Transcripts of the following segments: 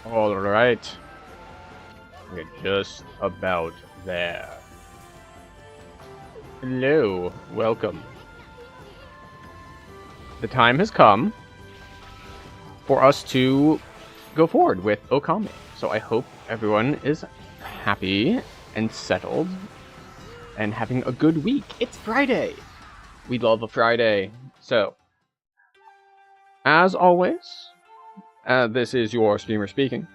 Alright. We're just about there. Hello, welcome. The time has come for us to go forward with Okami. So I hope everyone is happy and settled and having a good week. It's Friday! We love a Friday. So, as always, this is your streamer speaking.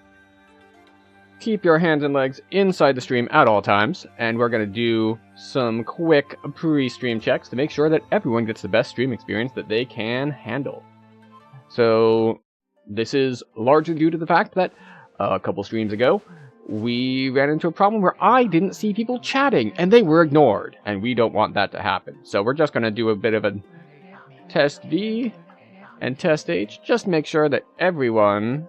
Keep your hands and legs inside the stream at all times, and we're going to do some quick pre-stream checks to make sure that everyone gets the best stream experience that they can handle. So, this is largely due to the fact that a couple streams ago, we ran into a problem where I didn't see people chatting, and they were ignored, and we don't want that to happen. So we're just going to do a bit of a test V and test H, just make sure that everyone...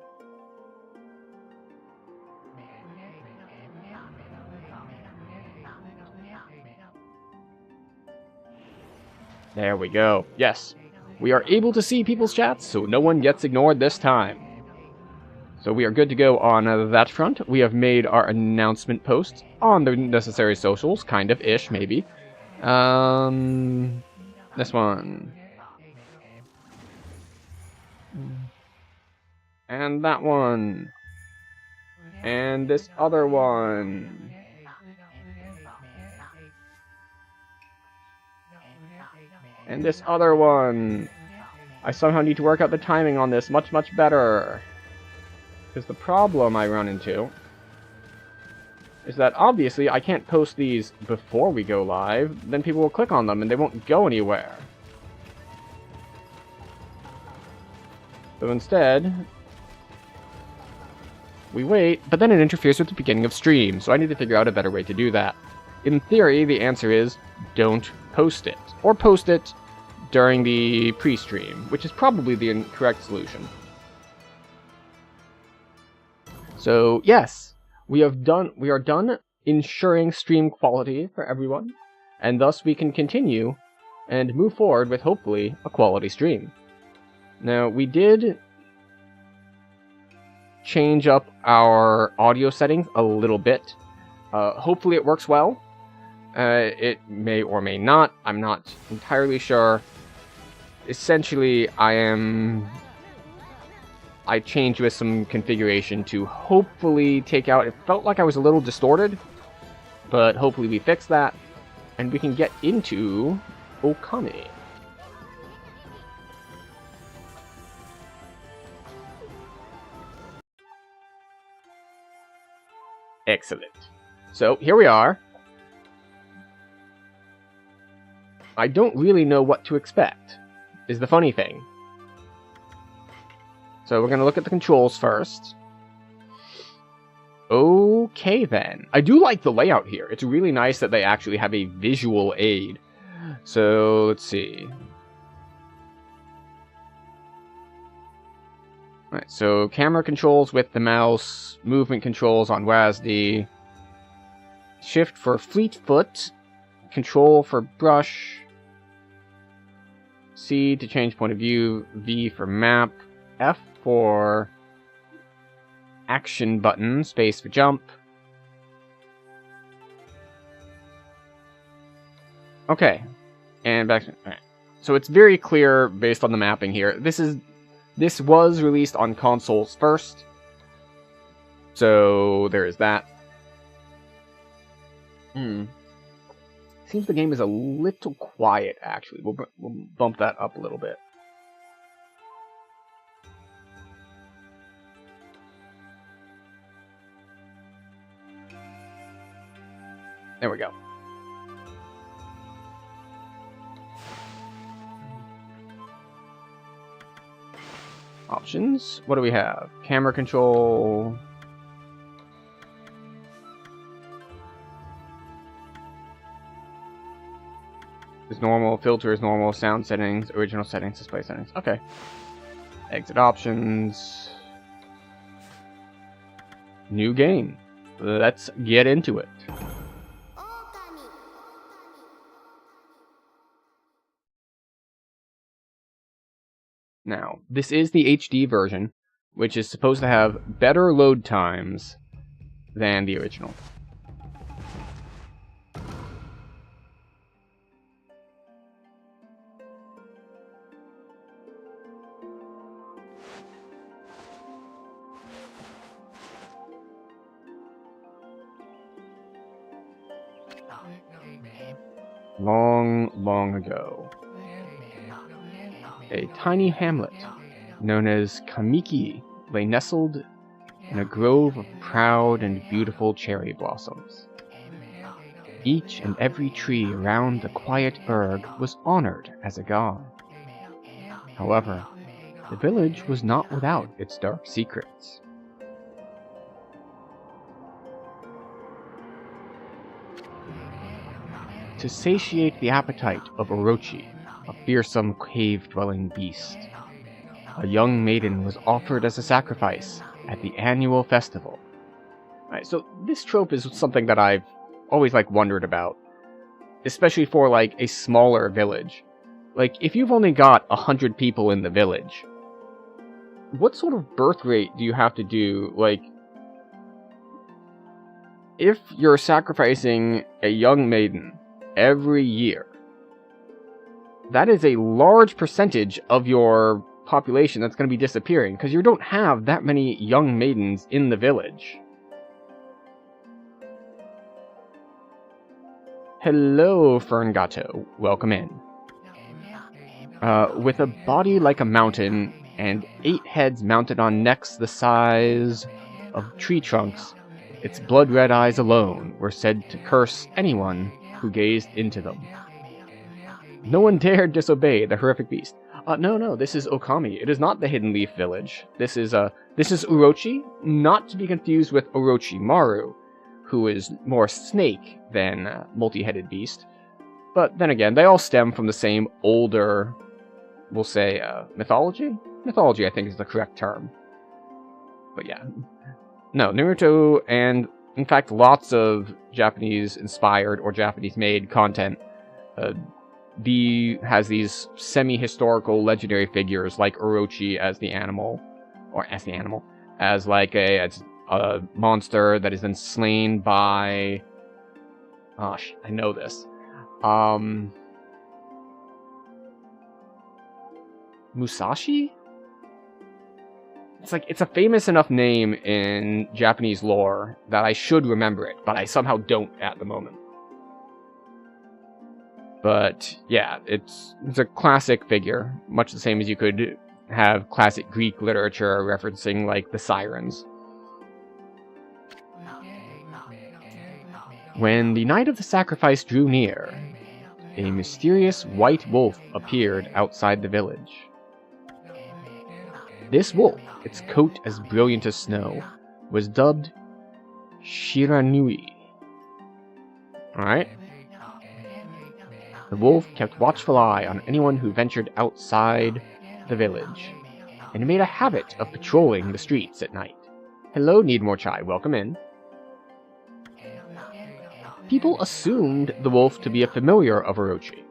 There we go. Yes. We are able to see people's chats, so no one gets ignored this time. So we are good to go on that front. We have made our announcement posts on the necessary socials, kind of, ish, maybe. This one. And that one. And this other one. And this other one. I somehow need to work out the timing on this much, much better. Because the problem I run into is that obviously I can't post these before we go live. Then people will click on them and they won't go anywhere. So instead, we wait, but then it interferes with the beginning of stream. So I need to figure out a better way to do that. In theory, the answer is don't post it. Or post it during the pre-stream, which is probably the correct solution. So, yes, we are done ensuring stream quality for everyone, and thus we can continue and move forward with, hopefully, a quality stream. Now, we did change up our audio settings a little bit. Hopefully it works well. It may or may not. I'm not entirely sure. Essentially, I changed with some configuration to hopefully take out... It felt like I was a little distorted, but hopefully we fix that, and we can get into Okami. Excellent. So, here we are. I don't really know what to expect, is the funny thing. So we're going to look at the controls first. Okay, then. I do like the layout here. It's really nice that they actually have a visual aid. So, let's see. Alright, so camera controls with the mouse, movement controls on WASD, shift for Fleetfoot, control for brush, C to change point of view, V for map, F for action button, space for jump. Okay, and back to... Alright. So it's very clear based on the mapping here. This was released on consoles first, so there is that. Seems the game is a little quiet, actually. We'll bump that up a little bit. There we go. Options. What do we have? Camera control. Is normal. Filter is normal. Sound settings. Original settings. Display settings. Okay. Exit options. New game. Let's get into it. Now, this is the HD version, which is supposed to have better load times than the original. Long, long ago, a tiny hamlet known as Kamiki lay nestled in a grove of proud and beautiful cherry blossoms. Each and every tree around the quiet burg was honored as a god. However, the village was not without its dark secrets. To satiate the appetite of Orochi, a fearsome cave-dwelling beast, a young maiden was offered as a sacrifice at the annual festival. Right, so this trope is something that I've always wondered about, especially for a smaller village. If you've only got 100 people in the village, what sort of birth rate do you have to do? If you're sacrificing a young maiden every year, that is a large percentage of your population that's going to be disappearing, because you don't have that many young maidens in the village. Hello, Ferngato. Welcome in. With a body like a mountain and 8 heads mounted on necks the size of tree trunks, its blood-red eyes alone were said to curse anyone who gazed into them. No one dared disobey the horrific beast. No, this is Okami. It is not the Hidden Leaf Village. This is Orochi, not to be confused with Orochimaru, who is more snake than multi-headed beast. But then again, they all stem from the same older, we'll say, mythology? Mythology, I think, is the correct term. But yeah. No, Naruto, and in fact, lots of Japanese-inspired or Japanese-made content has these semi-historical legendary figures like Orochi as a monster that is then slain by... Gosh, I know this. Musashi? It's a famous enough name in Japanese lore that I should remember it, but I somehow don't at the moment. But yeah, it's a classic figure, much the same as you could have classic Greek literature referencing the sirens. When the night of the sacrifice drew near, a mysterious white wolf appeared outside the village. This wolf, its coat as brilliant as snow, was dubbed Shiranui. Alright? The wolf kept watchful eye on anyone who ventured outside the village, and made a habit of patrolling the streets at night. Hello, Need More Chai, welcome in. People assumed the wolf to be a familiar of Orochi.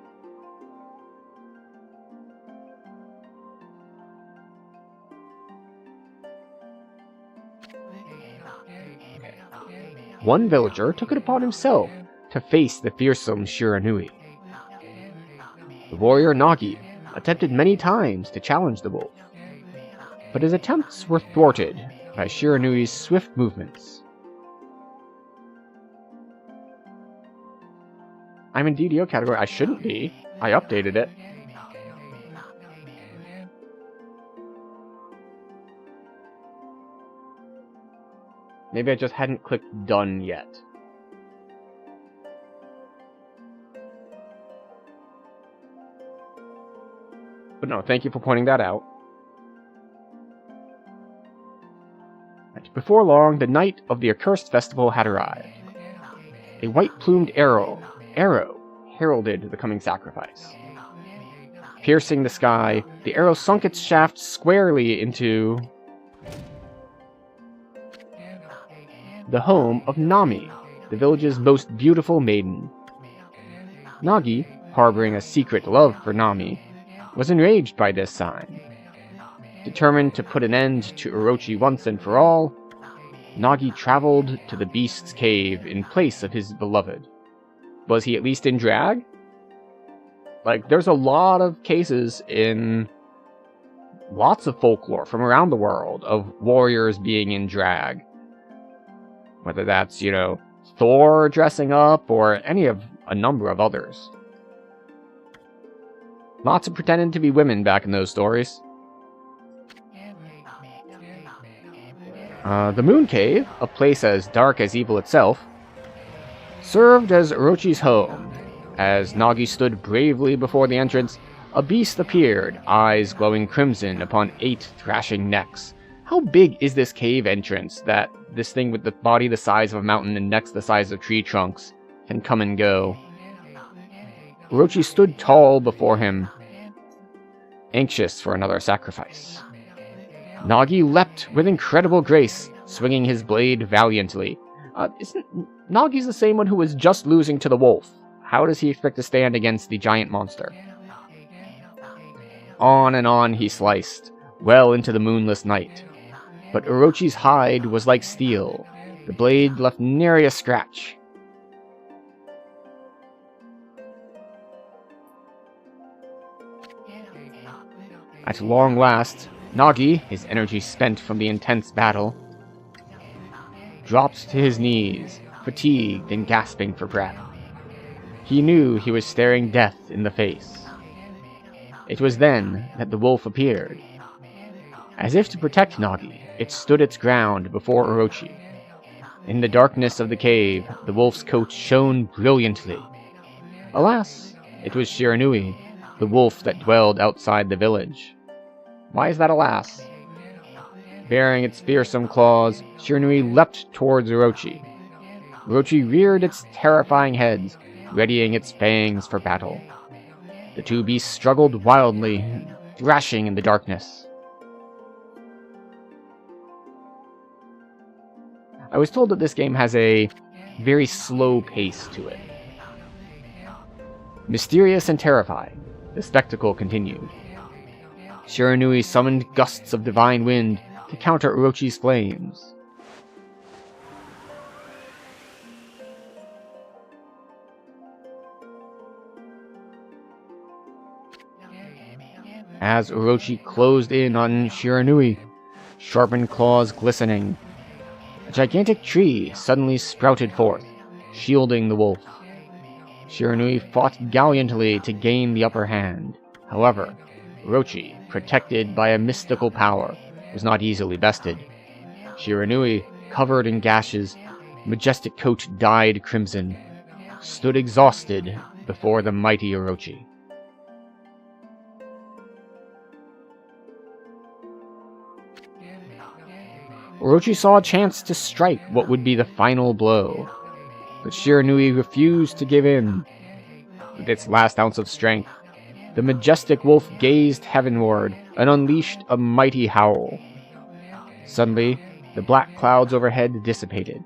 One villager took it upon himself to face the fearsome Shiranui. The warrior Nagi attempted many times to challenge the wolf, but his attempts were thwarted by Shiranui's swift movements. I'm in DDO category. I shouldn't be. I updated it. Maybe I just hadn't clicked done yet. But no, thank you for pointing that out. Before long, the night of the accursed festival had arrived. A white-plumed arrow heralded the coming sacrifice. Piercing the sky, the arrow sunk its shaft squarely into the home of Nami, the village's most beautiful maiden. Nagi, harboring a secret love for Nami, was enraged by this sign. Determined to put an end to Orochi once and for all, Nagi traveled to the beast's cave in place of his beloved. Was he at least in drag? Like, there's a lot of cases in lots of folklore from around the world of warriors being in drag. Whether that's, Thor dressing up or a number of others. Lots of pretending to be women back in those stories. The Moon Cave, a place as dark as evil itself, served as Orochi's home. As Nagi stood bravely before the entrance, a beast appeared, eyes glowing crimson upon 8 thrashing necks. How big is this cave entrance that this thing with the body the size of a mountain and necks the size of tree trunks can come and go? Orochi stood tall before him, anxious for another sacrifice. Nagi leapt with incredible grace, swinging his blade valiantly. Isn't Nagi's the same one who was just losing to the wolf? How does he expect to stand against the giant monster? On and on he sliced, well into the moonless night. But Orochi's hide was like steel. The blade left nary a scratch. At long last, Nagi, his energy spent from the intense battle, dropped to his knees, fatigued and gasping for breath. He knew he was staring death in the face. It was then that the wolf appeared. As if to protect Nagi, it stood its ground before Orochi. In the darkness of the cave, the wolf's coat shone brilliantly. Alas, it was Shiranui, the wolf that dwelled outside the village. Why is that alas? Bearing its fearsome claws, Shiranui leapt towards Orochi. Orochi reared its terrifying heads, readying its fangs for battle. The two beasts struggled wildly, thrashing in the darkness. I was told that this game has a very slow pace to it. Mysterious and terrifying, the spectacle continued. Shiranui summoned gusts of divine wind to counter Orochi's flames. As Orochi closed in on Shiranui, sharpened claws glistening, a gigantic tree suddenly sprouted forth, shielding the wolf. Shiranui fought gallantly to gain the upper hand. However, Orochi, protected by a mystical power, was not easily bested. Shiranui, covered in gashes, majestic coat dyed crimson, stood exhausted before the mighty Orochi. Orochi saw a chance to strike what would be the final blow, but Shiranui refused to give in. With its last ounce of strength, the majestic wolf gazed heavenward and unleashed a mighty howl. Suddenly, the black clouds overhead dissipated.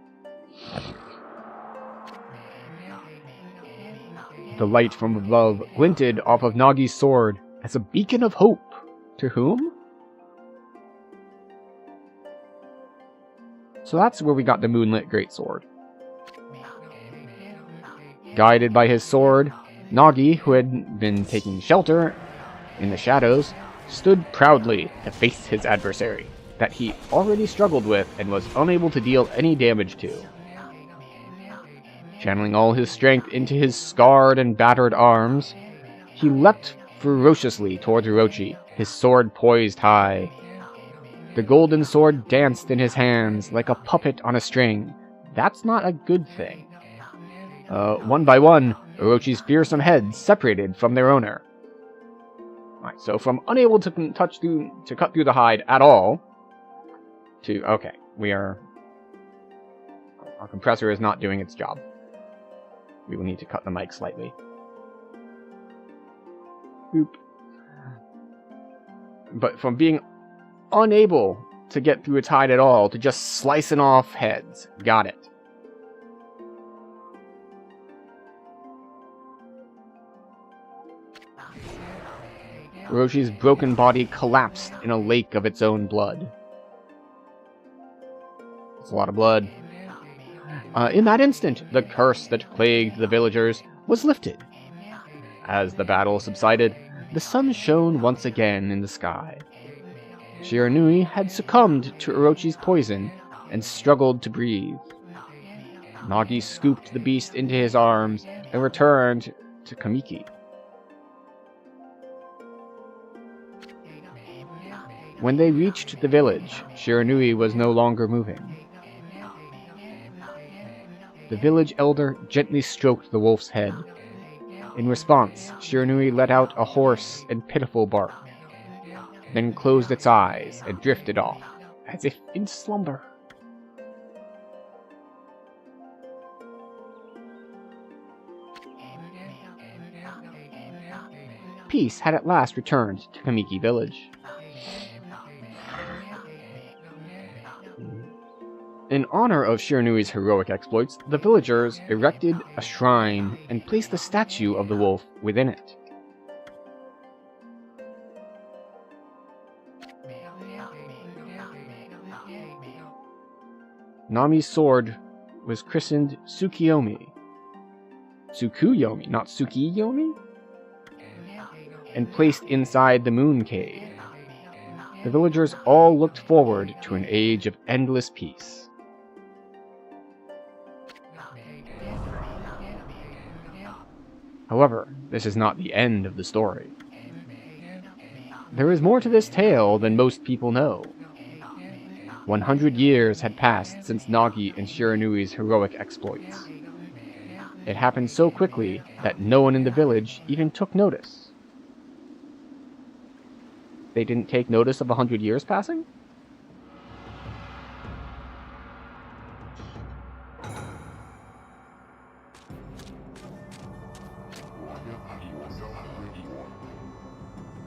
The light from above glinted off of Nagi's sword as a beacon of hope. To whom? So that's where we got the moonlit greatsword. Guided by his sword, Nagi, who had been taking shelter in the shadows, stood proudly to face his adversary, that he already struggled with and was unable to deal any damage to. Channeling all his strength into his scarred and battered arms, he leapt ferociously towards Orochi, his sword poised high. The golden sword danced in his hands like a puppet on a string. That's not a good thing. One by one, Orochi's fearsome heads separated from their owner. Alright, so from unable to cut through the hide at all, to, okay, our compressor is not doing its job. We will need to cut the mic slightly. Boop. But from being unable to get through its hide at all, to just slicing off heads. Got it. Orochi's broken body collapsed in a lake of its own blood. It's a lot of blood. In that instant, the curse that plagued the villagers was lifted. As the battle subsided, the sun shone once again in the sky. Shiranui had succumbed to Orochi's poison and struggled to breathe. Nagi scooped the beast into his arms and returned to Kamiki. When they reached the village, Shiranui was no longer moving. The village elder gently stroked the wolf's head. In response, Shiranui let out a hoarse and pitiful bark, then closed its eyes and drifted off, as if in slumber. Peace had at last returned to Kamiki village. In honor of Shiranui's heroic exploits, the villagers erected a shrine and placed the statue of the wolf within it. Nami's sword was christened Tsukuyomi. Tsukuyomi, not Tsukiyomi? And placed inside the moon cave. The villagers all looked forward to an age of endless peace. However, this is not the end of the story. There is more to this tale than most people know. 100 years had passed since Nagi and Shiranui's heroic exploits. It happened so quickly that no one in the village even took notice. They didn't take notice of 100 years passing?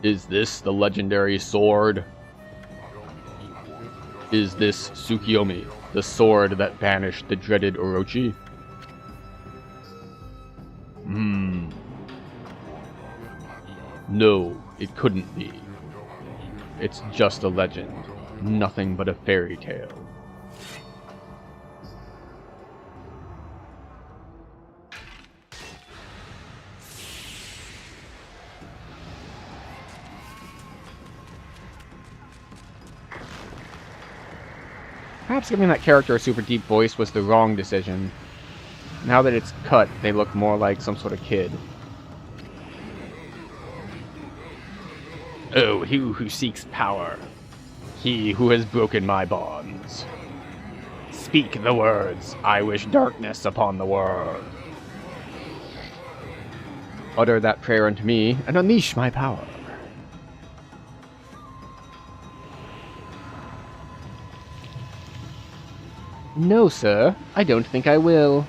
Is this the legendary sword? Is this Tsukuyomi, the sword that banished the dreaded Orochi? No, it couldn't be. It's just a legend, nothing but a fairy tale. Perhaps giving that character a super deep voice was the wrong decision. Now that it's cut, they look more like some sort of kid. Oh, he who seeks power. He who has broken my bonds. Speak the words, I wish darkness upon the world. Utter that prayer unto me, and unleash my power. No, sir, I don't think I will.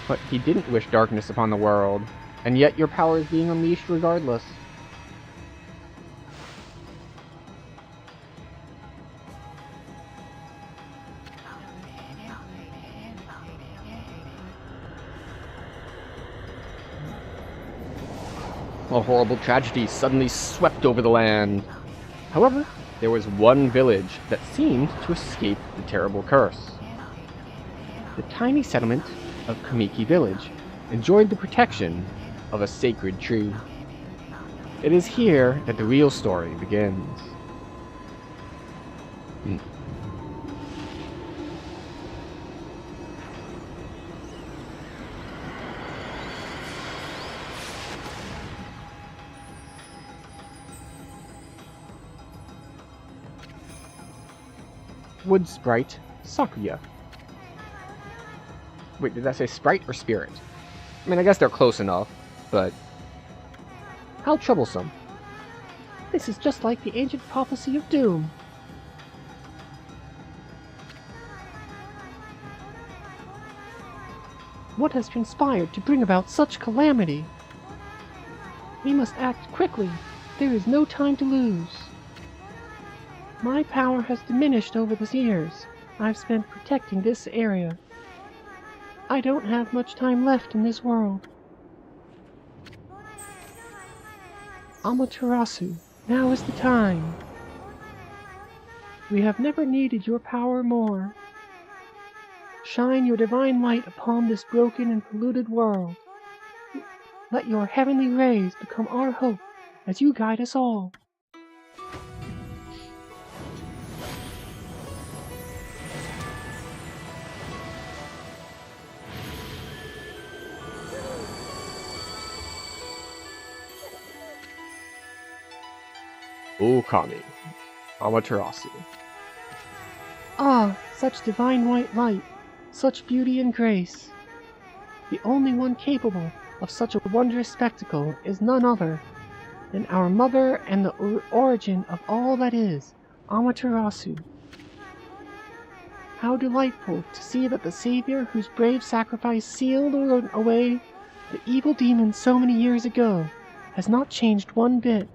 But he didn't wish darkness upon the world, and yet your power is being unleashed regardless. A horrible tragedy suddenly swept over the land. However, there was one village that seemed to escape the terrible curse. The tiny settlement of Kamiki Village enjoyed the protection of a sacred tree. It is here that the real story begins. Wood Sprite Sakuya. Wait, did that say sprite or spirit? I mean, I guess they're close enough. but how troublesome. This is just like the ancient prophecy of doom. What has transpired to bring about such calamity? We must act quickly. There is no time to lose. My power has diminished over the years I've spent protecting this area. I don't have much time left in this world. Amaterasu, now is the time. We have never needed your power more. Shine your divine light upon this broken and polluted world. Let your heavenly rays become our hope as you guide us all. Okami. Amaterasu. Ah, such divine white light, such beauty and grace. The only one capable of such a wondrous spectacle is none other than our mother and the origin of all that is, Amaterasu. How delightful to see that the Savior whose brave sacrifice sealed away the evil demons so many years ago has not changed one bit.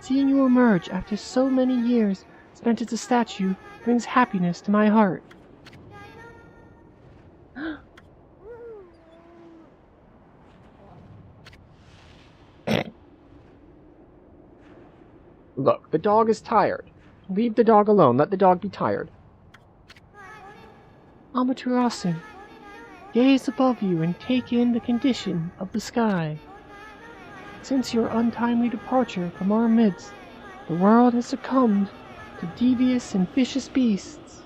Seeing you emerge after so many years spent as a statue brings happiness to my heart. Look, the dog is tired. Leave the dog alone. Let the dog be tired. Amaterasu, gaze above you and take in the condition of the sky. Since your untimely departure from our midst, the world has succumbed to devious and vicious beasts.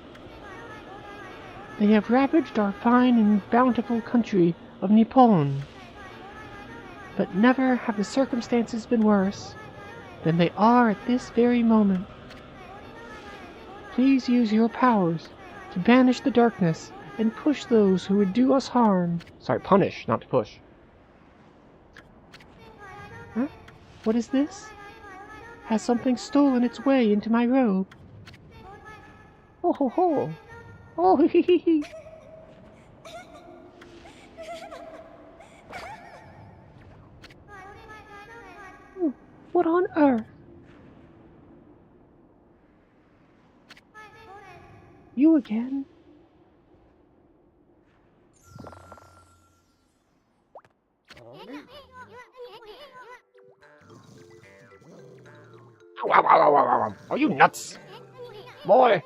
They have ravaged our fine and bountiful country of Nippon. But never have the circumstances been worse than they are at this very moment. Please use your powers to banish the darkness and push those who would do us harm. Sorry, punish, not to push. Huh? What is this? Has something stolen its way into my robe? Oh ho ho! Oh hee hee hee! What on earth? You again? Are you nuts? Boy,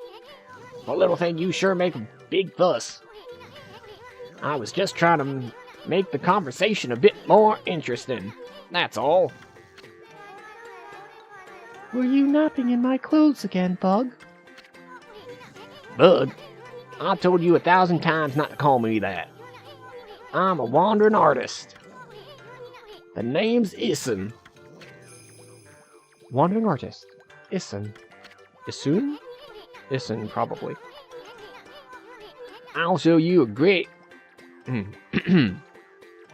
for a little thing you sure make a big fuss. I was just trying to make the conversation a bit more interesting, that's all. Were you napping in my clothes again, Bug? Bug? I told you 1,000 times not to call me that. I'm a wandering artist. The name's Issen. Wandering artist. Issen. Isun? Issen, probably. I'll show you a great...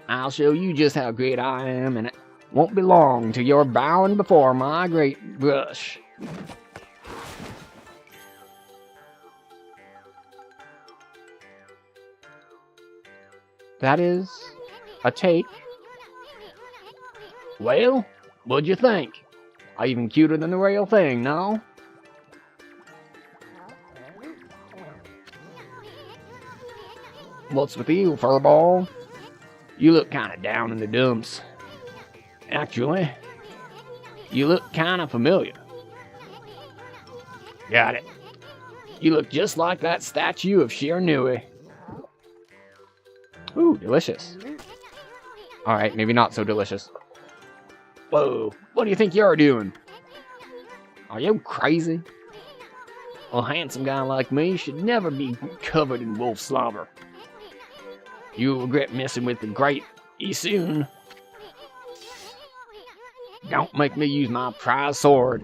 I'll show you just how great I am, and it won't be long till you're bowing before my great brush. That is a take. Well, what'd you think? Even cuter than the real thing, no? What's with you, furball? You look kinda down in the dumps. Actually, you look kinda familiar. Got it. You look just like that statue of Shiranui. Ooh, delicious. Alright, maybe not so delicious. Whoa, what do you think you're doing? Are you crazy? A handsome guy like me should never be covered in wolf slobber. You'll regret messing with the great Isun. Don't make me use my prize sword,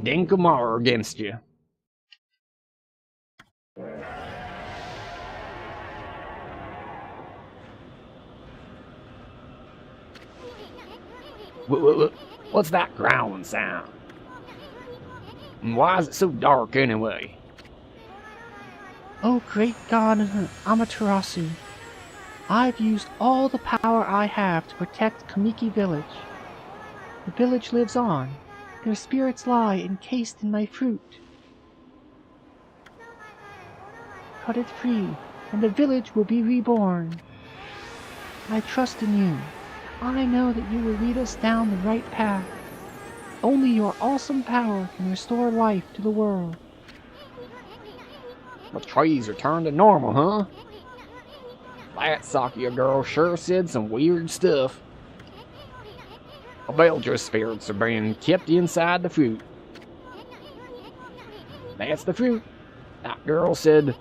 Dinkamara, against you. What's that growling sound? And why is it so dark anyway? Oh, great God Amaterasu, I've used all the power I have to protect Kamiki Village. The village lives on. Their spirits lie encased in my fruit. Cut it free, and the village will be reborn. I trust in you. I know that you will lead us down the right path. Only your awesome power can restore life to the world. The trees returned to normal, huh? That Sakia girl sure said some weird stuff. The villager spirits are being kept inside the fruit. That's the fruit. That girl said,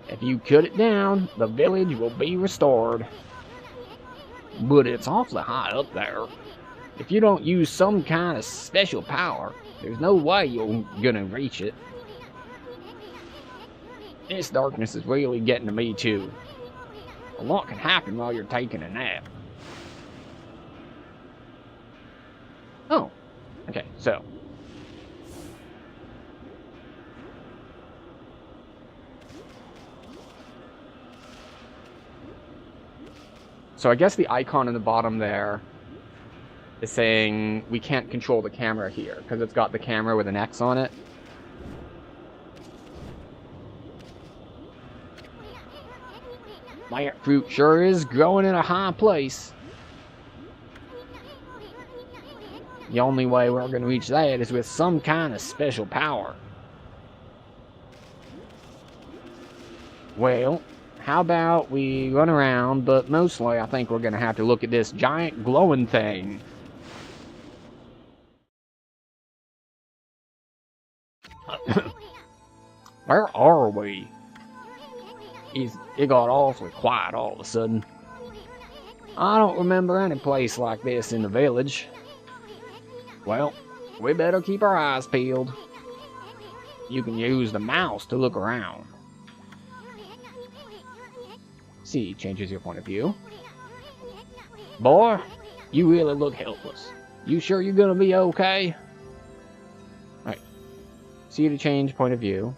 if you cut it down, the village will be restored. But it's awfully high up there. If you don't use some kind of special power, there's no way you're gonna reach it. This darkness is really getting to me too. A lot can happen while you're taking a nap. Oh, okay, so. So I guess the icon in the bottom there is saying we can't control the camera here because it's got the camera with an X on it. That fruit sure is growing in a high place. The only way we're going to reach that is with some kind of special power. Well, how about we run around, but mostly I think we're going to have to look at this giant glowing thing. Where are we? It got awfully quiet all of a sudden. I don't remember any place like this in the village. Well, we better keep our eyes peeled. You can use the mouse to look around. See, changes your point of view. Boy, you really look helpless. You sure you're gonna be okay? Right. See to change point of view.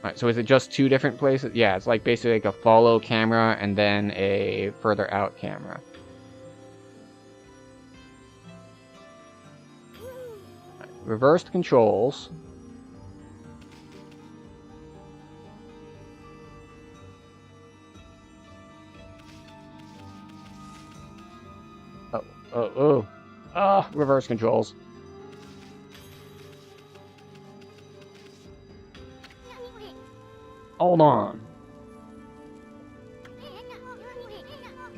Alright, so is it just two different places? Yeah, it's like basically like a follow camera and then a further out camera. Right, reversed controls. Reverse controls. Hold on.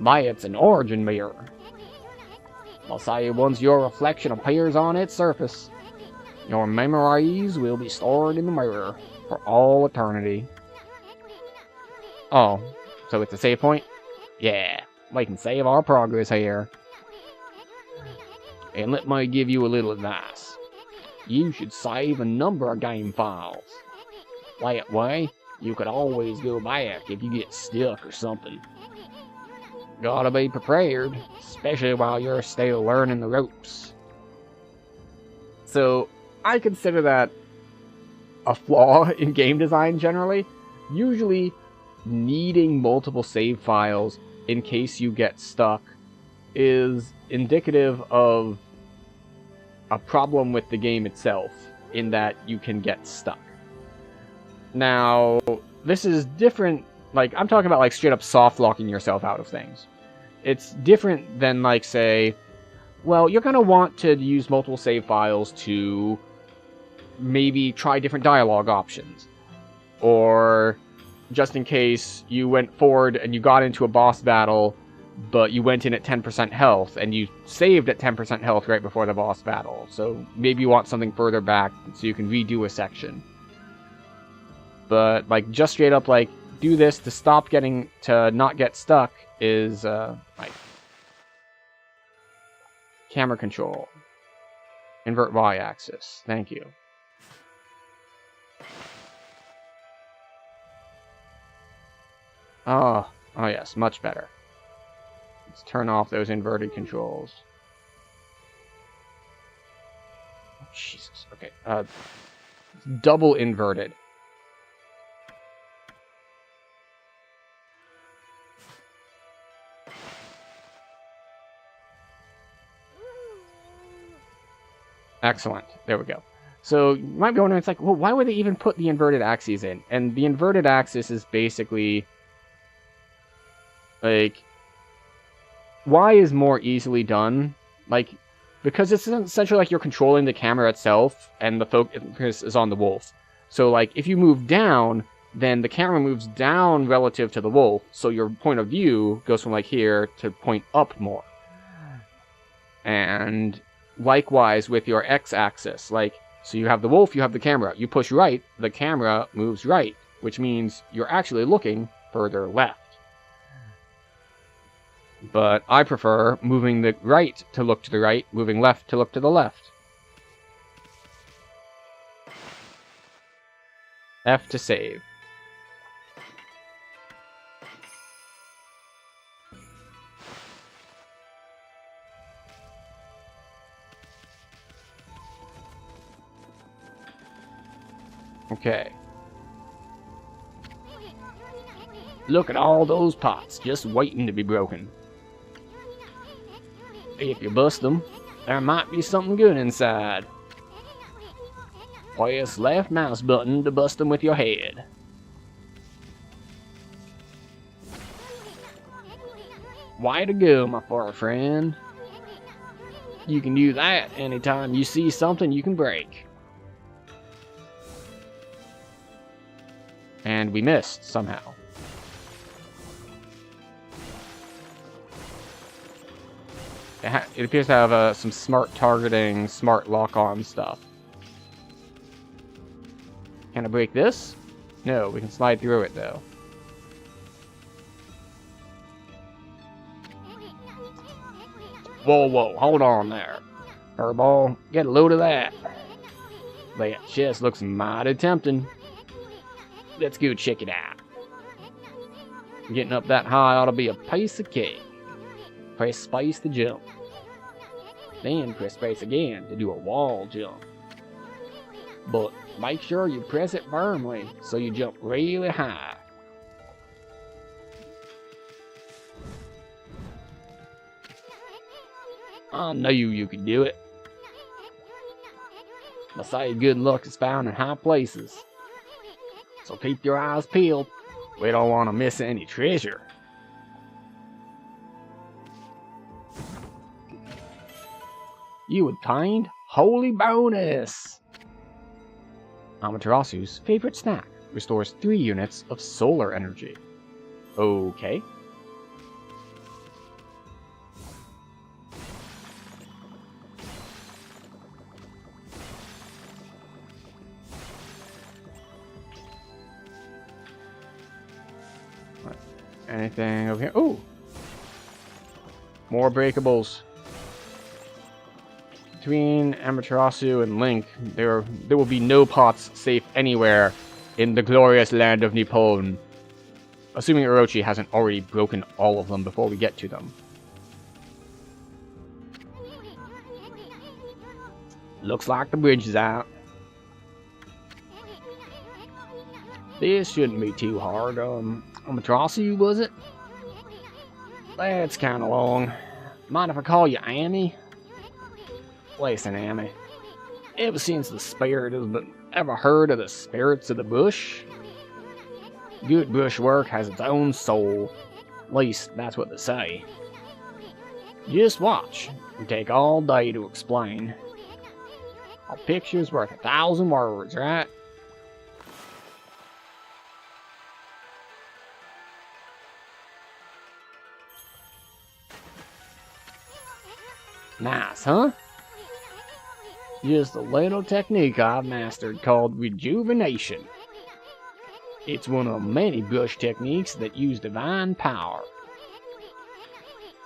That's an origin mirror. I'll say once your reflection appears on its surface, your memories will be stored in the mirror for all eternity. Oh, so it's a save point? Yeah, we can save our progress here. And let me give you a little advice. You should save a number of game files. That way, you could always go back if you get stuck or something. Gotta be prepared, especially while you're still learning the ropes. So, I consider that a flaw in game design generally. Usually, needing multiple save files in case you get stuck is indicative of a problem with the game itself, in that you can get stuck. Now, this is different, like, I'm talking about, like, straight up soft locking yourself out of things. It's different than, like, say, well, you're gonna want to use multiple save files to maybe try different dialogue options. Or, just in case you went forward and you got into a boss battle, but you went in at 10% health, and you saved at 10% health right before the boss battle. So maybe you want something further back so you can redo a section. But, like, just straight up, like, do this to not get stuck is, like, camera control. Invert Y-axis. Thank you. Oh yes, much better. Let's turn off those inverted controls. Oh, Jesus. Okay. Double inverted. Excellent. There we go. So you might be wondering, it's like, well, why would they even put the inverted axes in? And the inverted axis is basically like, Y is more easily done, like, because it's essentially like you're controlling the camera itself, and the focus is on the wolf. So, like, if you move down, then the camera moves down relative to the wolf, so your point of view goes from, like, here to point up more. And likewise with your x-axis, like, so you have the wolf, you have the camera. You push right, the camera moves right, which means you're actually looking further left. But I prefer moving the right to look to the right, moving left to look to the left. F to save. Okay. Look at all those pots just waiting to be broken. If you bust them, there might be something good inside. Press left mouse button to bust them with your head. Way to go, my fur friend. You can do that anytime you see something you can break. And we missed somehow. It appears to have some smart targeting, smart lock-on stuff. Can I break this? No, we can slide through it though. Whoa, hold on there. Furball, get a load of that. That chest looks mighty tempting. Let's go check it out. Getting up that high ought to be a piece of cake. Press space to jump. Then press space again to do a wall jump. But make sure you press it firmly so you jump really high. I knew you could do it. They say good luck is found in high places. So keep your eyes peeled. We don't want to miss any treasure. You obtained holy bonus. Amaterasu's favorite snack restores 3 units of solar energy. Okay. Anything over here? Ooh! More breakables. Between Amaterasu and Link, there will be no pots safe anywhere in the glorious land of Nippon. Assuming Orochi hasn't already broken all of them before we get to them. Looks like the bridge is out. This shouldn't be too hard. Amaterasu, was it? That's kind of long. Mind if I call you Annie? Listen, Amy. Ever since the spirit has been ever heard of the spirits of the bush? Good bush work has its own soul. At least, that's what they say. Just watch. It'll take all day to explain. A picture's worth 1,000 words, right? Nice, huh? Just a little technique I've mastered called rejuvenation. It's one of many brush techniques that use divine power.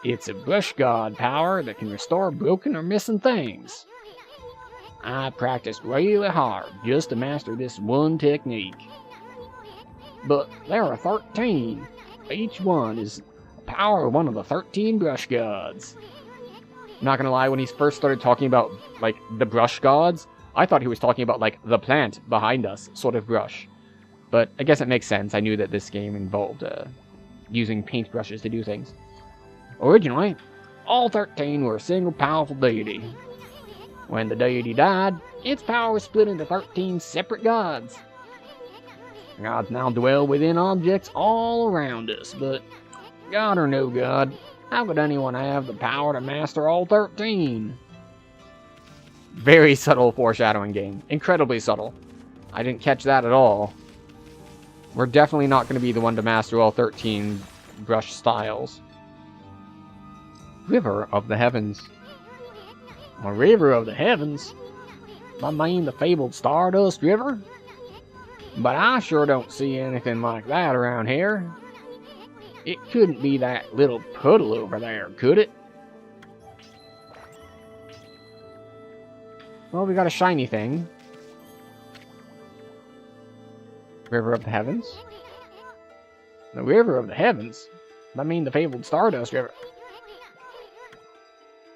It's a brush god power that can restore broken or missing things. I practiced really hard just to master this one technique. But there are 13. Each one is Power of one of the 13 brush gods. Not gonna lie, when he first started talking about, like, the brush gods, I thought he was talking about, like, the plant behind us, sort of brush. But I guess it makes sense. I knew that this game involved using paintbrushes to do things. Originally, all 13 were a single powerful deity. When the deity died, its power was split into 13 separate gods. Gods now dwell within objects all around us, but God or no God, how could anyone have the power to master all 13? Very subtle foreshadowing game. Incredibly subtle. I didn't catch that at all. We're definitely not going to be the one to master all 13 brush styles. River of the Heavens. A river of the heavens? I mean the fabled Stardust River? But I sure don't see anything like that around here. It couldn't be that little puddle over there, could it? Well, we got a shiny thing. River of the Heavens? The river of the heavens? I mean the fabled Stardust River.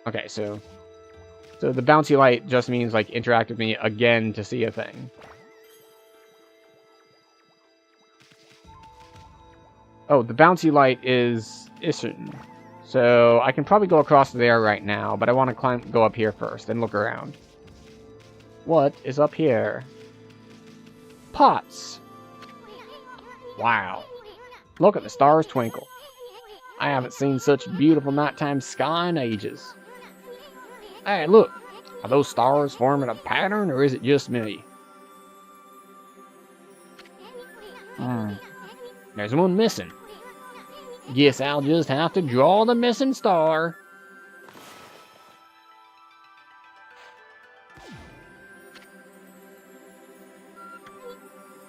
Okay, so the bouncy light just means, like, interact with me again to see a thing. Oh, the bouncy light is Ishin. So I can probably go across there right now, but I want to go up here first and look around. What is up here? Pots. Wow. Look at the stars twinkle. I haven't seen such a beautiful nighttime sky in ages. Hey, look. Are those stars forming a pattern, or is it just me? There's one missing. Guess I'll just have to draw the missing star.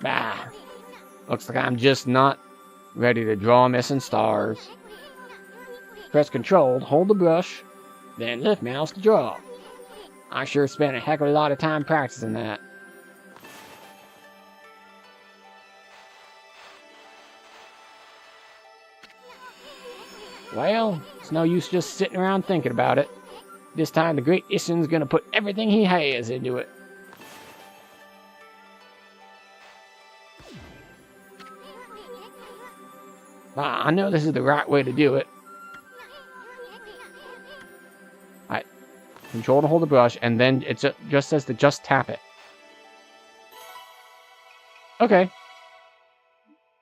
Bah. Looks like I'm just not ready to draw missing stars. Press Control to hold the brush, then lift mouse to draw. I sure spent a heck of a lot of time practicing that. Well, it's no use just sitting around thinking about it. This time the great Issun's gonna put everything he has into it. I know this is the right way to do it. Control to hold the brush, and then it just says to just tap it. Okay.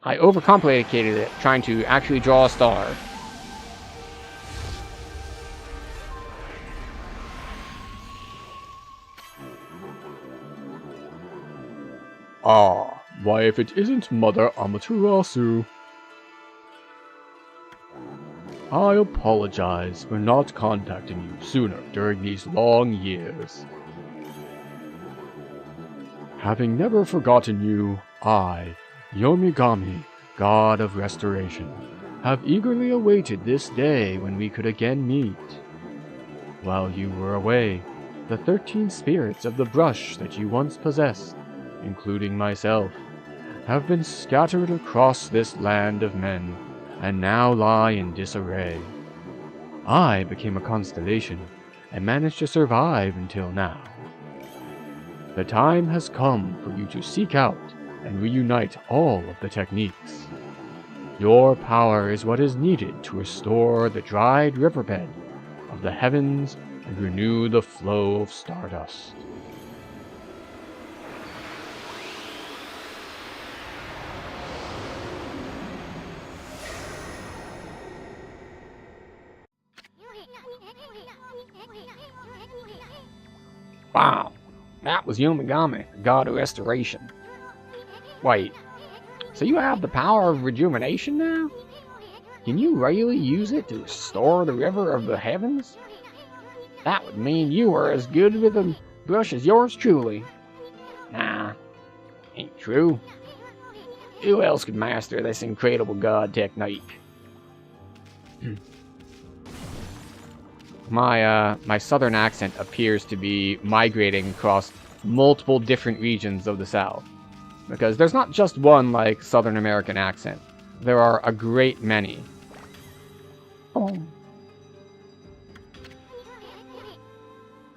I overcomplicated it, trying to actually draw a star. Ah, why if it isn't Mother Amaterasu? I apologize for not contacting you sooner during these long years. Having never forgotten you, I, Yomigami, God of Restoration, have eagerly awaited this day when we could again meet. While you were away, the 13 spirits of the brush that you once possessed, including myself, have been scattered across this land of men, and now lie in disarray. I became a constellation, and managed to survive until now. The time has come for you to seek out and reunite all of the techniques. Your power is what is needed to restore the dried riverbed of the heavens and renew the flow of stardust. Wow, that was Yomigami, the God of Restoration. Wait, so you have the power of rejuvenation now? Can you really use it to restore the river of the heavens? That would mean you are as good with a brush as yours truly. Nah, ain't true. Who else could master this incredible god technique? My southern accent appears to be migrating across multiple different regions of the South. Because there's not just one, like, Southern American accent. There are a great many.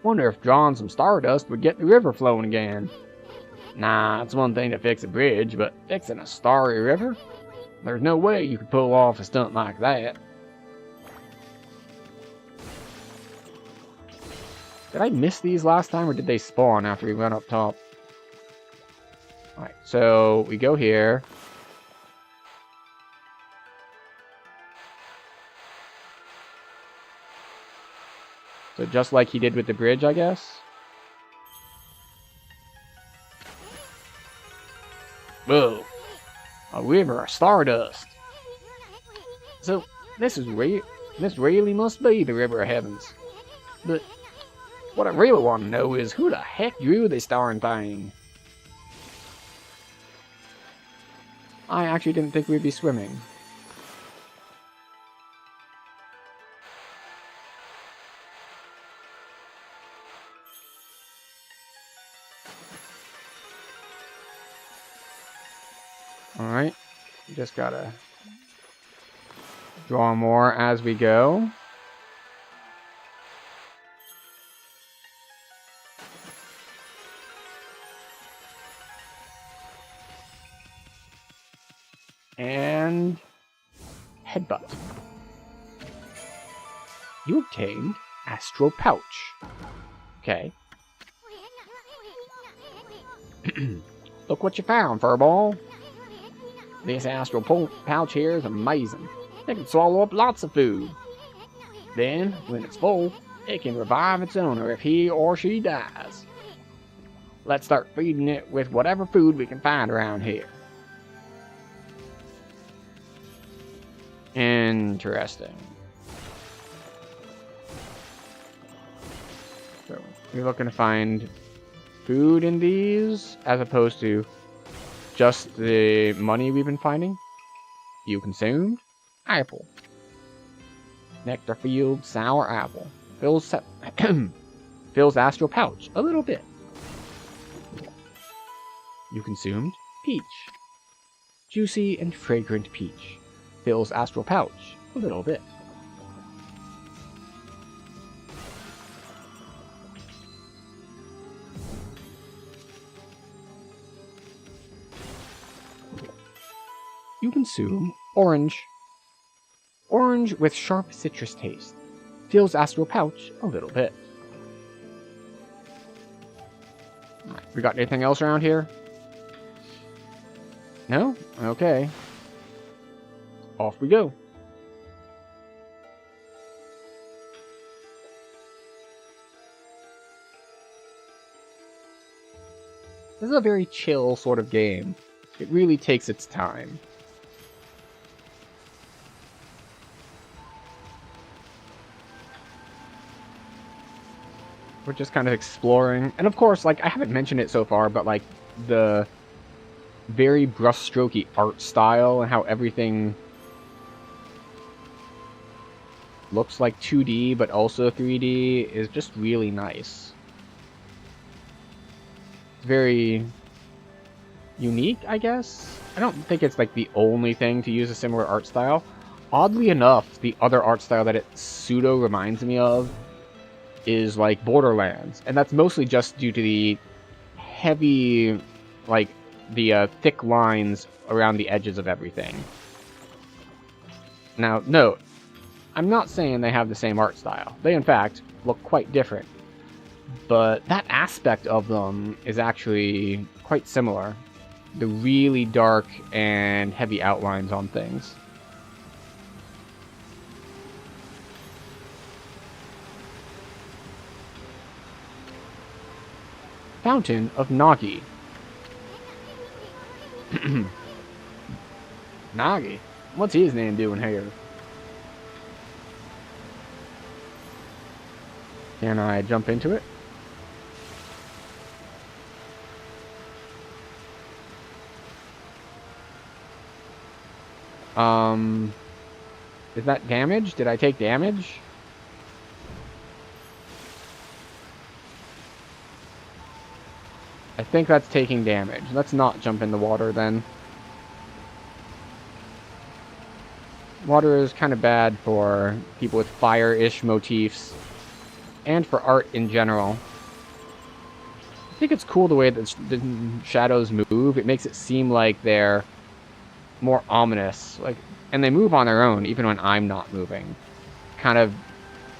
Wonder if drawing some stardust would get the river flowing again. Nah, it's one thing to fix a bridge, but fixing a starry river? There's no way you could pull off a stunt like that. Did I miss these last time, or did they spawn after we went up top? Alright, so we go here. So just like he did with the bridge, I guess? Whoa. A river of stardust. So, this really must be the River of Heavens. But what I really want to know is who the heck drew this darn thing? I actually didn't think we'd be swimming. Alright, we just gotta draw more as we go. And headbutt. You obtained Astral Pouch. Okay. Look what you found, Furball. This astral pouch here is amazing. It can swallow up lots of food. Then, when it's full, it can revive its owner if he or she dies. Let's start feeding it with whatever food we can find around here. Interesting. So, we're looking to find food in these, as opposed to just the money we've been finding. You consumed? Apple. Nectar field, sour apple. Fills astral pouch, a little bit. You consumed? Peach. Juicy and fragrant peach. Fills astral pouch, a little bit. You consume orange. Orange with sharp citrus taste. Fills astral pouch a little bit. Alright, we got anything else around here? No? Okay. Off we go. This is a very chill sort of game. It really takes its time. We're just kind of exploring. And of course, like, I haven't mentioned it so far, but like the very brushstrokey art style and how everything looks like 2D but also 3D is just really nice. It's very unique, I guess. I don't think it's like the only thing to use a similar art style. Oddly enough, the other art style that it pseudo reminds me of is like Borderlands, and that's mostly just due to the heavy, like, the thick lines around the edges of everything. Now, note, I'm not saying they have the same art style. They, in fact, look quite different. But that aspect of them is actually quite similar. The really dark and heavy outlines on things. Fountain of Nagi. Nagi? What's his name doing here? Can I jump into it? Is that damage? Did I take damage? I think that's taking damage. Let's not jump in the water then. Water is kind of bad for people with fire-ish motifs, and for art in general. I think it's cool the way that the shadows move. It makes it seem like they're more ominous, like, and they move on their own even when I'm not moving. Kind of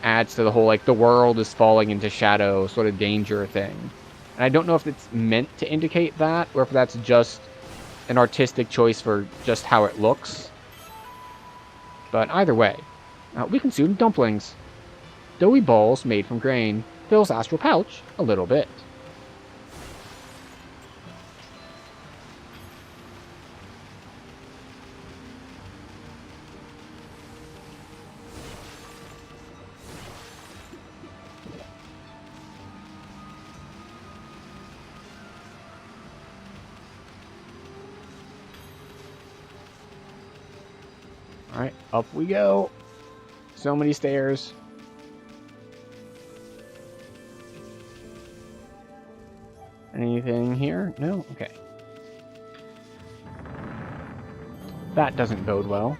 adds to the whole, like, the world is falling into shadow sort of danger thing. And I don't know if it's meant to indicate that, or if that's just an artistic choice for just how it looks. But either way, we consume dumplings. Doughy balls made from grain. Fills astral pouch a little bit. Alright, up we go. So many stairs. Anything here? No? Okay. That doesn't bode well.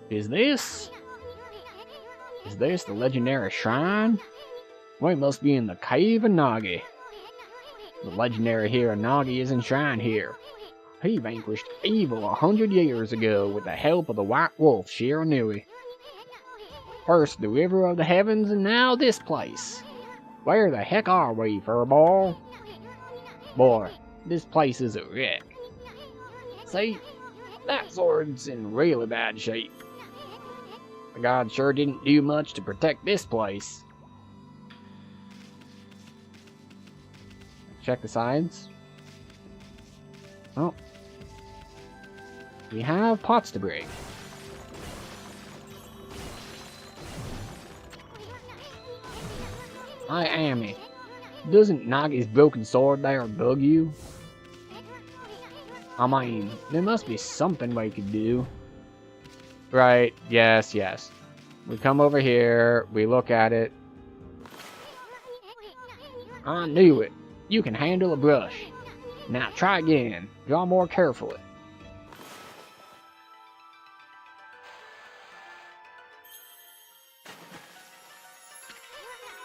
Is this the legendary shrine? We must be in the Cave of Nagi. The legendary hero Nagi is enshrined here. He vanquished evil 100 years ago with the help of the White Wolf Shiranui. First the River of the Heavens, and now this place. Where the heck are we, furball? Boy, this place is a wreck. See, that sword's in really bad shape. The god sure didn't do much to protect this place. Check the sides. Oh. We have pots to break. Hi, Amy. Doesn't Nagi's broken sword there bug you? I mean, there must be something we could do. Right, yes, yes. We come over here, we look at it. I knew it. You can handle a brush. Now try again. Draw more carefully.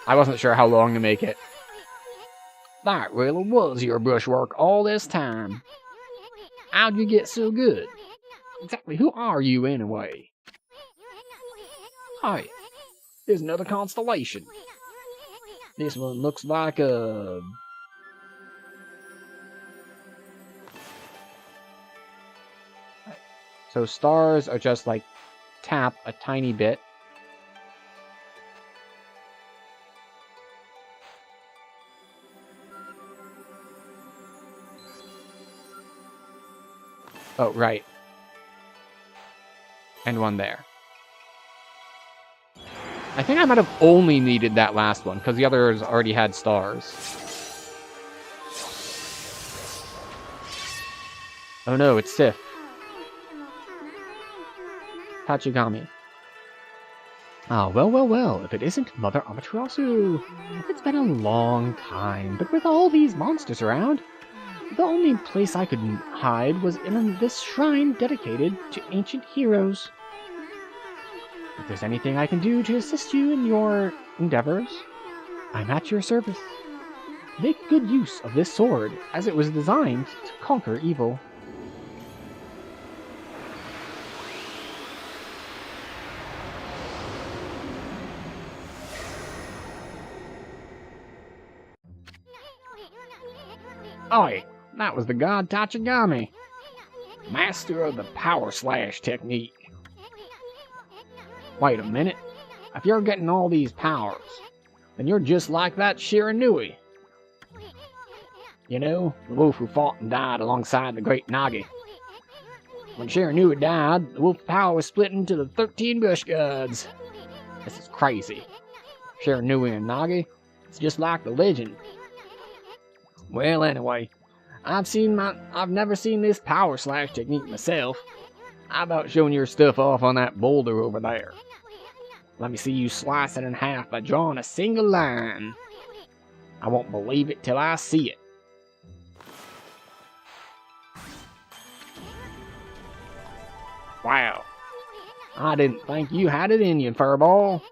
I wasn't sure how long to make it. That really was your brushwork all this time. How'd you get so good? Exactly who are you anyway? Hi, there's another constellation. This one looks like a... So stars are just like tap a tiny bit. Oh, right. And one there. I think I might have only needed that last one, because the others already had stars. Oh no, it's Sif. Tachigami. Ah, well, well, well, if it isn't Mother Amaterasu. It's been a long time, but with all these monsters around, the only place I could hide was in this shrine dedicated to ancient heroes. If there's anything I can do to assist you in your endeavors, I'm at your service. Make good use of this sword, as it was designed to conquer evil. Oi, that was the god Tachigami, master of the power slash technique. Wait a minute, if you're getting all these powers, then you're just like that Shiranui. You know, the wolf who fought and died alongside the great Nagi. When Shiranui died, the wolf power was split into the 13 bush gods. This is crazy. Shiranui and Nagi, it's just like the legend. Well, anyway, I've never seen this power slash technique myself. How about showing your stuff off on that boulder over there? Let me see you slice it in half by drawing a single line. I won't believe it till I see it. Wow. I didn't think you had it in you, Furball.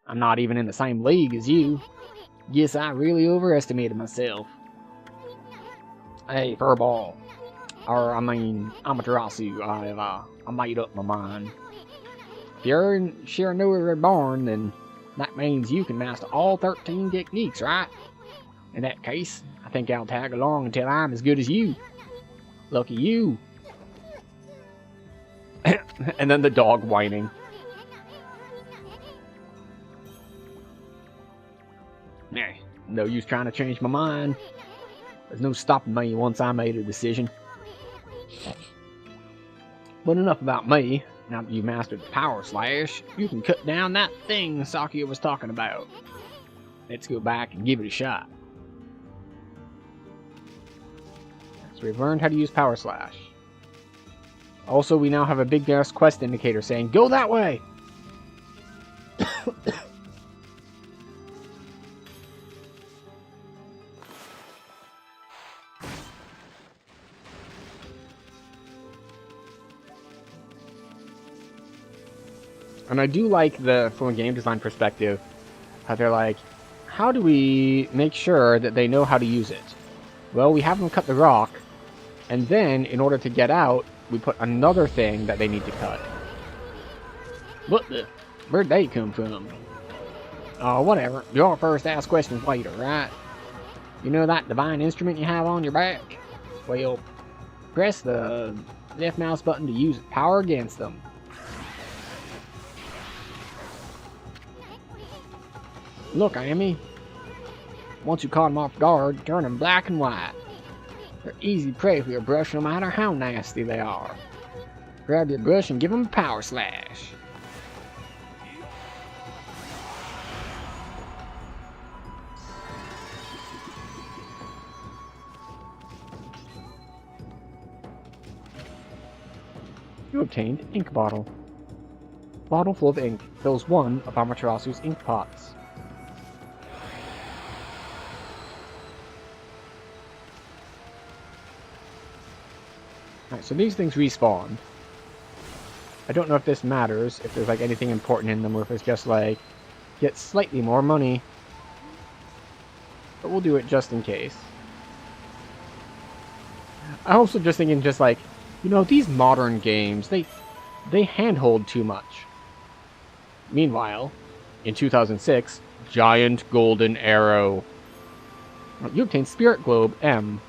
I'm not even in the same league as you. Guess I really overestimated myself. Hey, Furball. Amaterasu, I made up my mind. If you're in Shiranui Reborn, then that means you can master all 13 techniques, right? In that case, I think I'll tag along until I'm as good as you. Lucky you. And then the dog whining. Nah, no use trying to change my mind. There's no stopping me once I made a decision. But enough about me. Now that you've mastered the Power Slash, you can cut down that thing Sakia was talking about. Let's go back and give it a shot. So we've learned how to use Power Slash. Also, we now have a big ass quest indicator saying, "Go that way!" And I do like from a game design perspective, how they're like, how do we make sure that they know how to use it? Well, we have them cut the rock, and then, in order to get out, we put another thing that they need to cut. Where'd they come from? Oh, whatever. You're first to ask questions later, right? You know that divine instrument you have on your back? Well, press the left mouse button to use power against them. Look, Amy. Once you caught them off guard, turn them black and white. They're easy prey for your brush no matter how nasty they are. Grab your brush and give them a Power Slash. You obtained Ink Bottle. Bottle full of ink fills one of Amaterasu's ink pots. Alright, so these things respawn. I don't know if this matters, if there's like anything important in them, or if it's just like, get slightly more money. But we'll do it just in case. I'm also just thinking just like, you know, these modern games, they handhold too much. Meanwhile, in 2006, Giant Golden Arrow. You obtain Spirit Globe M.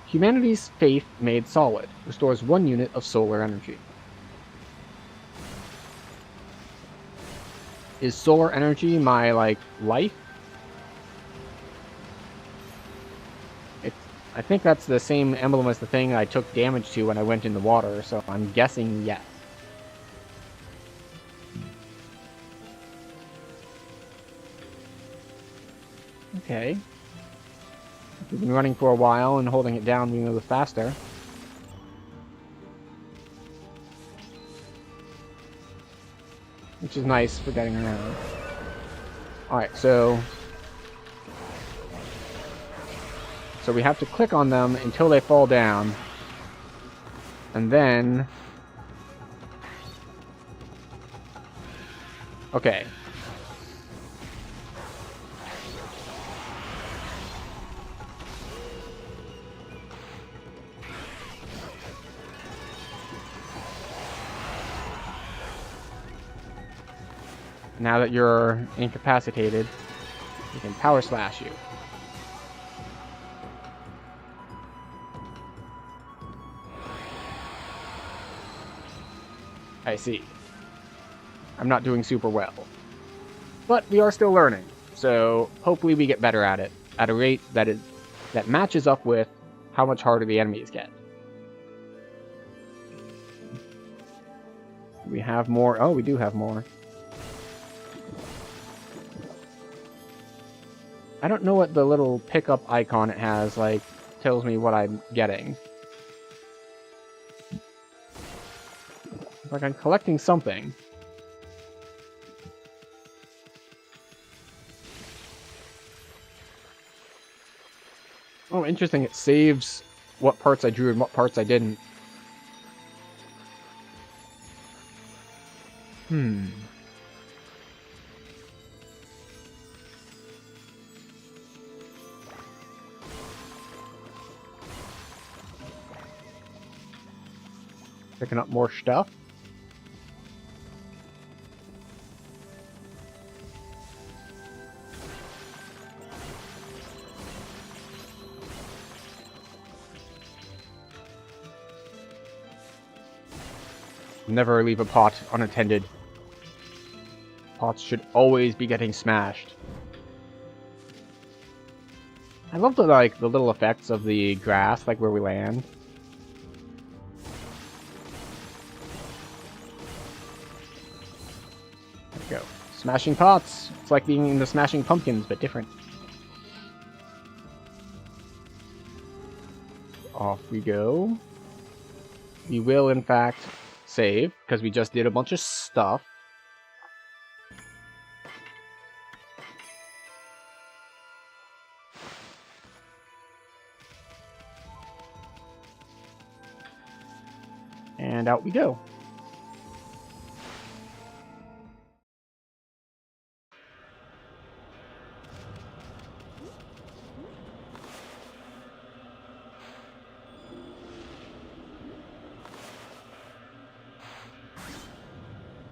Humanity's faith made solid. Restores 1 unit of solar energy. Is solar energy my, like, life? I think that's the same emblem as the thing I took damage to when I went in the water, so I'm guessing yes. Okay. We've been running for a while and holding it down, we move faster. Which is nice for getting around. Alright, so we have to click on them until they fall down. And then... Okay. Now that you're incapacitated, we can Power Slash you. I see. I'm not doing super well. But we are still learning, so hopefully we get better at it, at a rate that matches up with how much harder the enemies get. We have more. Oh, we do have more. I don't know what the little pickup icon it has, like, tells me what I'm getting. Like I'm collecting something. Oh, interesting. It saves what parts I drew and what parts I didn't. Hmm. Picking up more stuff. Never leave a pot unattended. Pots should always be getting smashed. I love the the little effects of the grass, like where we land. There we go. Smashing pots. It's like being in the Smashing Pumpkins, but different. Off we go. We will, in fact, save, because we just did a bunch of stuff. And out we go.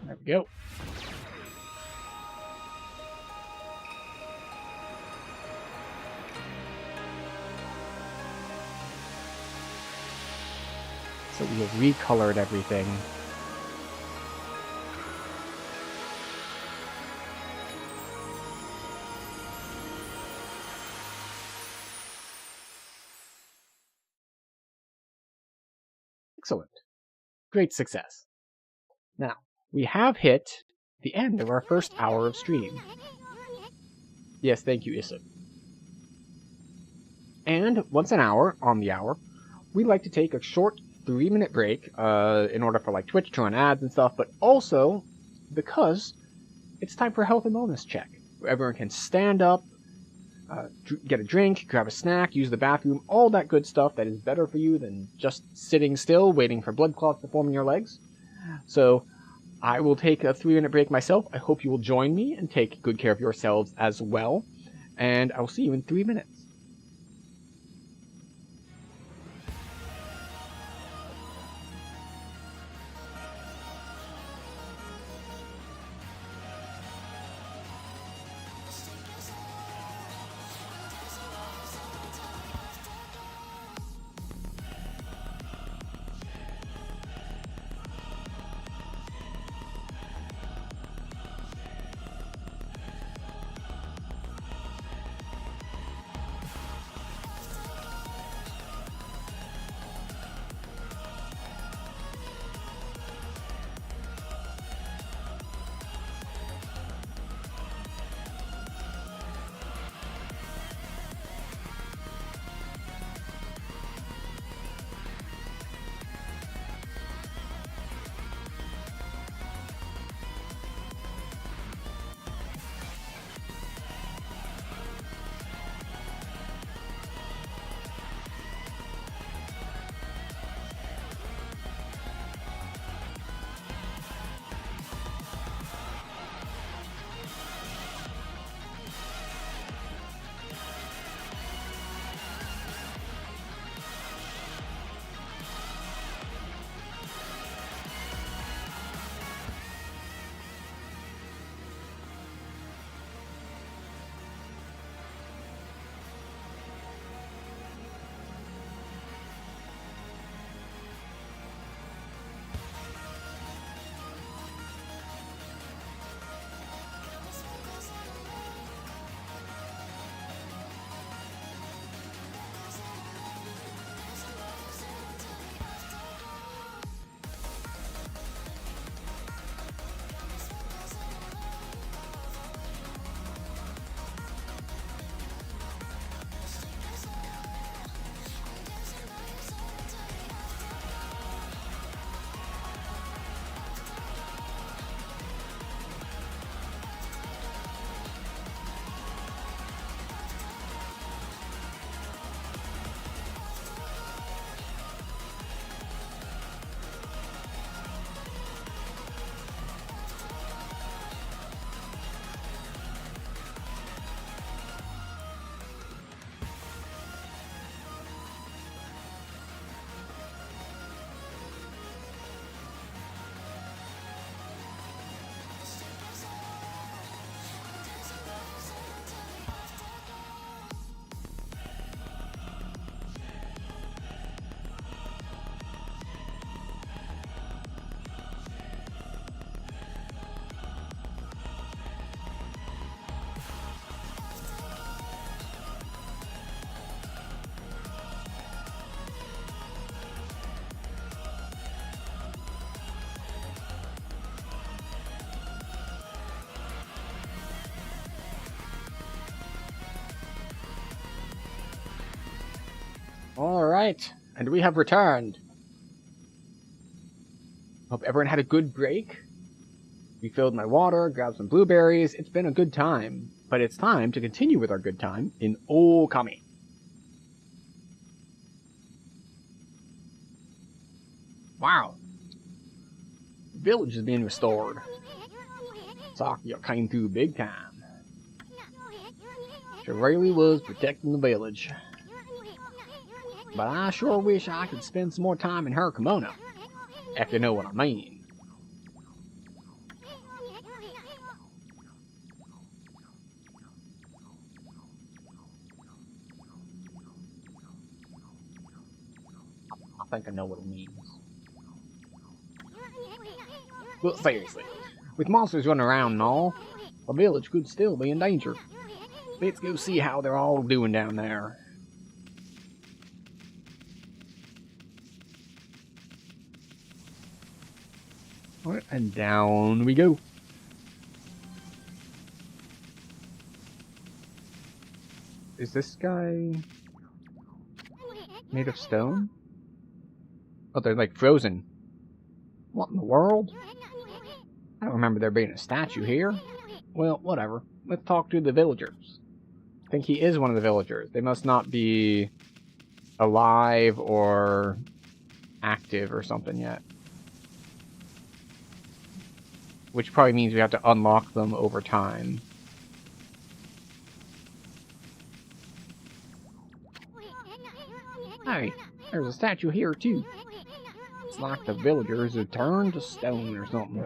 There we go. So we have recolored everything. Excellent. Great success. Now, we have hit the end of our first hour of stream. Yes, thank you, Issa. And once an hour, on the hour, we like to take a short 3-minute break in order for Twitch to run ads and stuff, but also because it's time for a health and wellness check, where everyone can stand up, get a drink, grab a snack, use the bathroom, all that good stuff that is better for you than just sitting still waiting for blood clots to form in your legs. So I will take a 3-minute break myself. I hope you will join me and take good care of yourselves as well. And I will see you in 3 minutes. Alright, and we have returned. Hope everyone had a good break. Refilled my water, grabbed some blueberries. It's been a good time. But it's time to continue with our good time in Okami. Wow. The village is being restored. Saki came through big time. She really was protecting the village. But I sure wish I could spend some more time in her kimono. If you know what I mean. I think I know what it means. But seriously, with monsters running around and all, the village could still be in danger. Let's go see how they're all doing down there. Alright, and down we go. Is this guy made of stone? Oh, they're like frozen. What in the world? I don't remember there being a statue here. Well, whatever. Let's talk to the villagers. I think he is one of the villagers. They must not be alive or active or something yet. Which probably means we have to unlock them over time. Hey, there's a statue here too. It's like the villagers have turned to stone or something.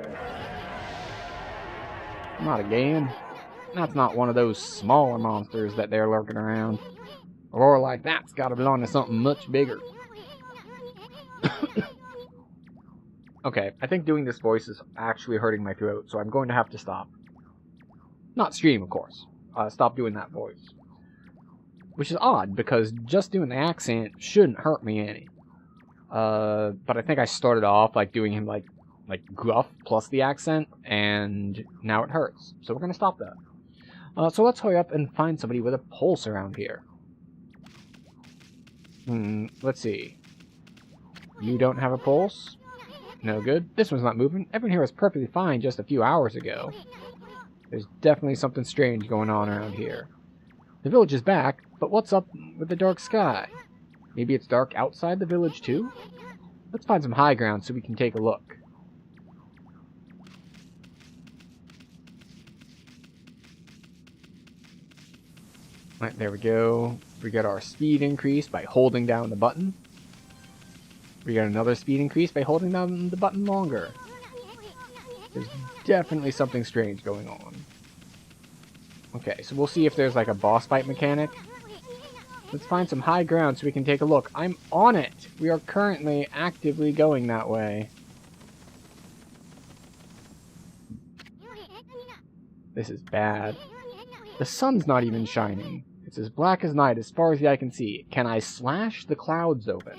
Not again. That's not one of those smaller monsters that they're lurking around. A roar like that's gotta belong to something much bigger. Okay, I think doing this voice is actually hurting my throat, so I'm going to have to stop. Not stream, of course. Stop doing that voice. Which is odd, because just doing the accent shouldn't hurt me any. But I think I started off like doing him like gruff plus the accent, and now it hurts. So we're gonna stop that. So let's hurry up and find somebody with a pulse around here. Let's see. You don't have a pulse? No good. This one's not moving. Everyone here was perfectly fine just a few hours ago. There's definitely something strange going on around here. The village is back, but what's up with the dark sky? Maybe it's dark outside the village too? Let's find some high ground so we can take a look. Right, there we go. We got our speed increase by holding down the button. We got another speed increase by holding down the button longer. There's definitely something strange going on. Okay, so we'll see if there's like a boss fight mechanic. Let's find some high ground so we can take a look. I'm on it! We are currently actively going that way. This is bad. The sun's not even shining. It's as black as night as far as the eye can see. Can I slash the clouds open?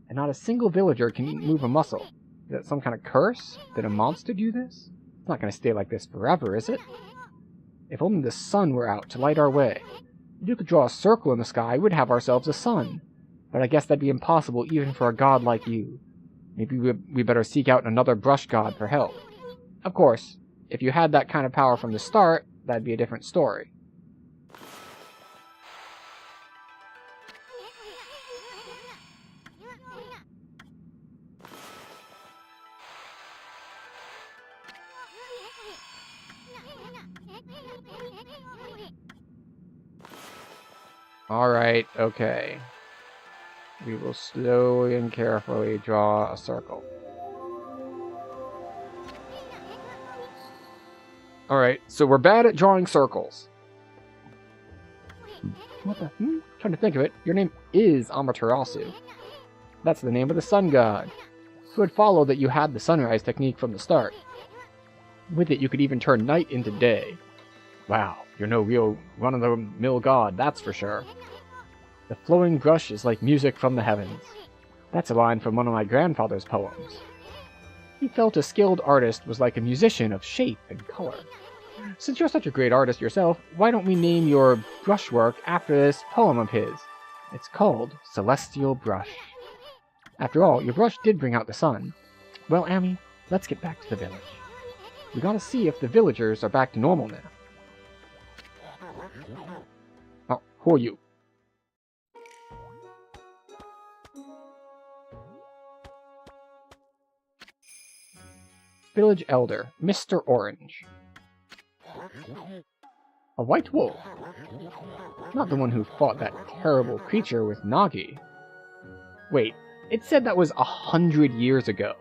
And not a single villager can move a muscle. Is that some kind of curse? Did a monster do this? It's not going to stay like this forever, is it? If only the sun were out to light our way. If you could draw a circle in the sky, we'd have ourselves a sun. But I guess that'd be impossible even for a god like you. Maybe we better seek out another brush god for help. Of course, if you had that kind of power from the start, that'd be a different story. Alright, okay. We will slowly and carefully draw a circle. Alright, so we're bad at drawing circles. What the? Trying to think of it. Your name is Amaterasu. That's the name of the sun god. So it would follow that you had the sunrise technique from the start. With it, you could even turn night into day. Wow, you're no real run-of-the-mill god, that's for sure. The flowing brush is like music from the heavens. That's a line from one of my grandfather's poems. He felt a skilled artist was like a musician of shape and color. Since you're such a great artist yourself, why don't we name your brushwork after this poem of his? It's called Celestial Brush. After all, your brush did bring out the sun. Well, Amy, let's get back to the village. We gotta see if the villagers are back to normal now. Oh, who are you? Village Elder, Mr. Orange. A white wolf. Not the one who fought that terrible creature with Nagi. Wait, it said that was 100 years ago.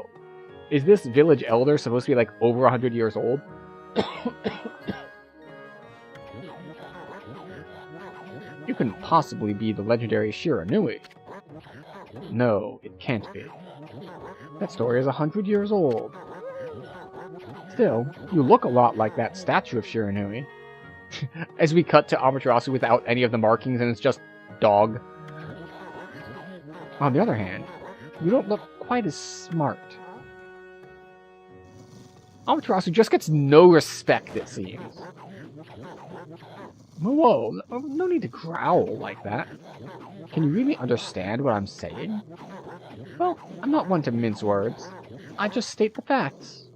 Is this village elder supposed to be like over 100 years old? You couldn't possibly be the legendary Shiranui. No, it can't be. That story is 100 years old. Still, you look a lot like that statue of Shiranui. As we cut to Amaterasu without any of the markings and it's just dog. On the other hand, you don't look quite as smart. Amaterasu just gets no respect, it seems. Whoa, no need to growl like that. Can you really understand what I'm saying? Well, I'm not one to mince words. I just state the facts.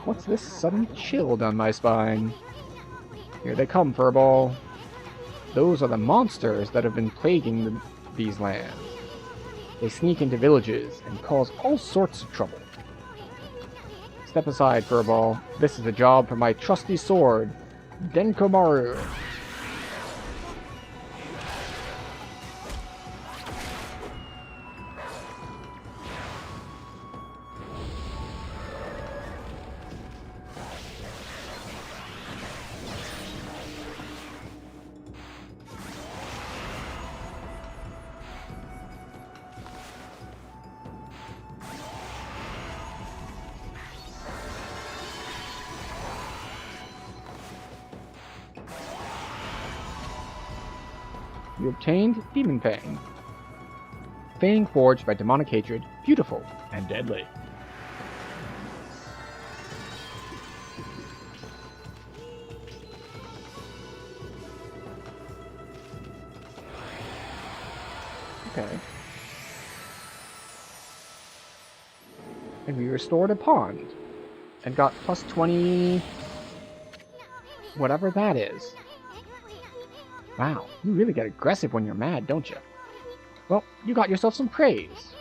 What's this sudden chill down my spine? Here they come, Furball. Those are the monsters that have been plaguing these lands. They sneak into villages and cause all sorts of trouble. Step aside, Furball. This is a job for my trusty sword, Denkomaru. You obtained Demon Fang. Fang forged by demonic hatred, beautiful and deadly. Okay. And we restored a pond. And got plus 20... whatever that is. Wow, you really get aggressive when you're mad, don't you? Well, you got yourself some praise.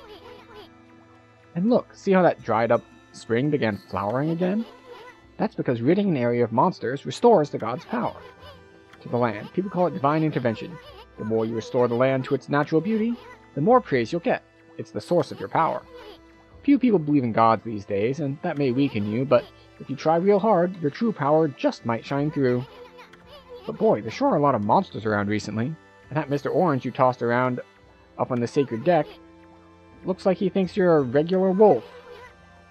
And look, see how that dried up spring began flowering again? That's because ridding an area of monsters restores the god's power to the land. People call it divine intervention. The more you restore the land to its natural beauty, the more praise you'll get. It's the source of your power. Few people believe in gods these days, and that may weaken you, but if you try real hard, your true power just might shine through. But boy, there sure are a lot of monsters around recently. And that Mr. Orange you tossed around up on the sacred deck looks like he thinks you're a regular wolf.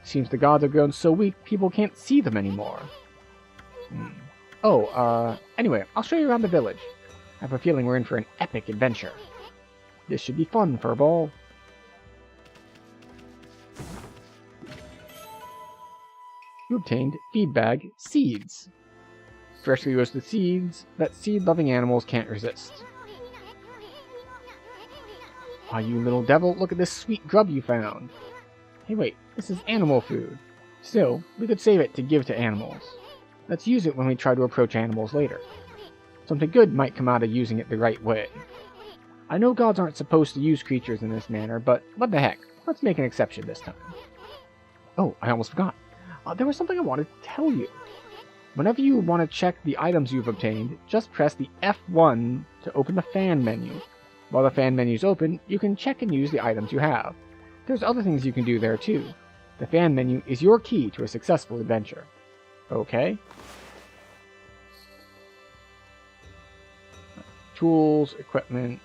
Seems the gods have grown so weak, people can't see them anymore. Anyway, I'll show you around the village. I have a feeling we're in for an epic adventure. This should be fun, Furball. You obtained Feed Bag Seeds. Freshly roasted seeds that seed-loving animals can't resist. Why, you little devil, look at this sweet grub you found. Hey wait, this is animal food. Still, we could save it to give to animals. Let's use it when we try to approach animals later. Something good might come out of using it the right way. I know gods aren't supposed to use creatures in this manner, but what the heck, let's make an exception this time. Oh, I almost forgot. There was something I wanted to tell you. Whenever you want to check the items you've obtained, just press the F1 to open the fan menu. While the fan menu is open, you can check and use the items you have. There's other things you can do there too. The fan menu is your key to a successful adventure. Okay? Tools, equipment.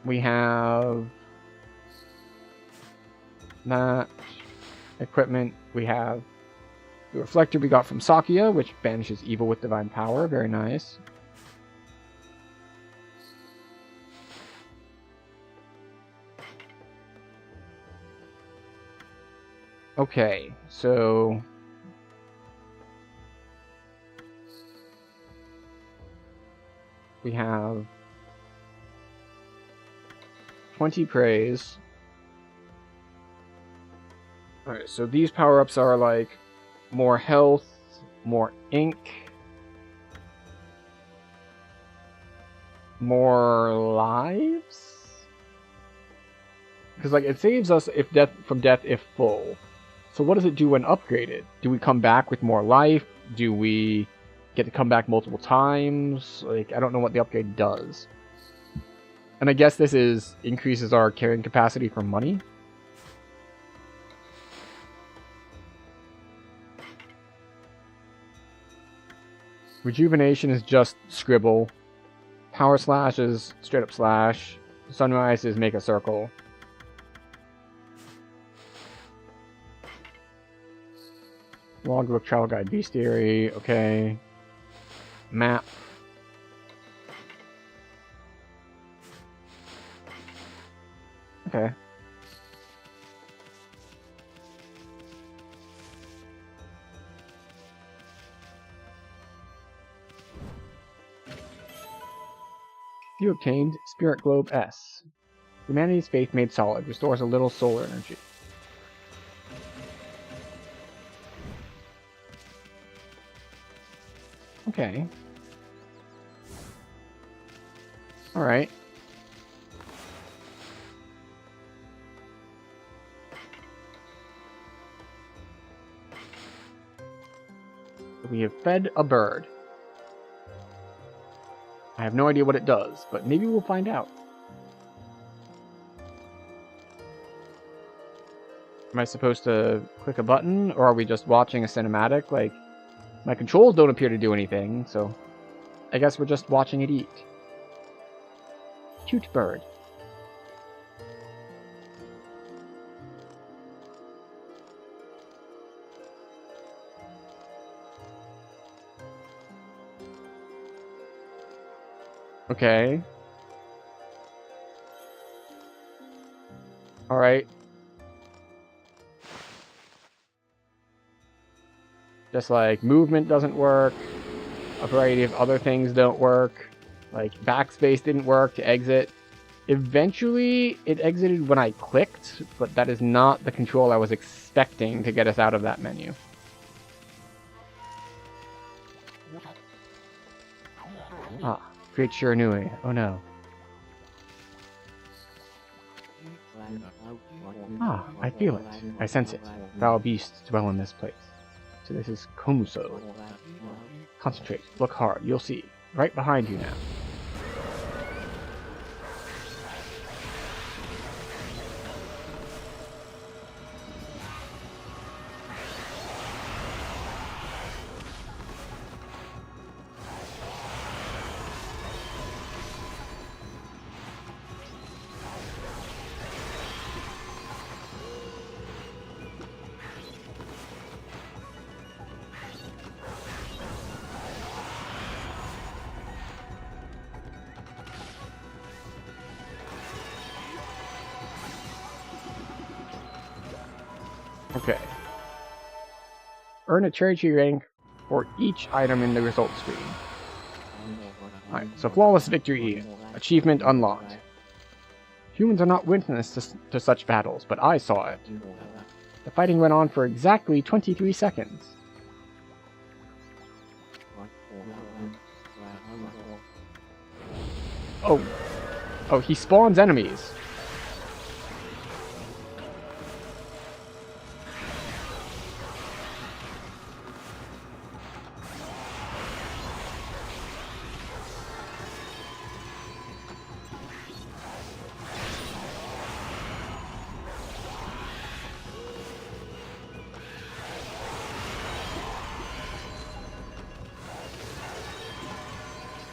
We have that. Equipment, we have the reflector we got from Sakia, which banishes evil with divine power. Very nice. Okay, so we have 20 praise. Alright, so these power-ups are like more health, more ink, more lives? Because like it saves us if from death if full. So what does it do when upgraded? Do we come back with more life? Do we get to come back multiple times? Like, I don't know what the upgrade does. And I guess this increases our carrying capacity for money. Rejuvenation is just scribble. Power slash is straight up slash. Sunrise is make a circle. Logbook, travel guide, bestiary, okay. Map. Okay. You obtained Spirit Globe S. Humanity's faith made solid. Restores a little solar energy. Okay. Alright. We have fed a bird. I have no idea what it does, but maybe we'll find out. Am I supposed to click a button, or are we just watching a cinematic? Like, my controls don't appear to do anything, so I guess we're just watching it eat. Cute bird. Okay. Alright. Just like movement doesn't work. A variety of other things don't work. Like backspace didn't work to exit. Eventually it exited when I clicked, but that is not the control I was expecting to get us out of that menu. Ah, Great Shiranui. Oh no. Ah, I feel it. I sense it. Foul beasts dwell in this place. So this is Komuso. Concentrate. Look hard. You'll see. Right behind you now. Okay. Earn a charity rank for each item in the results screen. Alright, so flawless victory. Achievement unlocked. Humans are not witness to such battles, but I saw it. The fighting went on for exactly 23 seconds. Oh. Oh, he spawns enemies.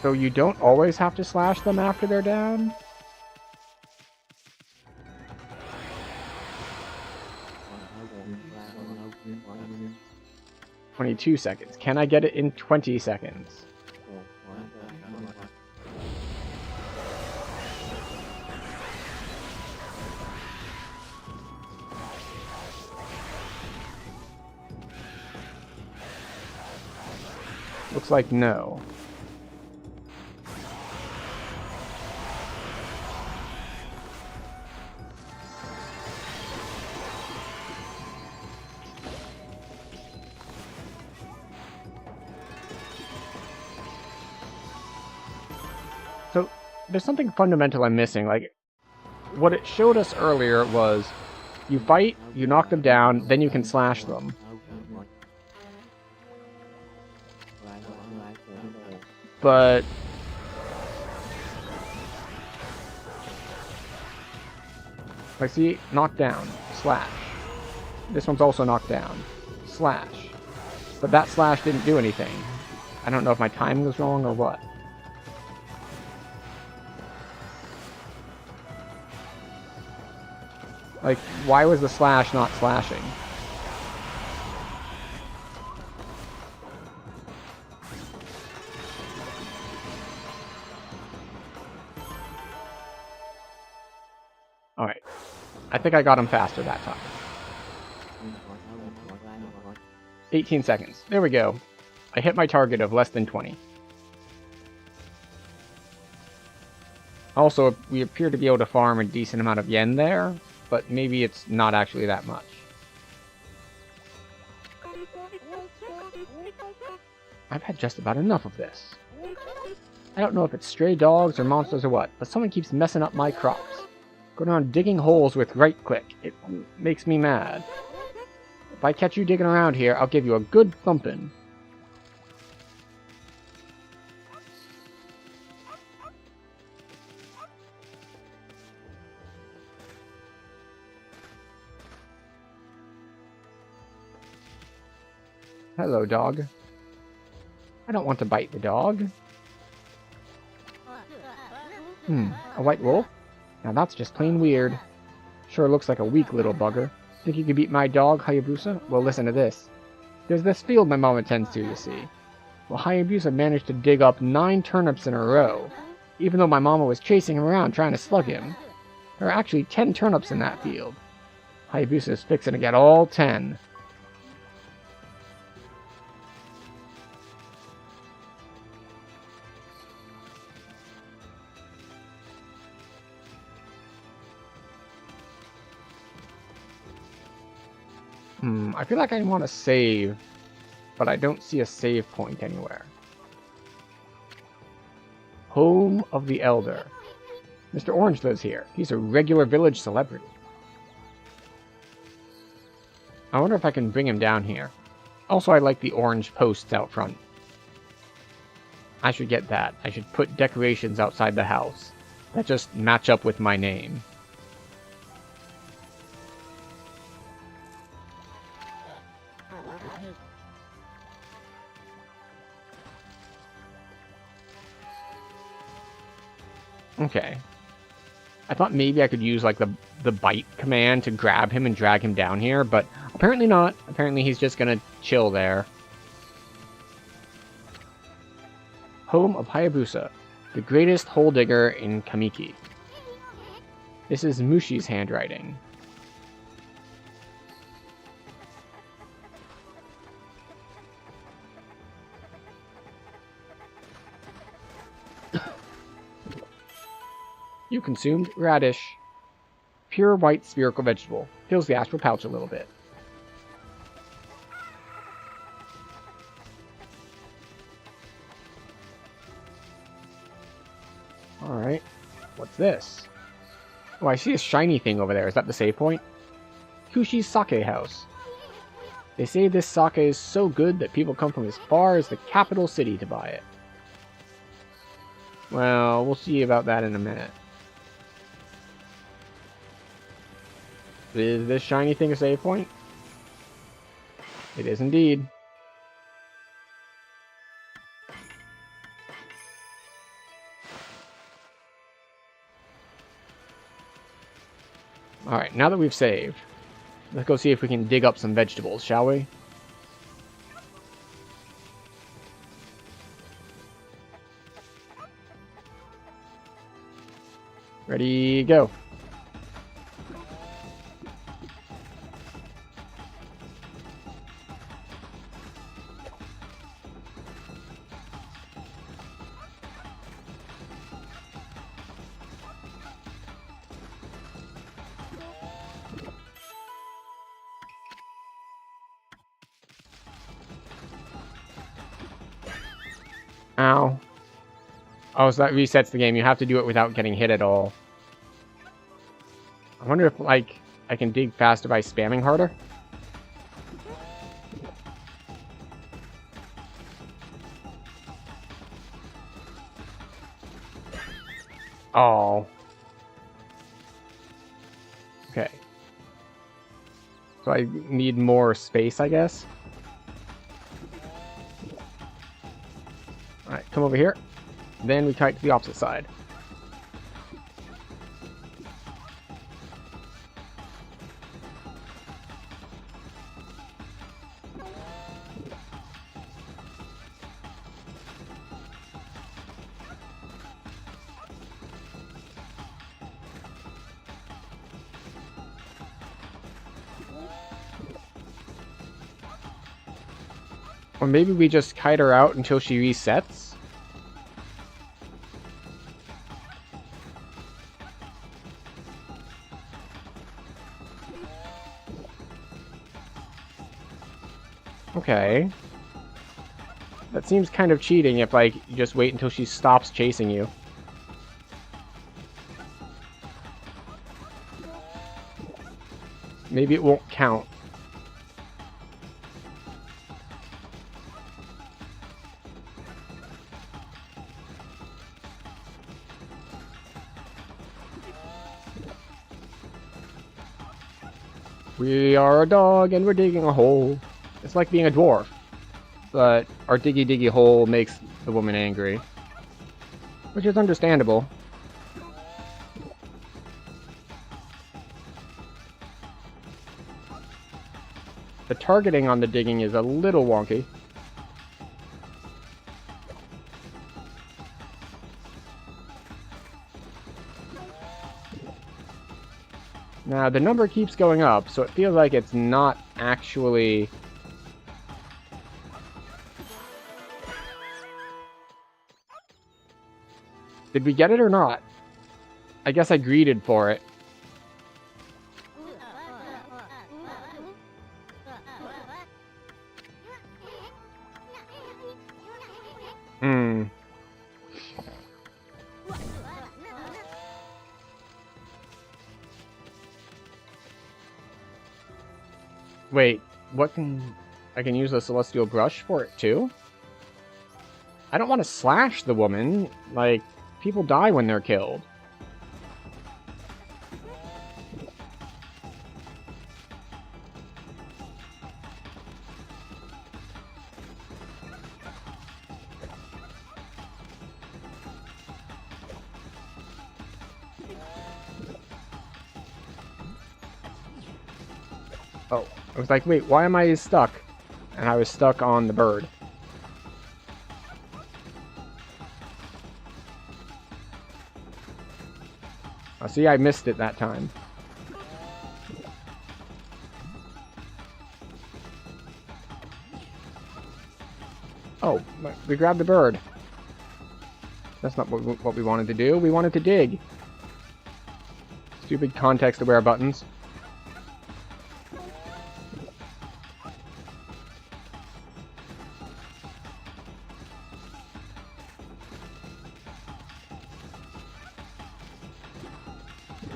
So you don't always have to slash them after they're down? "22 seconds. Can I get it in 20 seconds? Looks like no. So, there's something fundamental I'm missing. Like, what it showed us earlier was you fight, you knock them down, then you can slash them. But I see, knocked down, slash. This one's also knocked down, slash. But that slash didn't do anything. I don't know if my timing was wrong or what. Like, why was the slash not slashing? Alright. I think I got him faster that time. 18 seconds. There we go. I hit my target of less than 20. Also, we appear to be able to farm a decent amount of yen there, but maybe it's not actually that much. I've had just about enough of this. I don't know if it's stray dogs or monsters or what, but someone keeps messing up my crops. Going around digging holes with right click. It makes me mad. If I catch you digging around here, I'll give you a good thumping. Hello, dog. I don't want to bite the dog. A white wolf? Now that's just plain weird. Sure looks like a weak little bugger. Think you could beat my dog, Hayabusa? Well, listen to this. There's this field my mom attends to, you see. Well, Hayabusa managed to dig up 9 turnips in a row, even though my mama was chasing him around trying to slug him. There are actually 10 turnips in that field. Hayabusa is fixing to get all 10. I feel like I want to save, but I don't see a save point anywhere. Home of the Elder. Mr. Orange lives here. He's a regular village celebrity. I wonder if I can bring him down here. Also, I like the orange posts out front. I should get that. I should put decorations outside the house that just match up with my name. Okay. I thought maybe I could use like the bite command to grab him and drag him down here, but apparently not. Apparently he's just gonna chill there. Home of Hayabusa, the greatest hole digger in Kamiki. This is Mushi's handwriting. You consumed radish. Pure white spherical vegetable. Fills the astral pouch a little bit. Alright. What's this? Oh, I see a shiny thing over there. Is that the save point? Kushi's Sake House. They say this sake is so good that people come from as far as the capital city to buy it. Well, we'll see about that in a minute. Is this shiny thing a save point? It is indeed. Alright, now that we've saved, let's go see if we can dig up some vegetables, shall we? Ready, go. Ow. Oh, so that resets the game. You have to do it without getting hit at all. I wonder if, like, I can dig faster by spamming harder? Oh. Okay. So I need more space, I guess. Alright, come over here. Then we kite to the opposite side. Or maybe we just kite her out until she resets? Okay. That seems kind of cheating if, like, you just wait until she stops chasing you. Maybe it won't count. We are a dog and we're digging a hole. It's like being a dwarf. But our diggy diggy hole makes the woman angry. Which is understandable. The targeting on the digging is a little wonky. Now, the number keeps going up, so it feels like it's not actually... Did we get it or not? I guess I greeted for it. Hmm. Wait, what can... I can use a celestial brush for it too? I don't want to slash the woman. Like, people die when they're killed. Oh, I was like, wait, why am I stuck? And I was stuck on the bird. Oh, see, I missed it that time. Oh, we grabbed the bird. That's not what we wanted to do. We wanted to dig. Stupid context-aware buttons.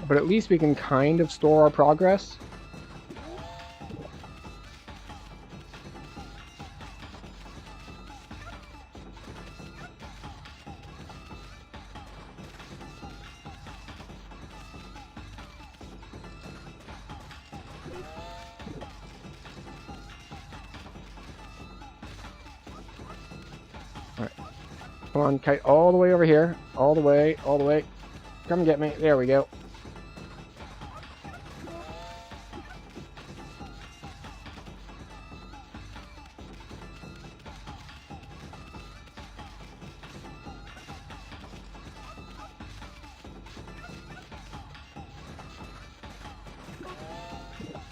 But at least we can kind of store our progress. Alright. Come on, kite all the way over here. All the way, all the way. Come get me. There we go.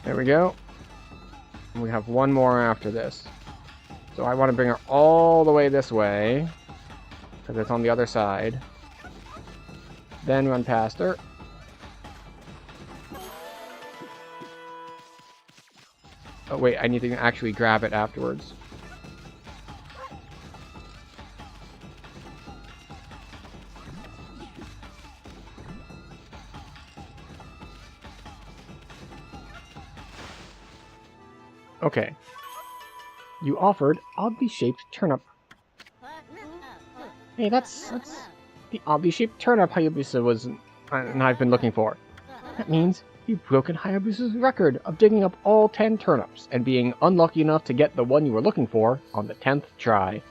There we go. And we have one more after this. So I want to bring her all the way this way, because it's on the other side. Then run past her. Oh wait, I need to actually grab it afterwards. Okay. You offered oddly shaped turnip. Hey, that's the oddly shaped turnip Hayabusa was and I've been looking for. That means you've broken Hayabusa's record of digging up all 10 turnips and being unlucky enough to get the one you were looking for on the 10th try.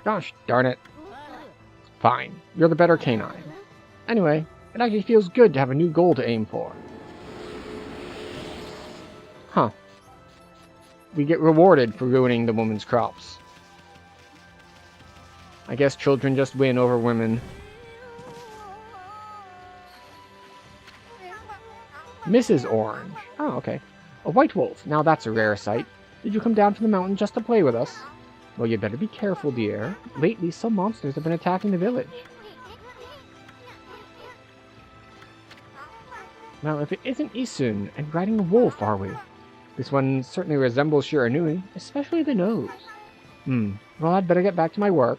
Gosh darn it. Fine, you're the better canine. Anyway, it actually feels good to have a new goal to aim for. Huh. We get rewarded for ruining the woman's crops. I guess children just win over women. Mrs. Orange. Oh, okay. A white wolf. Now that's a rare sight. Did you come down from the mountain just to play with us? Well, you'd better be careful, dear. Lately, some monsters have been attacking the village. Well, if it isn't Isun and riding a wolf, are we? This one certainly resembles Shiranui, especially the nose. Well, I'd better get back to my work.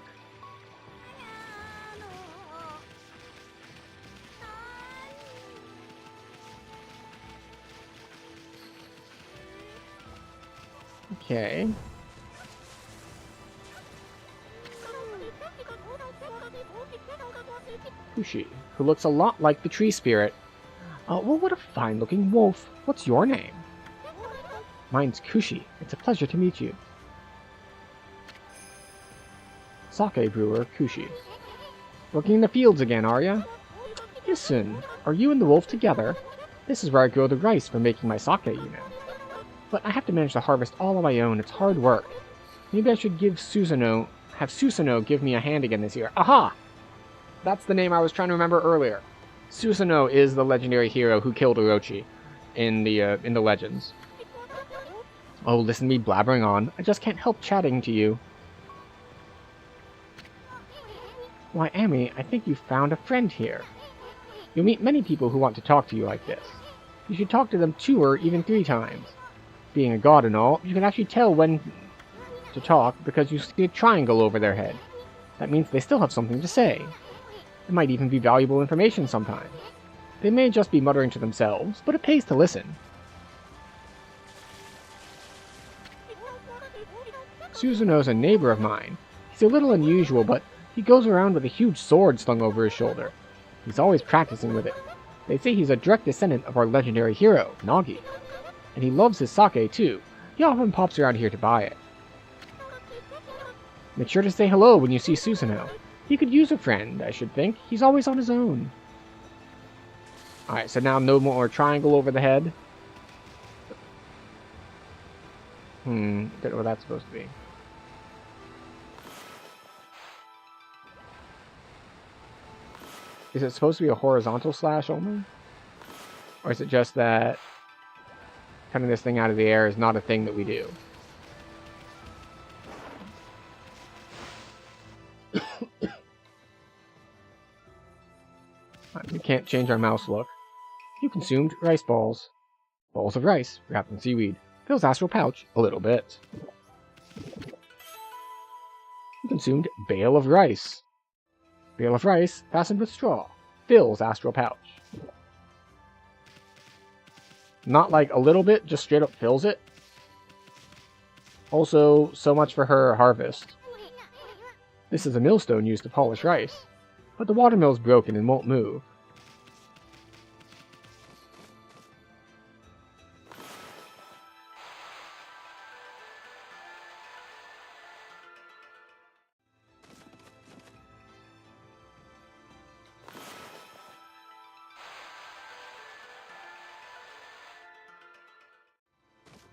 Okay. Kushi, who looks a lot like the tree spirit. Well, what a fine-looking wolf. What's your name? Mine's Kushi. It's a pleasure to meet you. Sake brewer Kushi. Working in the fields again, are ya? Listen, are you and the wolf together? This is where I grow the rice for making my sake, you know. But I have to manage the harvest all on my own. It's hard work. Maybe I should have Susanoo give me a hand again this year. Aha! That's the name I was trying to remember earlier. Susanoo is the legendary hero who killed Orochi in the legends. Oh, listen to me blabbering on. I just can't help chatting to you. Why, Amy, I think you've found a friend here. You'll meet many people who want to talk to you like this. You should talk to them 2 or even 3 times. Being a god and all, you can actually tell when to talk because you see a triangle over their head. That means they still have something to say. It might even be valuable information sometimes. They may just be muttering to themselves, but it pays to listen. Susanoo's a neighbor of mine. He's a little unusual, but he goes around with a huge sword slung over his shoulder. He's always practicing with it. They say he's a direct descendant of our legendary hero, Nagi. And he loves his sake, too. He often pops around here to buy it. Make sure to say hello when you see Susanoo. He could use a friend, I should think. He's always on his own. Alright, so now no more triangle over the head. Don't know what that's supposed to be. Is it supposed to be a horizontal slash only? Or is it just that cutting this thing out of the air is not a thing that we do? We can't change our mouse look. You consumed rice balls. Balls of rice, wrapped in seaweed. Fills astral pouch, a little bit. You consumed bale of rice. Bale of rice, fastened with straw. Fills astral pouch. Not like a little bit, just straight up fills it. Also, so much for her harvest. This is a millstone used to polish rice, but the watermill's broken and won't move.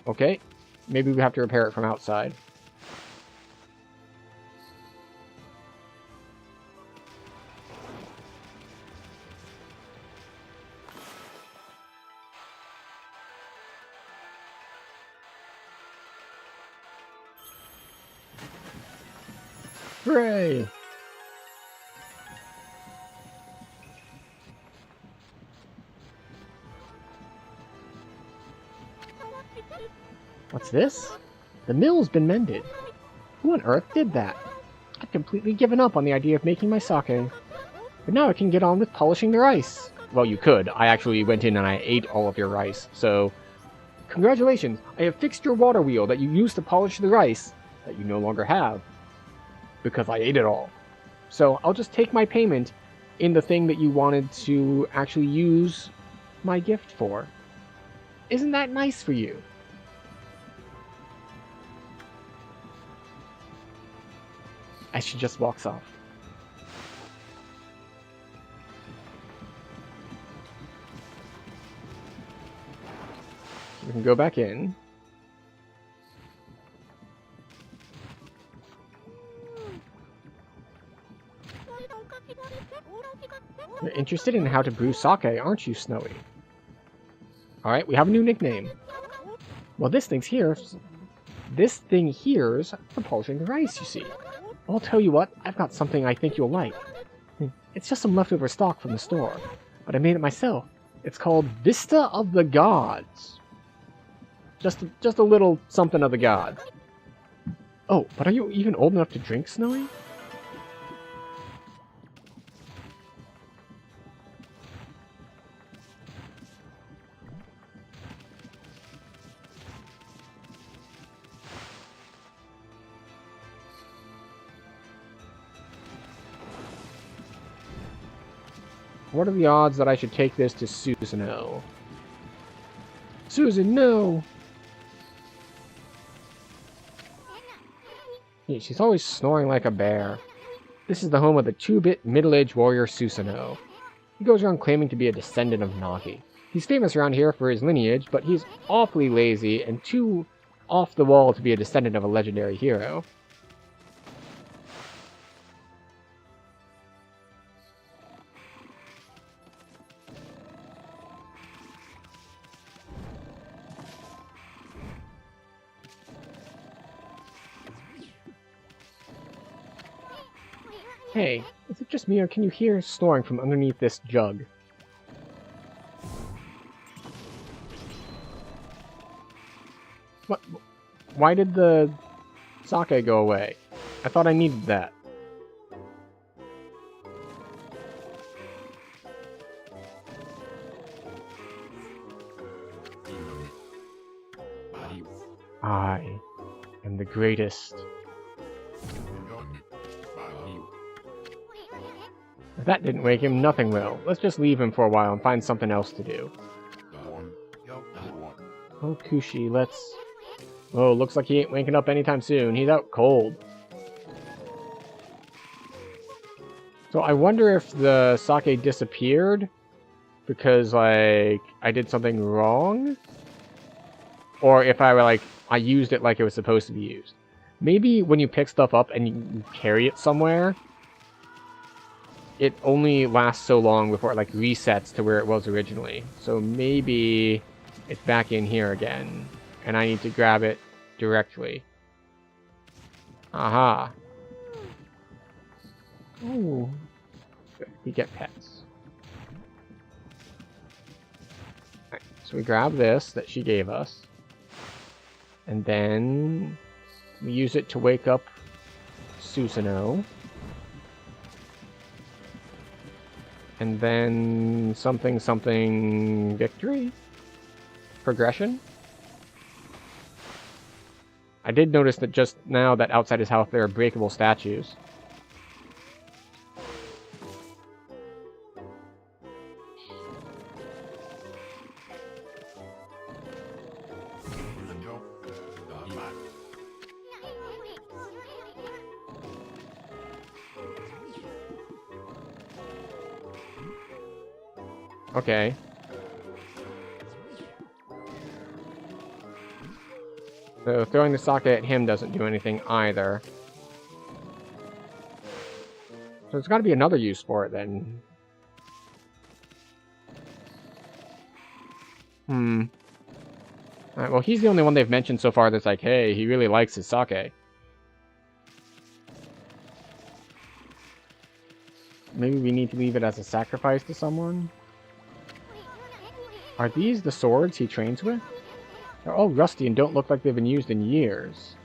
Okay, maybe we have to repair it from outside. Hooray! What's this? The mill's been mended. Who on earth did that? I've completely given up on the idea of making my sake. But now I can get on with polishing the rice. Well, you could. I actually went in and I ate all of your rice, so Congratulations! I have fixed your water wheel that you used to polish the rice that you no longer have. Because I ate it all. So I'll just take my payment in the thing that you wanted to actually use my gift for. Isn't that nice for you? As she just walks off. We can go back in. You're interested in how to brew sake, aren't you, Snowy? Alright, we have a new nickname. Well, this thing here's for polishing the rice, you see. I'll tell you what, I've got something I think you'll like. It's just some leftover stock from the store, but I made it myself. It's called Vista of the Gods. Just a little something of the gods. Oh, but are you even old enough to drink, Snowy? What are the odds that I should take this to Susanoo? Susan, no! Yeah, she's always snoring like a bear. This is the home of the 2-bit middle-aged warrior Susanoo. He goes around claiming to be a descendant of Nagi. He's famous around here for his lineage, but he's awfully lazy and too off the wall to be a descendant of a legendary hero. Hey, is it just me or can you hear snoring from underneath this jug? What? Why did the sake go away? I thought I needed that. I am the greatest. If that didn't wake him, nothing will. Let's just leave him for a while and find something else to do. Oh, Kushi, let's... Oh, looks like he ain't waking up anytime soon. He's out cold. So I wonder if the sake disappeared because, like, I did something wrong? Or if I used it like it was supposed to be used. Maybe when you pick stuff up and you carry it somewhere, it only lasts so long before it, like, resets to where it was originally. So maybe it's back in here again, and I need to grab it directly. Aha. Ooh. We get pets. Right, so we grab this that she gave us, and then we use it to wake up Susanoo. And then something victory? Progression? I did notice that just now that outside his house there are breakable statues. Okay. So throwing the sake at him doesn't do anything either. So there's got to be another use for it then. Alright, well he's the only one they've mentioned so far that's like, hey, he really likes his sake. Maybe we need to leave it as a sacrifice to someone? Are these the swords he trains with? They're all rusty and don't look like they've been used in years.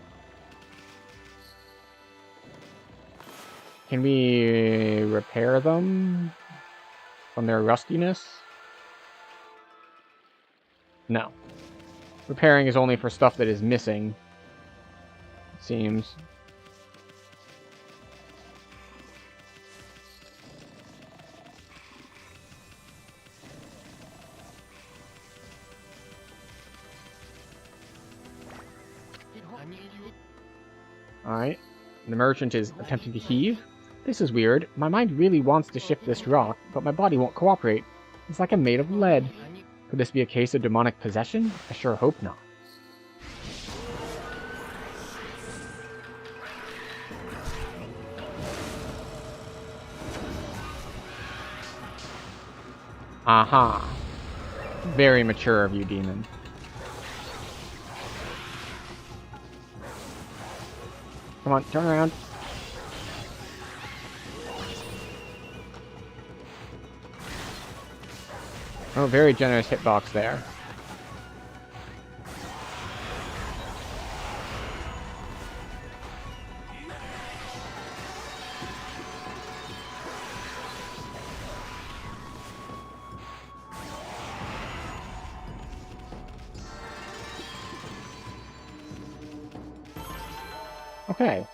Can we repair them from their rustiness? No. Repairing is only for stuff that is missing, it seems. Alright. The merchant is attempting to heave. This is weird. My mind really wants to shift this rock, but my body won't cooperate. It's like I'm made of lead. Could this be a case of demonic possession? I sure hope not. Aha. Very mature of you, demon. Come on, turn around. Oh, very generous hitbox there. Okay.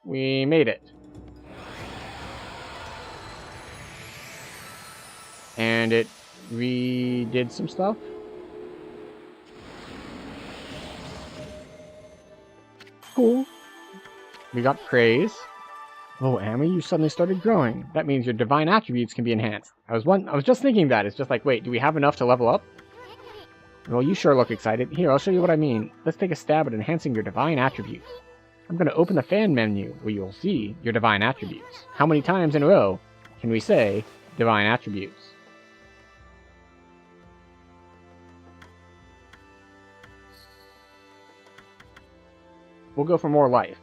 We made it. And it redid some stuff. Cool. We got praise. Oh, Amy, you suddenly started growing. That means your divine attributes can be enhanced. I was just thinking that. It's just like, wait, do we have enough to level up? Well, you sure look excited. Here, I'll show you what I mean. Let's take a stab at enhancing your divine attributes. I'm going to open the fan menu where you'll see your divine attributes. How many times in a row can we say divine attributes? We'll go for more life.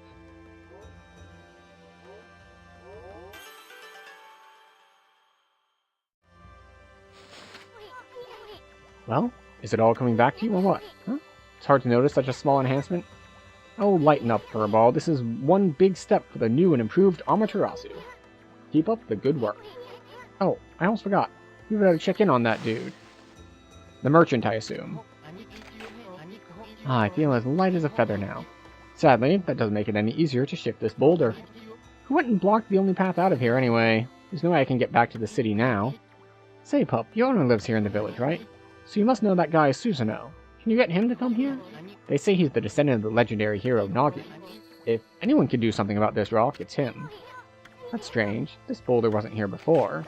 Well, is it all coming back to you or what? Huh? It's hard to notice such a small enhancement. Oh, lighten up, Furball. This is one big step for the new and improved Amaterasu. Keep up the good work. Oh, I almost forgot. We better check in on that dude. The merchant, I assume. I feel as light as a feather now. Sadly, that doesn't make it any easier to shift this boulder. Who went and blocked the only path out of here anyway? There's no way I can get back to the city now. Say, pup, your owner lives here in the village, right? So you must know that guy Susanoo. Can you get him to come here? They say he's the descendant of the legendary hero Nagi. If anyone can do something about this rock, it's him. That's strange. This boulder wasn't here before.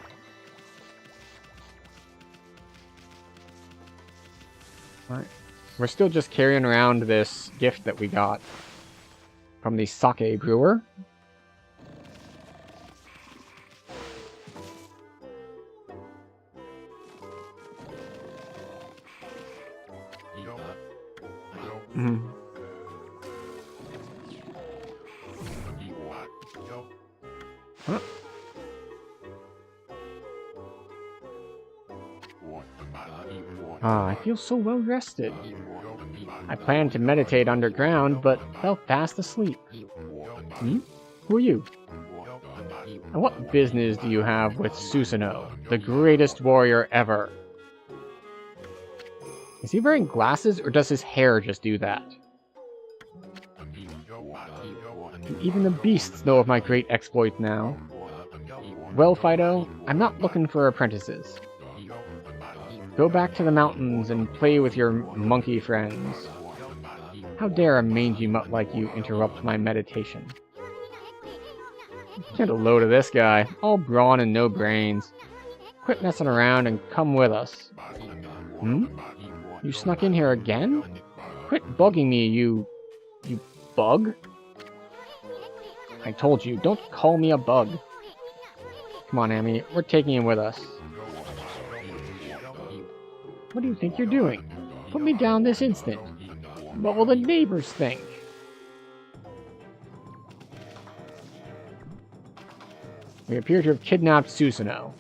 Alright. We're still just carrying around this gift that we got from the sake brewer. Huh? I feel so well rested. I planned to meditate underground, but fell fast asleep. Hmm? Who are you? And what business do you have with Susanoo, the greatest warrior ever? Is he wearing glasses, or does his hair just do that? Even the beasts know of my great exploit now. Well, Fido, I'm not looking for apprentices. Go back to the mountains and play with your monkey friends. How dare a mangy mutt like you interrupt my meditation? Get a load of this guy, all brawn and no brains. Quit messing around and come with us. Hmm? You snuck in here again? Quit bugging me, you bug. I told you, don't call me a bug. Come on, Amy, we're taking him with us. What do you think you're doing? Put me down this instant. What will the neighbors think? We appear to have kidnapped Susanoo.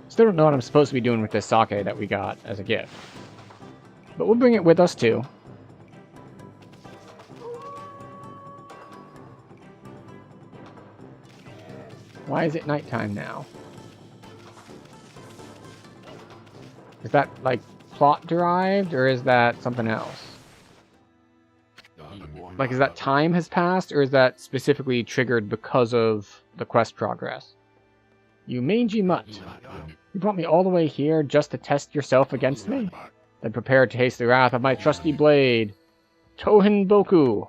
Still don't know what I'm supposed to be doing with this sake that we got as a gift. But we'll bring it with us too. Why is it nighttime now? that, like, plot derived, or is that something else? Like, is that time has passed, or is that specifically triggered because of the quest progress? You mangy mutt. You brought me all the way here just to test yourself against me? Then prepare to taste the wrath of my trusty blade. Tohin Boku.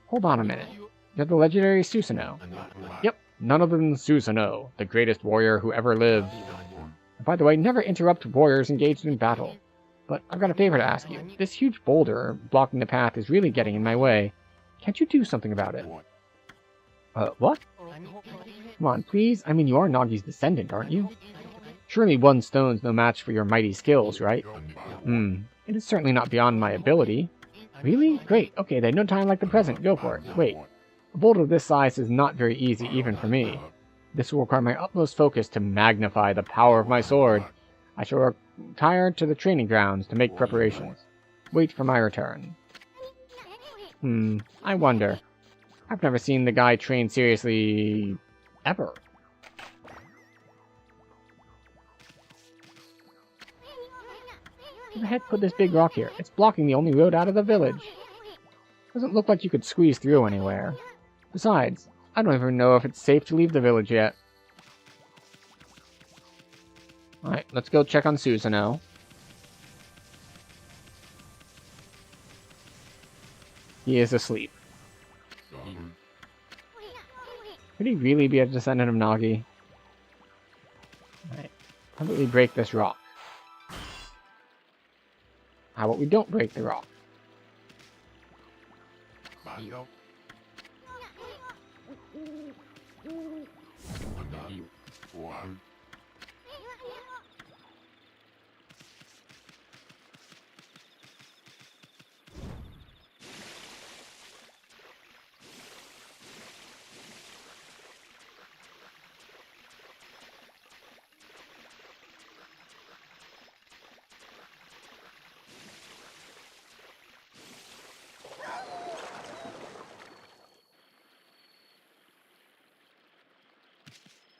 Hold on a minute. You're the legendary Susanoo. Yep, none other than Susanoo, the greatest warrior who ever lived. And by the way, never interrupt warriors engaged in battle. But I've got a favor to ask you. This huge boulder blocking the path is really getting in my way. Can't you do something about it? What? Come on, please. I mean, you are Nagi's descendant, aren't you? Surely one stone's no match for your mighty skills, right? It is certainly not beyond my ability. Really? Great. Okay, then no time like the present. Go for it. Wait. A boulder this size is not very easy even for me. This will require my utmost focus to magnify the power of my sword. I shall retire to the training grounds to make preparations. Wait for my return. I wonder. I've never seen the guy train seriously... ever. Who the heck put this big rock here? It's blocking the only road out of the village. Doesn't look like you could squeeze through anywhere. Besides, I don't even know if it's safe to leave the village yet. Alright, let's go check on Susanoo. He is asleep. Could he really be a descendant of Nagi? Alright, how about we break this rock? How about we don't break the rock?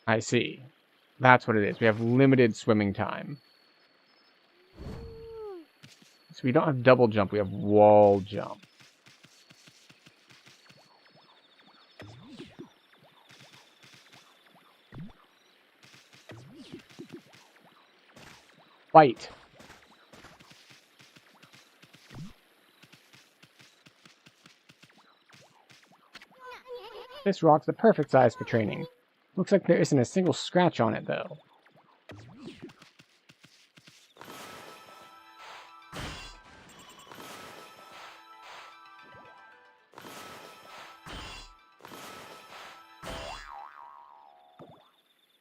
I see. That's what it is. We have limited swimming time. So we don't have double jump, we have wall jump. Fight! This rock's the perfect size for training. Looks like there isn't a single scratch on it, though.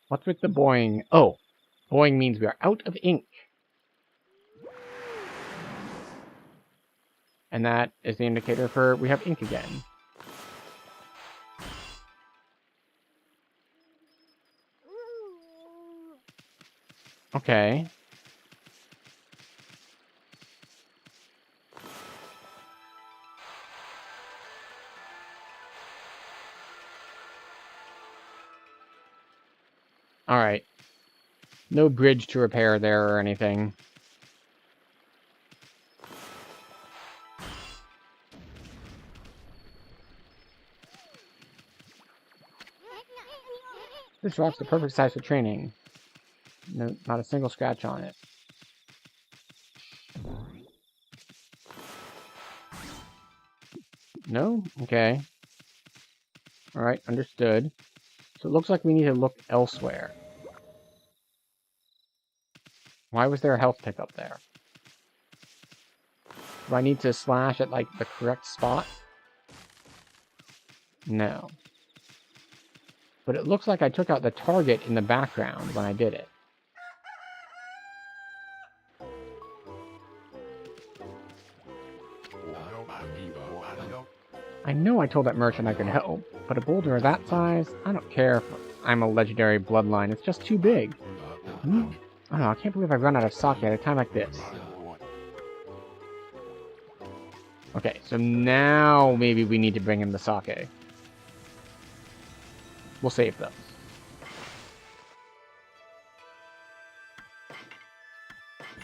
What's with the boing? Oh, boing means we are out of ink. And that is the indicator for we have ink again. Okay. Alright. No bridge to repair there or anything. This rock's the perfect size for training. No, not a single scratch on it. No? Okay. Alright, understood. So it looks like we need to look elsewhere. Why was there a health pickup there? Do I need to slash at, like, the correct spot? No. But it looks like I took out the target in the background when I did it. I know I told that merchant I could help, but a boulder of that size? I don't care if I'm a legendary bloodline, it's just too big. Oh no, I can't believe I've run out of sake at a time like this. Okay, so now maybe we need to bring him the sake. We'll save them.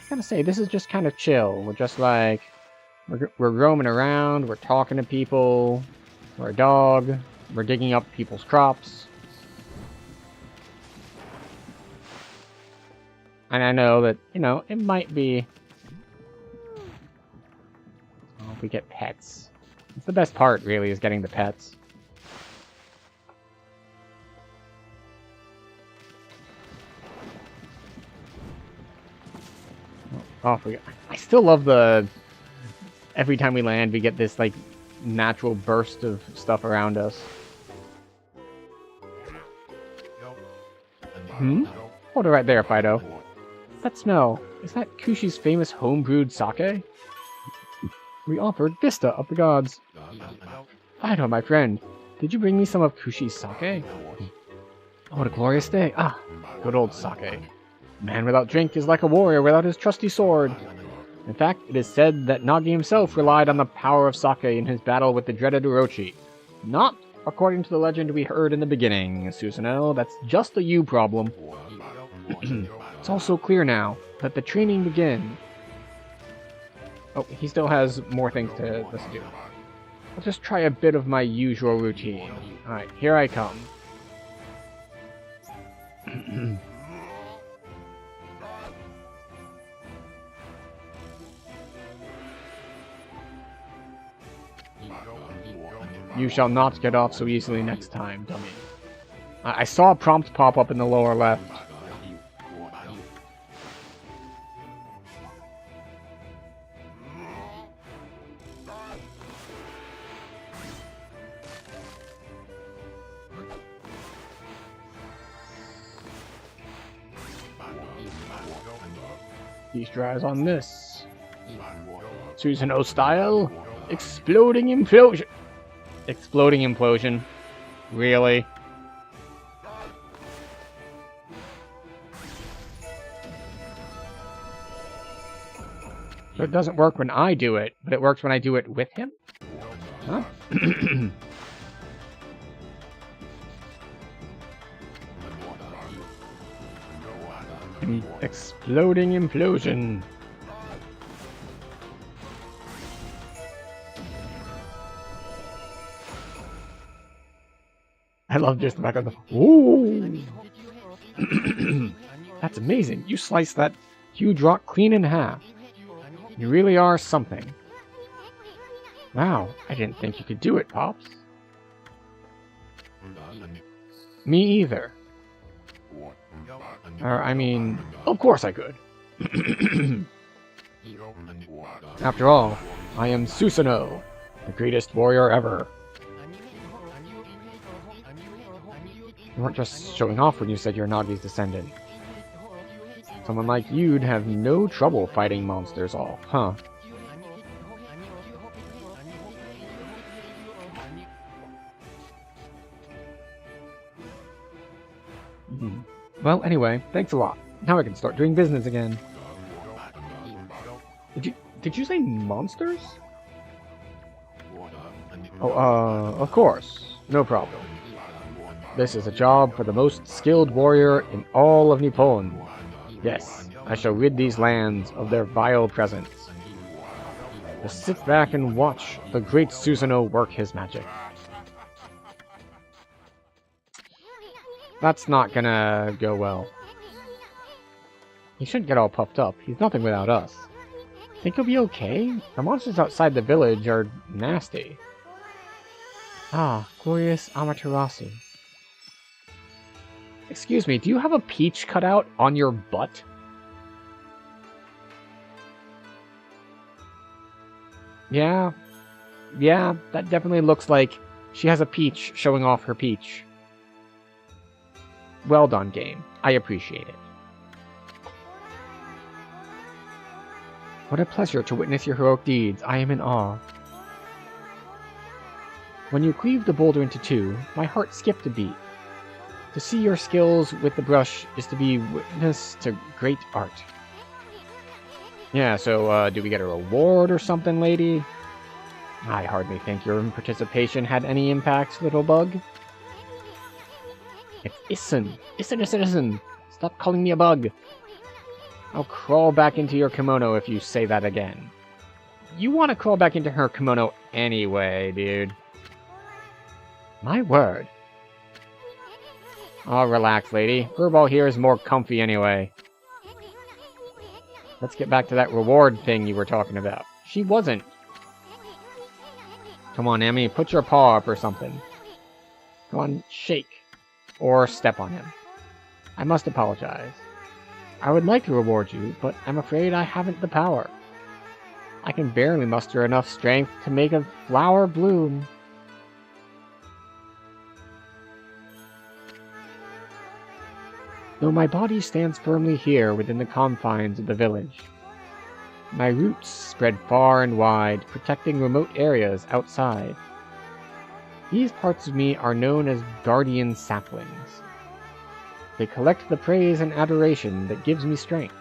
gotta say, this is just kind of chill. We're just like, we're roaming around, we're talking to people, we're a dog, we're digging up people's crops. And I know that, you know, it might be... Oh, if we get pets. It's the best part, really, is getting the pets. Oh, I still love the... Every time we land, we get this, like, natural burst of stuff around us. Hold it right there, Fido. That smell. Is that Kushi's famous home-brewed sake? We offered Vista of the Gods. Fido, my friend, did you bring me some of Kushi's sake? Oh, what a glorious day. Ah, good old sake. Man without drink is like a warrior without his trusty sword. In fact, it is said that Nagi himself relied on the power of sake in his battle with the dreaded Orochi. Not according to the legend we heard in the beginning, Susanoo. That's just a you problem. It's also clear now. Let the training begin. Oh, he still has more things to listen to. I'll just try a bit of my usual routine. Alright, here I come. You shall not get off so easily next time, dummy. I saw a prompt pop up in the lower left. Feast your eyes on this. Susanoo style. Exploding implosion. Exploding implosion. Really? So it doesn't work when I do it, but it works when I do it with him? Huh? Exploding implosion. I love just the back of the... Ooh! That's amazing. You sliced that huge rock clean in half. You really are something. Wow, I didn't think you could do it, Pops. Me either. Or, I mean, of course I could. After all, I am Susanoo, the greatest warrior ever. You weren't just showing off when you said you're Nagi's descendant. Someone like you'd have no trouble fighting monsters all, huh? Well, anyway, thanks a lot. Now I can start doing business again. Did you say monsters? Oh, of course. No problem. This is a job for the most skilled warrior in all of Nippon. Yes, I shall rid these lands of their vile presence. Just sit back and watch the great Susanoo work his magic. That's not gonna go well. He shouldn't get all puffed up. He's nothing without us. Think he'll be okay? The monsters outside the village are nasty. Ah, glorious Amaterasu. Excuse me, do you have a peach cut out on your butt? Yeah, that definitely looks like she has a peach showing off her peach. Well done, game. I appreciate it. What a pleasure to witness your heroic deeds. I am in awe. When you cleaved the boulder into two, my heart skipped a beat. To see your skills with the brush is to be witness to great art. Yeah, so, do we get a reward or something, lady? I hardly think your participation had any impact, little bug. It's Issen. Issen. Stop calling me a bug. I'll crawl back into your kimono if you say that again. You want to crawl back into her kimono anyway, dude. My word. Oh, relax, lady. Furball here is more comfy anyway. Let's get back to that reward thing you were talking about. She wasn't. Come on, Emmy, put your paw up or something. Come on, shake. Or step on him. I must apologize. I would like to reward you, but I'm afraid I haven't the power. I can barely muster enough strength to make a flower bloom. Though my body stands firmly here within the confines of the village, my roots spread far and wide, protecting remote areas outside. These parts of me are known as guardian saplings. They collect the praise and adoration that gives me strength.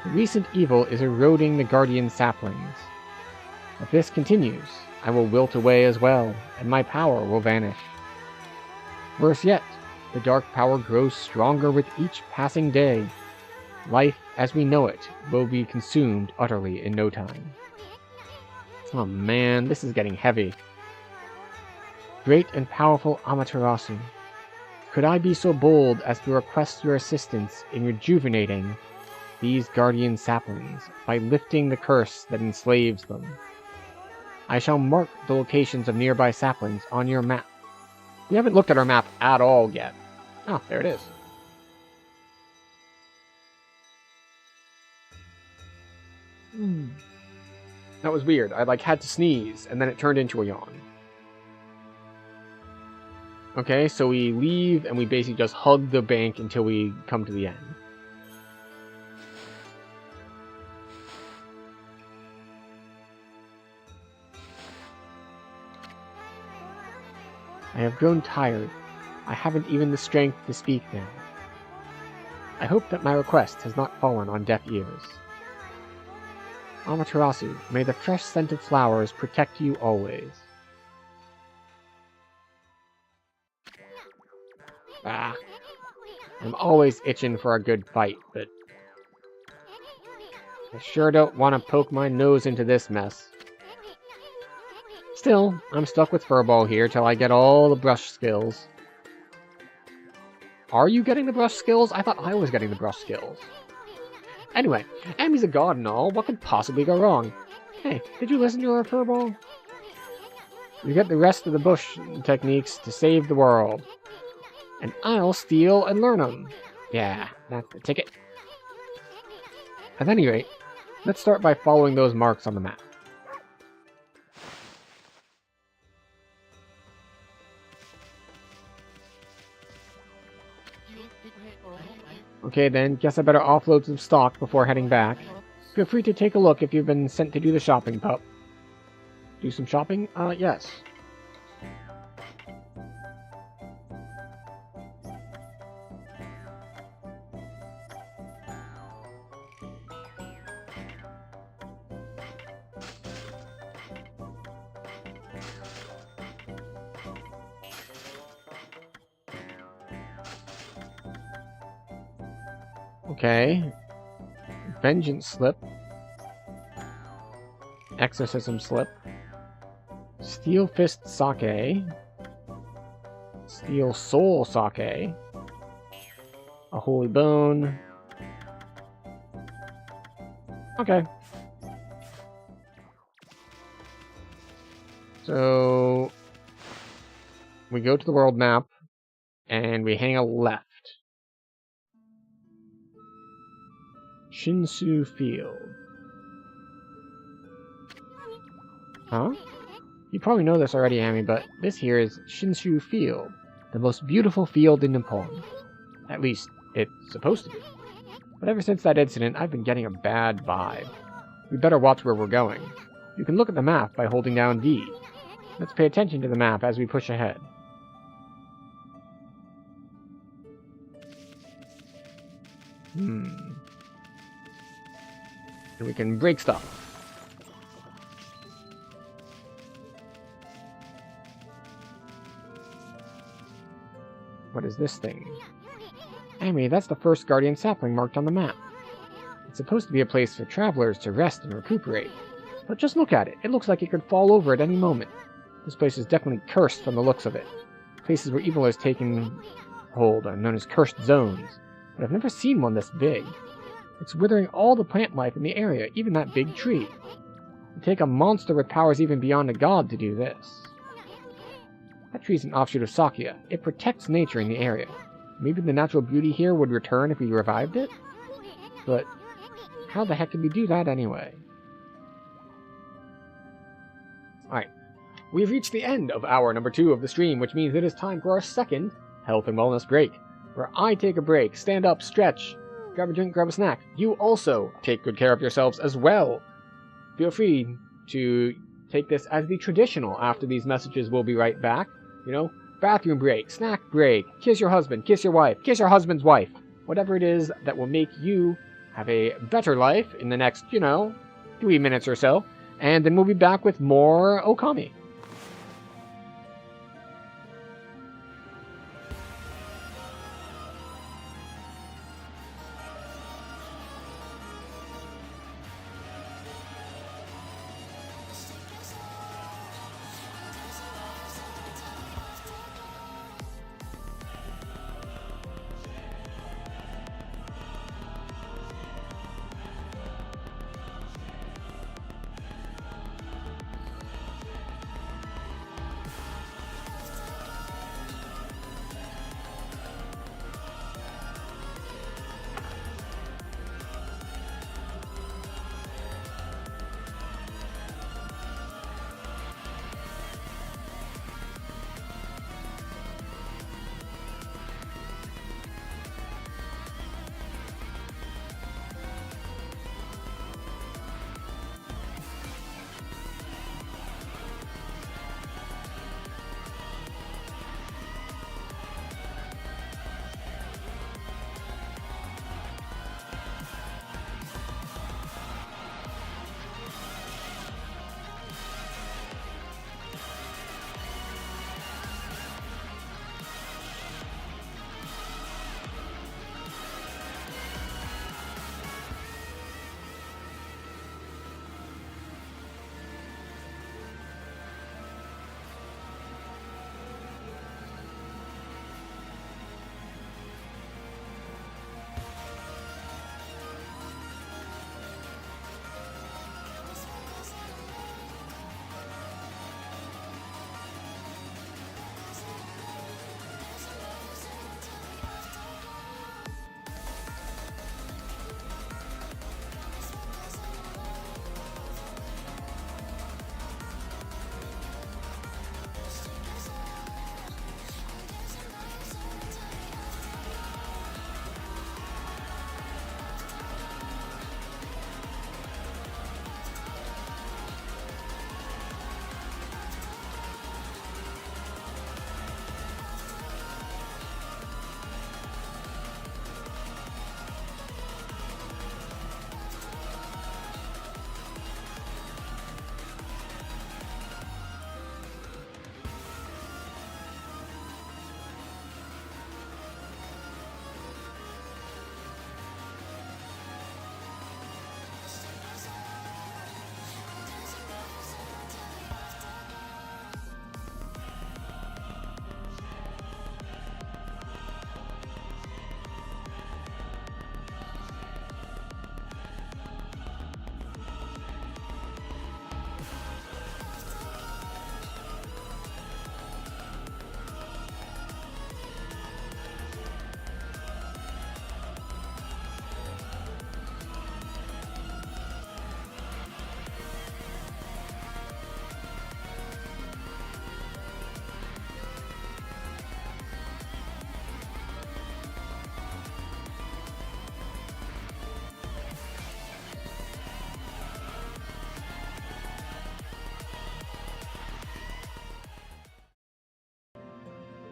The recent evil is eroding the guardian saplings. If this continues, I will wilt away as well, and my power will vanish. Worse yet, the dark power grows stronger with each passing day. Life, as we know it, will be consumed utterly in no time. Oh man, this is getting heavy. Great and powerful Amaterasu, could I be so bold as to request your assistance in rejuvenating these guardian saplings by lifting the curse that enslaves them? I shall mark the locations of nearby saplings on your map. We haven't looked at our map at all yet. Oh, there it is. That was weird. I had to sneeze, and then it turned into a yawn. Okay, so we leave, and we basically just hug the bank until we come to the end. I have grown tired. I haven't even the strength to speak now. I hope that my request has not fallen on deaf ears. Amaterasu, may the fresh-scented flowers protect you always. I'm always itching for a good fight, but I sure don't want to poke my nose into this mess. Still, I'm stuck with Furball here till I get all the brush skills. Are you getting the brush skills? I thought I was getting the brush skills. Anyway, Amy's a god and all. What could possibly go wrong? Hey, did you listen to her, Furball? You get the rest of the bush techniques to save the world. And I'll steal and learn them. Yeah, that's the ticket. At any rate, let's start by following those marks on the map. Okay then, guess I better offload some stock before heading back. Feel free to take a look if you've been sent to do the shopping, pup. Do some shopping? Yes. Okay. Vengeance slip. Exorcism slip. Steel fist sake. Steel soul sake. A holy bone. Okay. So we go to the world map and we hang a left. Shinsu Field. Huh? You probably know this already, Amy, but this here is Shinsu Field, the most beautiful field in Nippon. At least, it's supposed to be. But ever since that incident, I've been getting a bad vibe. We better watch where we're going. You can look at the map by holding down D. Let's pay attention to the map as we push ahead. And we can break stuff. What is this thing? Anyway, that's the first guardian sapling marked on the map. It's supposed to be a place for travelers to rest and recuperate. But just look at it. It looks like it could fall over at any moment. This place is definitely cursed from the looks of it. Places where evil has taken hold are known as cursed zones. But I've never seen one this big. It's withering all the plant life in the area, even that big tree. It'd take a monster with powers even beyond a god to do this. That tree's an offshoot of Sakya. It protects nature in the area. Maybe the natural beauty here would return if we revived it? But how the heck did we do that anyway? Alright. We've reached the end of hour number 2 of the stream, which means it is time for our second health and wellness break, where I take a break, stand up, stretch, grab a drink, grab a snack. You also take good care of yourselves as well. Feel free to take this as the traditional after these messages. We'll be right back. You know, bathroom break, snack break, kiss your husband, kiss your wife, kiss your husband's wife. Whatever it is that will make you have a better life in the next, 3 minutes or so. And then we'll be back with more Okami.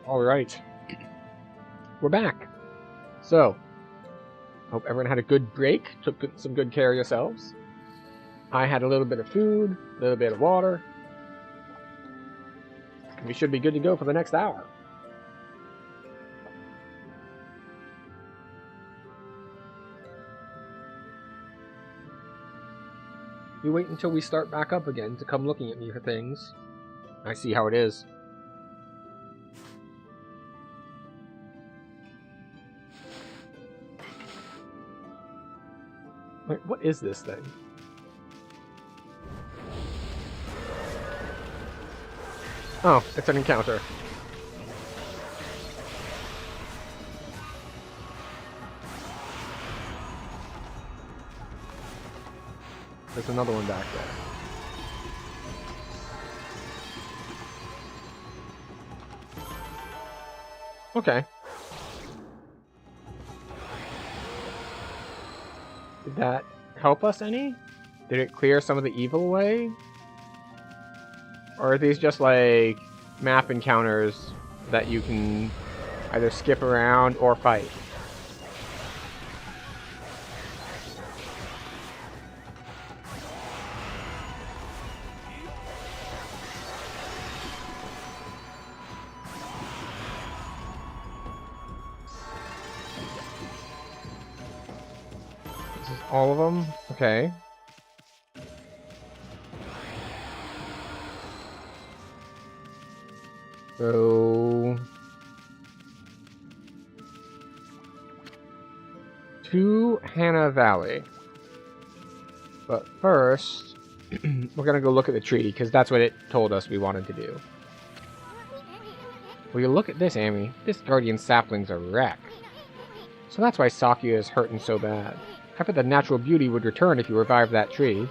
Alright. We're back. So, hope everyone had a good break, took some good care of yourselves. I had a little bit of food, a little bit of water. We should be good to go for the next hour. You wait until we start back up again to come looking at me for things. I see how it is. Wait, what is this thing? Oh, it's an encounter. There's another one back there. Okay. Did that help us any? Did it clear some of the evil away? Or are these just like map encounters that you can either skip around or fight? This is all of them? Okay. So, to Hannah Valley. But first, we're gonna go look at the tree, because that's what it told us we wanted to do. Will you look at this, Amy? This guardian sapling's a wreck. So that's why Sakuya is hurting so bad. I thought the natural beauty would return if you revived that tree.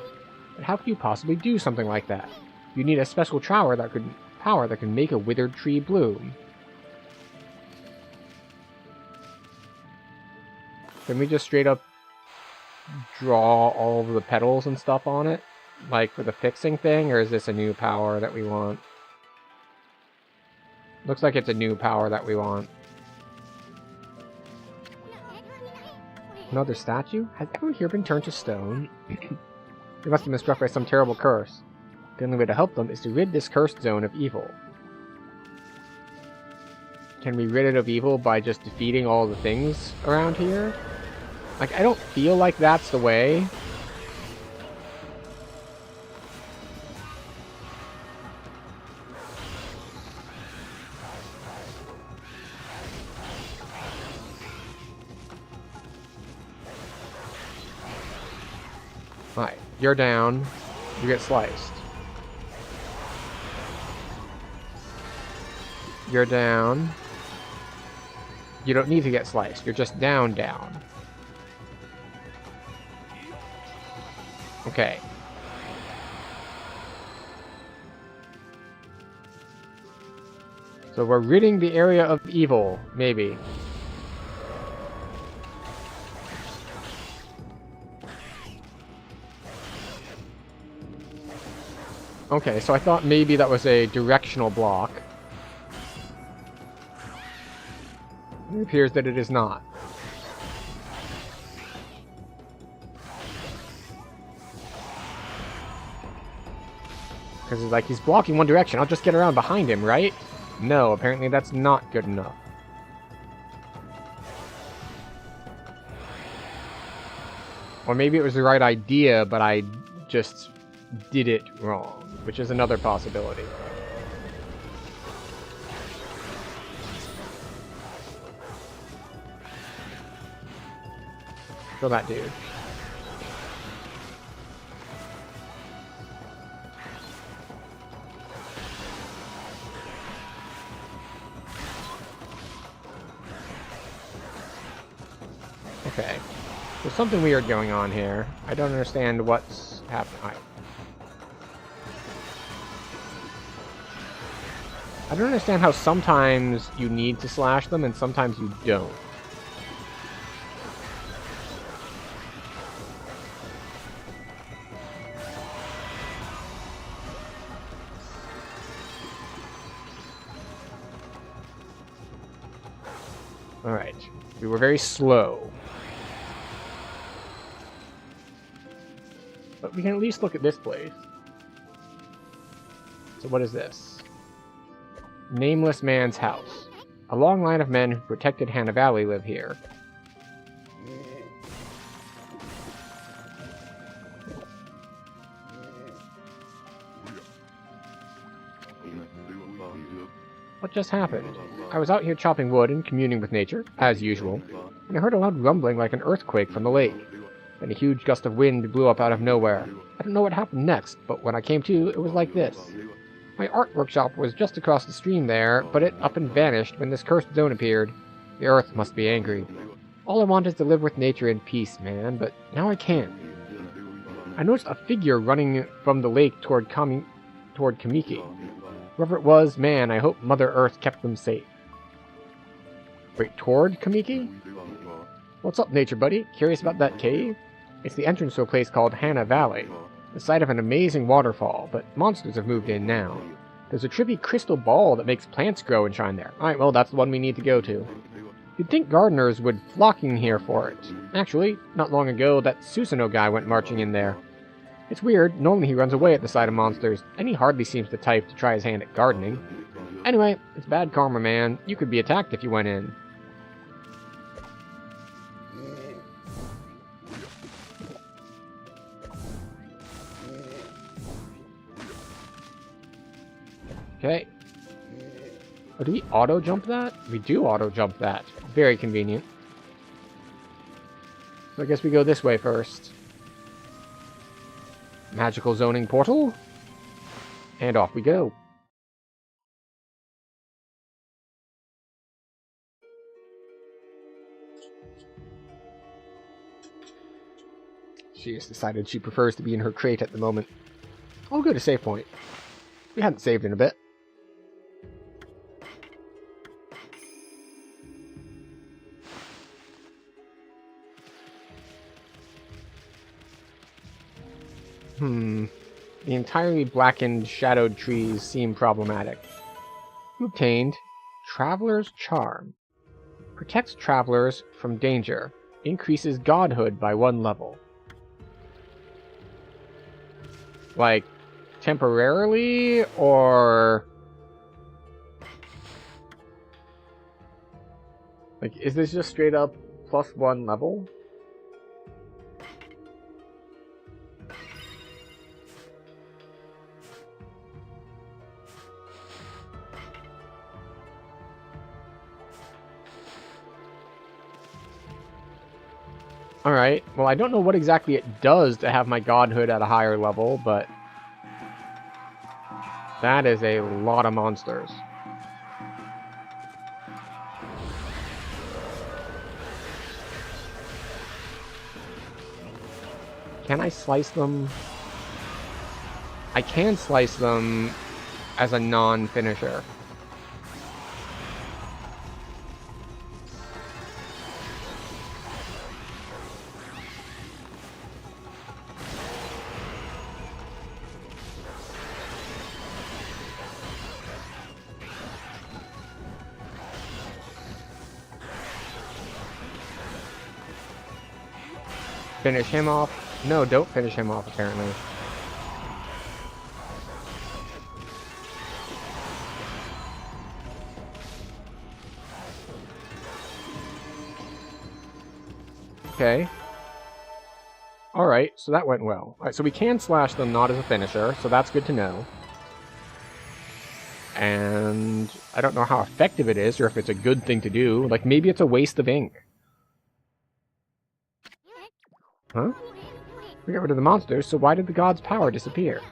But how could you possibly do something like that? You need a special power that could make a withered tree bloom. Can we just straight up draw all of the petals and stuff on it? Like for the fixing thing, or is this a new power that we want? Looks like it's a new power that we want. Another statue? Has everyone here been turned to stone? They must have been struck by some terrible curse. The only way to help them is to rid this cursed zone of evil. Can we rid it of evil by just defeating all the things around here? Like, I don't feel like that's the way. Alright, you're down. You get sliced. You're down. You don't need to get sliced. You're just down. Okay. So we're ridding the area of evil, maybe. Okay, so I thought maybe that was a directional block. It appears that it is not. Because it's like, he's blocking one direction, I'll just get around behind him, right? No, apparently that's not good enough. Or maybe it was the right idea, but I just did it wrong, which is another possibility. Kill that dude. Okay. There's something weird going on here. I don't understand what's happening. I don't understand how sometimes you need to slash them and sometimes you don't. Alright. We were very slow. But we can at least look at this place. So what is this? Nameless Man's House. A long line of men who protected Hannah Valley live here. What just happened? I was out here chopping wood and communing with nature, as usual, and I heard a loud rumbling like an earthquake from the lake. Then a huge gust of wind blew up out of nowhere. I don't know what happened next, but when I came to, it was like this. My art workshop was just across the stream there, but it up and vanished when this cursed zone appeared. The earth must be angry. All I want is to live with nature in peace, man, but now I can't. I noticed a figure running from the lake toward Kamiki. Whoever it was, man, I hope Mother Earth kept them safe. Wait, toward Kamiki? What's up, nature buddy? Curious about that cave? It's the entrance to a place called Hana Valley, the site of an amazing waterfall, but monsters have moved in now. There's a trippy crystal ball that makes plants grow and shine there. Alright, well, that's the one we need to go to. You'd think gardeners would flock in here for it. Actually, not long ago, that Susanoo guy went marching in there. It's weird, normally he runs away at the sight of monsters, and he hardly seems the type to try his hand at gardening. Anyway, it's bad karma, man. You could be attacked if you went in. Okay. Oh, do we auto-jump that? We do auto-jump that. Very convenient. So I guess we go this way first. Magical zoning portal. And off we go. She has decided she prefers to be in her crate at the moment. I'll go to save point. We hadn't saved in a bit. The entirely blackened, shadowed trees seem problematic. You obtained Traveler's Charm. Protects travelers from danger. Increases godhood by 1 level. Like, temporarily, or... like, is this just straight up +1 level? Alright, well I don't know what exactly it does to have my godhood at a higher level, but that is a lot of monsters. Can I slice them? I can slice them as a non-finisher. Finish him off. No, don't finish him off, apparently. Okay. Alright, so that went well. Alright, so we can slash them not as a finisher, so that's good to know. And I don't know how effective it is, or if it's a good thing to do. Like, maybe it's a waste of ink. Huh? We got rid of the monsters, so why did the gods' power disappear?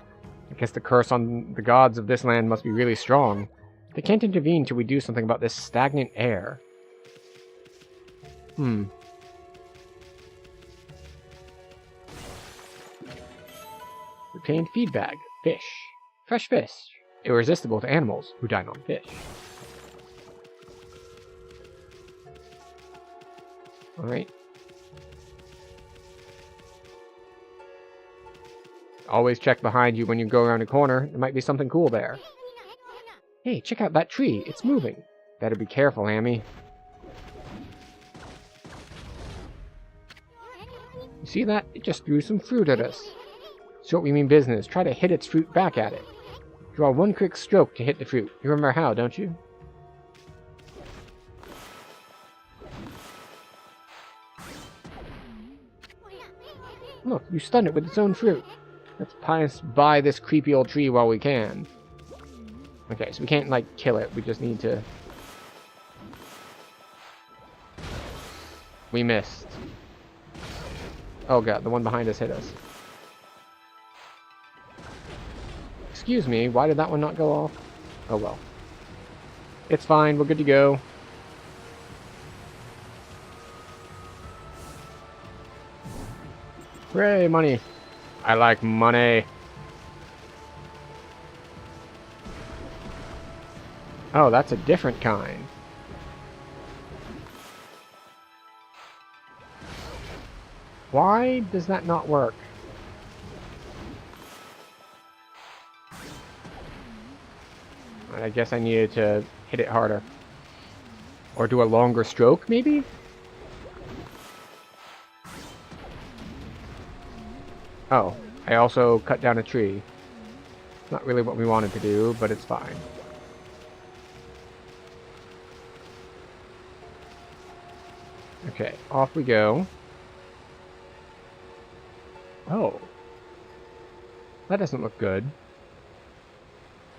I guess the curse on the gods of this land must be really strong. They can't intervene till we do something about this stagnant air. Retained feed bag. Fish. Fresh fish. Irresistible to animals who dine on fish. Alright. Always check behind you when you go around a corner. There might be something cool there. Hey, check out that tree. It's moving. Better be careful, Hammy. You see that? It just threw some fruit at us. So what we mean business. Try to hit its fruit back at it. Draw 1 quick stroke to hit the fruit. You remember how, don't you? Look, you stunned it with its own fruit. Let's pass by this creepy old tree while we can. Okay, so we can't, like, kill it. We just need to... We missed. Oh god, the one behind us hit us. Excuse me, why did that one not go off? Oh well. It's fine, we're good to go. Hooray, money. I like money. Oh, that's a different kind. Why does that not work? I guess I needed to hit it harder. Or do a longer stroke, maybe? Oh, I also cut down a tree. Not really what we wanted to do, but it's fine. Okay, off we go. Oh. That doesn't look good.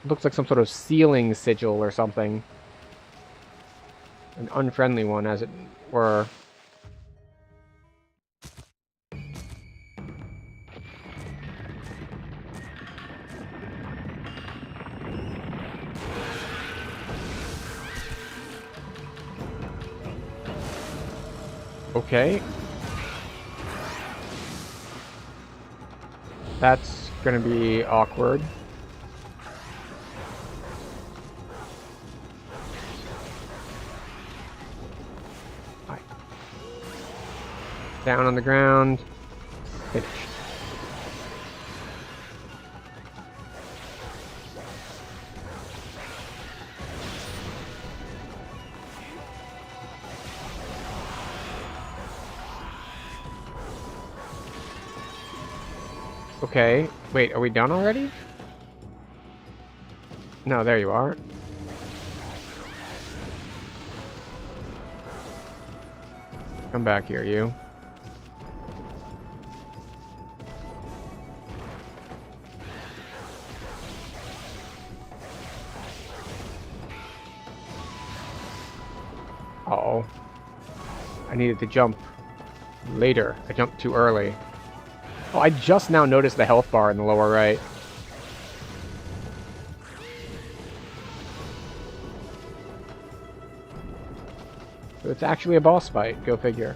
It looks like some sort of ceiling sigil or something. An unfriendly one, as it were. Okay. That's gonna be awkward. Hi. Down on the ground. Finished. Okay, wait, are we done already? No, there you are. Come back here, you. Uh-oh. I needed to jump later. I jumped too early. Oh, I just now noticed the health bar in the lower right. So it's actually a boss fight, go figure.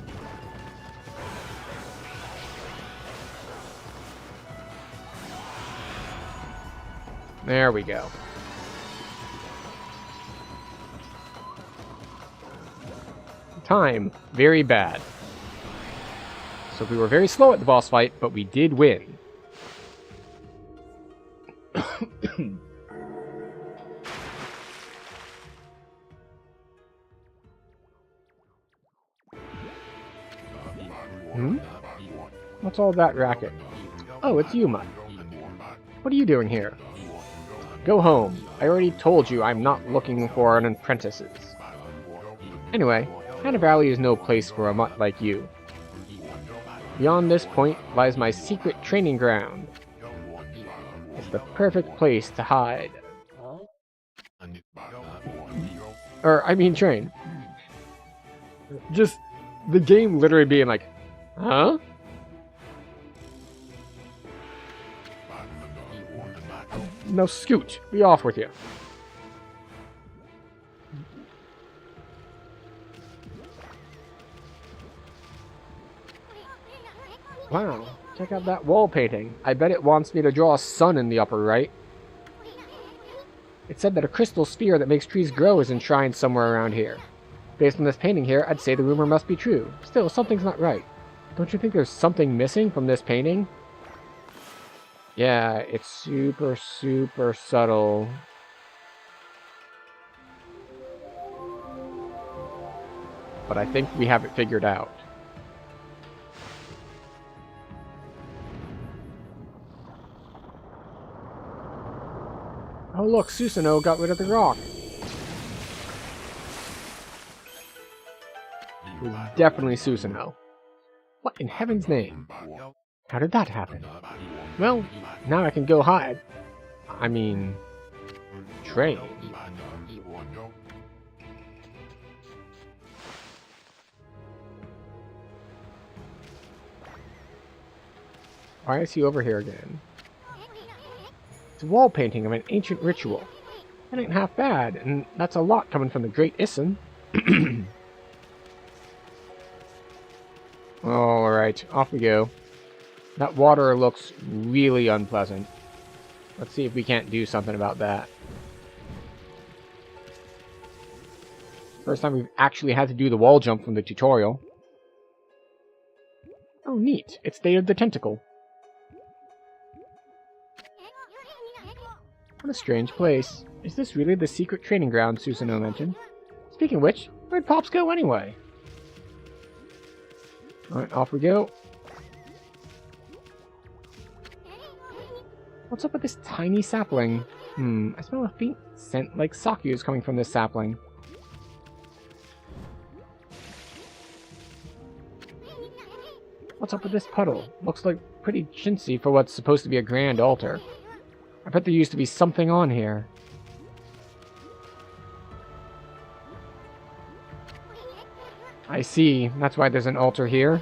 There we go. Time, very bad. So we were very slow at the boss fight, but we did win. Hmm? What's all that racket? Oh, it's Yuma. What are you doing here? Go home. I already told you I'm not looking for an apprentices. Anyway, Hannah Valley is no place for a mutt like you. Beyond this point lies my secret training ground. It's the perfect place to hide. Train. Just the game literally being like, huh? Now scoot, be off with you. Wow, check out that wall painting. I bet it wants me to draw a sun in the upper right. It said that a crystal sphere that makes trees grow is enshrined somewhere around here. Based on this painting here, I'd say the rumor must be true. Still, something's not right. Don't you think there's something missing from this painting? Yeah, it's super, super subtle. But I think we have it figured out. Oh look, Susanoo got rid of the rock. It was definitely Susanoo. What in heaven's name? How did that happen? Well, now I can go hide. I mean, Trade. Why is he over here again? It's a wall painting of an ancient ritual. That ain't half bad, and that's a lot coming from the great Isin. Alright, off we go. That water looks really unpleasant. Let's see if we can't do something about that. First time we've actually had to do the wall jump from the tutorial. Oh, neat. It's Day of the Tentacle. What a strange place. Is this really the secret training ground Susanoo mentioned? Speaking of which, where'd Pops go anyway? Alright, off we go. What's up with this tiny sapling? I smell a faint scent like Saku is coming from this sapling. What's up with this puddle? Looks like pretty chintzy for what's supposed to be a grand altar. I bet there used to be something on here. I see. That's why there's an altar here.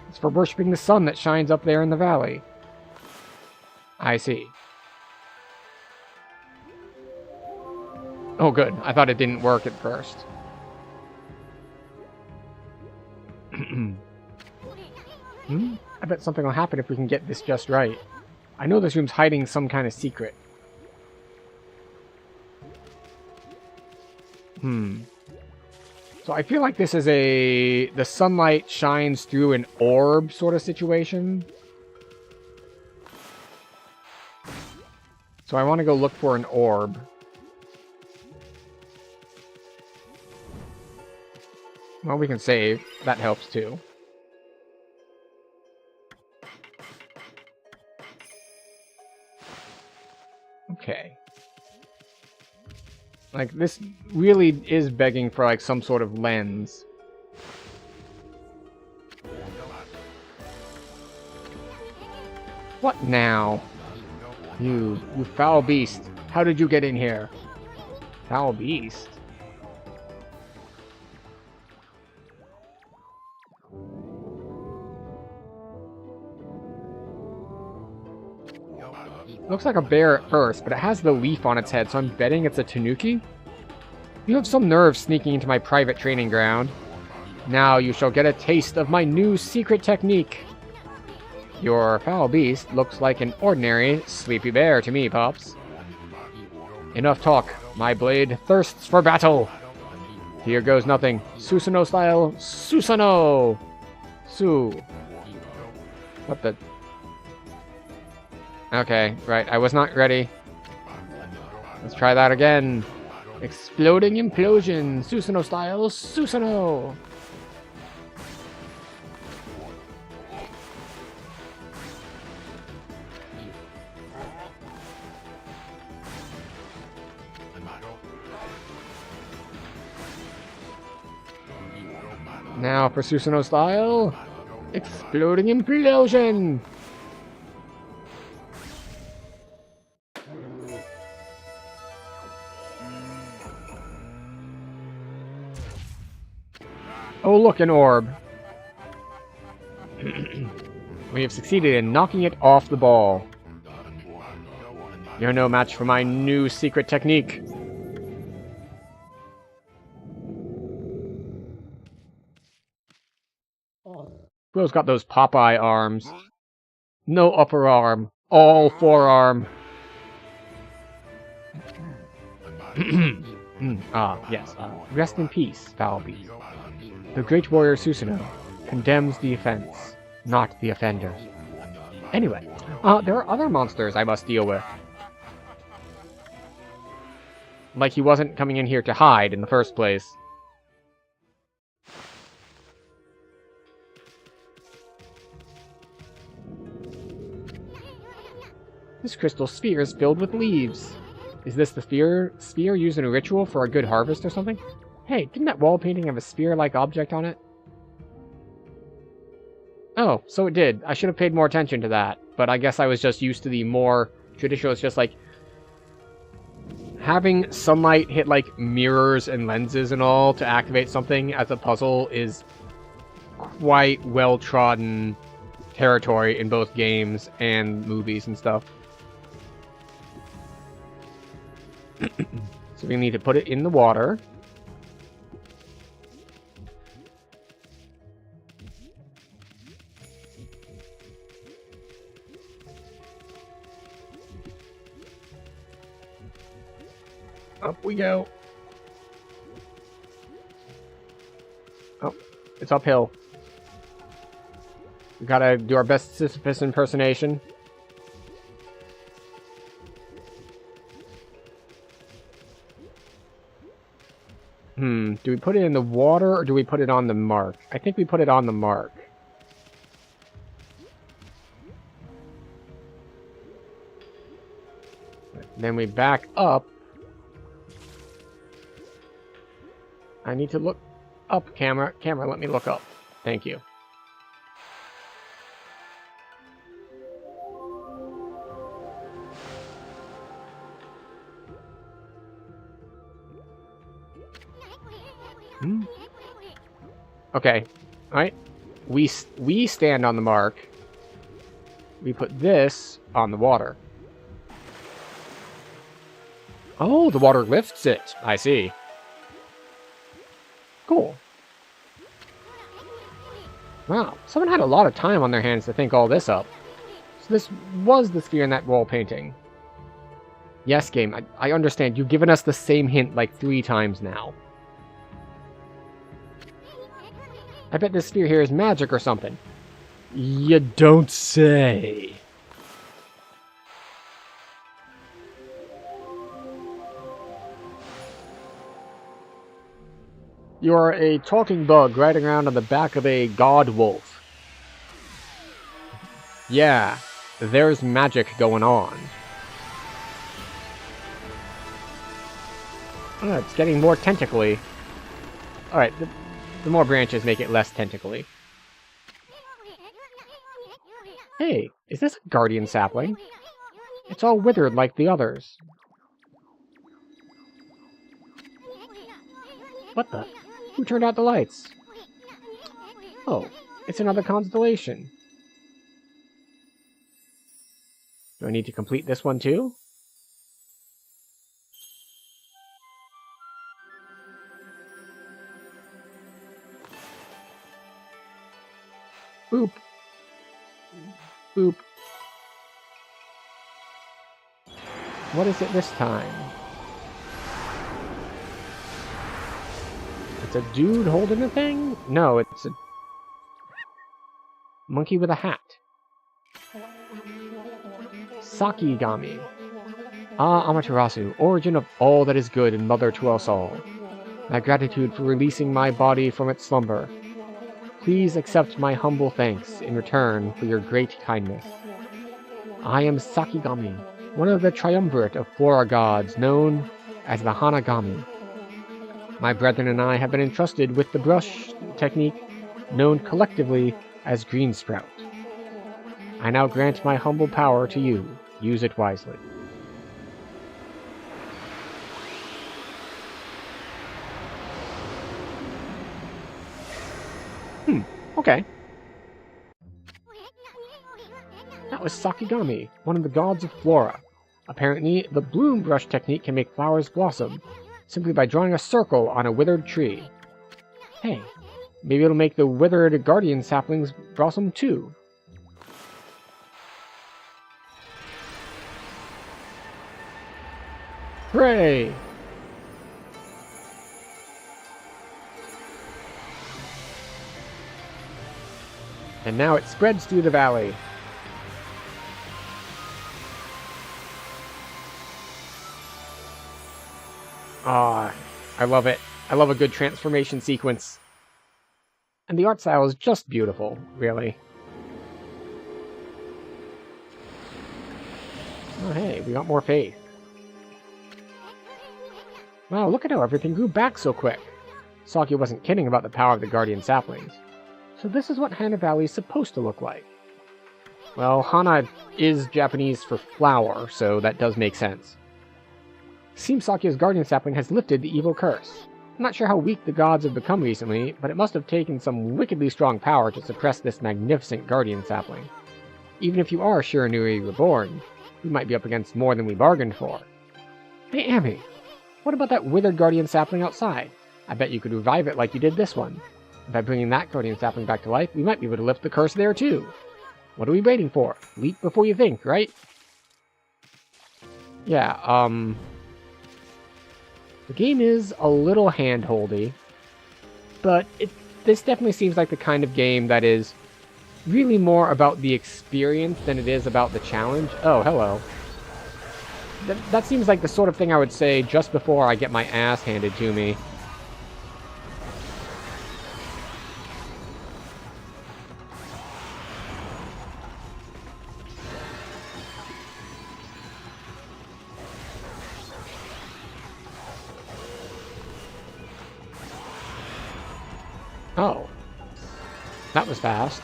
It's for worshipping the sun that shines up there in the valley. I see. Oh, good. I thought it didn't work at first. I bet something will happen if we can get this just right. I know this room's hiding some kind of secret. So I feel like this is the sunlight shines through an orb sort of situation. So I want to go look for an orb. Well, we can save. That helps too. Okay. Like, this really is begging for, like, some sort of lens. What now? You foul beast. How did you get in here? Foul beast? Looks like a bear at first, but it has the leaf on its head, so I'm betting it's a tanuki? You have some nerve sneaking into my private training ground. Now you shall get a taste of my new secret technique. Your foul beast looks like an ordinary sleepy bear to me, Pops. Enough talk. My blade thirsts for battle. Here goes nothing. Susanoo style, Susanoo! What the... Okay, right, I was not ready. Let's try that again. Exploding implosion, Susanoo style, Susanoo! Now for Susanoo style, exploding implosion! Oh, look, an orb. We have succeeded in knocking it off the ball. You're no match for my new secret technique. Bro's got those Popeye arms. No upper arm. All forearm. Yes. Rest in peace, foul beast. The great warrior Susanoo condemns the offense, not the offender. Anyway, there are other monsters I must deal with. Like he wasn't coming in here to hide in the first place. This crystal sphere is filled with leaves. Is this the sphere used in a ritual for a good harvest or something? Hey, didn't that wall painting have a sphere-like object on it? Oh, so it did. I should have paid more attention to that. But I guess I was just used to the more traditional, it's just like... having sunlight hit like mirrors and lenses and all to activate something as a puzzle is quite well-trodden territory in both games and movies and stuff. So we need to put it in the water. Up we go. Oh, it's uphill. We gotta do our best Sisyphus impersonation. Do we put it in the water or do we put it on the mark? I think we put it on the mark. Then we back up. I need to look up, camera. Camera, let me look up. Thank you. Okay. Alright. We stand on the mark. We put this on the water. Oh, the water lifts it. I see. Cool. Wow, someone had a lot of time on their hands to think all this up. So this was the sphere in that wall painting. Yes, game, I understand. You've given us the same hint like 3 times now. I bet this sphere here is magic or something. You don't say. You are a talking bug riding around on the back of a god wolf. Yeah, there's magic going on. Oh, it's getting more tentacly. Alright, the more branches make it less tentacly. Hey, is this a guardian sapling? It's all withered like the others. What the? Who turned out the lights? Oh, it's another constellation. Do I need to complete this one too? Boop. Boop. What is it this time? It's a dude holding a thing? No, it's a monkey with a hat. Sakigami. Ah, Amaterasu, origin of all that is good and mother to us all. My gratitude for releasing my body from its slumber. Please accept my humble thanks in return for your great kindness. I am Sakigami, one of the triumvirate of flora gods known as the Hanagami. My brethren and I have been entrusted with the brush technique known collectively as Green Sprout. I now grant my humble power to you. Use it wisely. Okay. That was Sakigami, one of the gods of flora. Apparently, the bloom brush technique can make flowers blossom, simply by drawing a circle on a withered tree. Hey, maybe it'll make the withered guardian saplings blossom too. Hooray! And now it spreads through the valley. Ah, I love it. I love a good transformation sequence. And the art style is just beautiful, really. Oh hey, we got more faith. Wow, look at how everything grew back so quick. Saki wasn't kidding about the power of the guardian saplings. So this is what Hana Valley is supposed to look like. Well, Hana is Japanese for flower, so that does make sense. Seems Sakya's guardian sapling has lifted the evil curse. I'm not sure how weak the gods have become recently, but it must have taken some wickedly strong power to suppress this magnificent guardian sapling. Even if you are Shiranui reborn, we might be up against more than we bargained for. Hey, Amy, what about that withered guardian sapling outside? I bet you could revive it like you did this one. By bringing that guardian sapling back to life, we might be able to lift the curse there too. What are we waiting for? Leap before you think, right? Yeah, the game is a little hand-holdy, but this definitely seems like the kind of game that is really more about the experience than it is about the challenge. Oh, hello. That seems like the sort of thing I would say just before I get my ass handed to me. Oh. That was fast.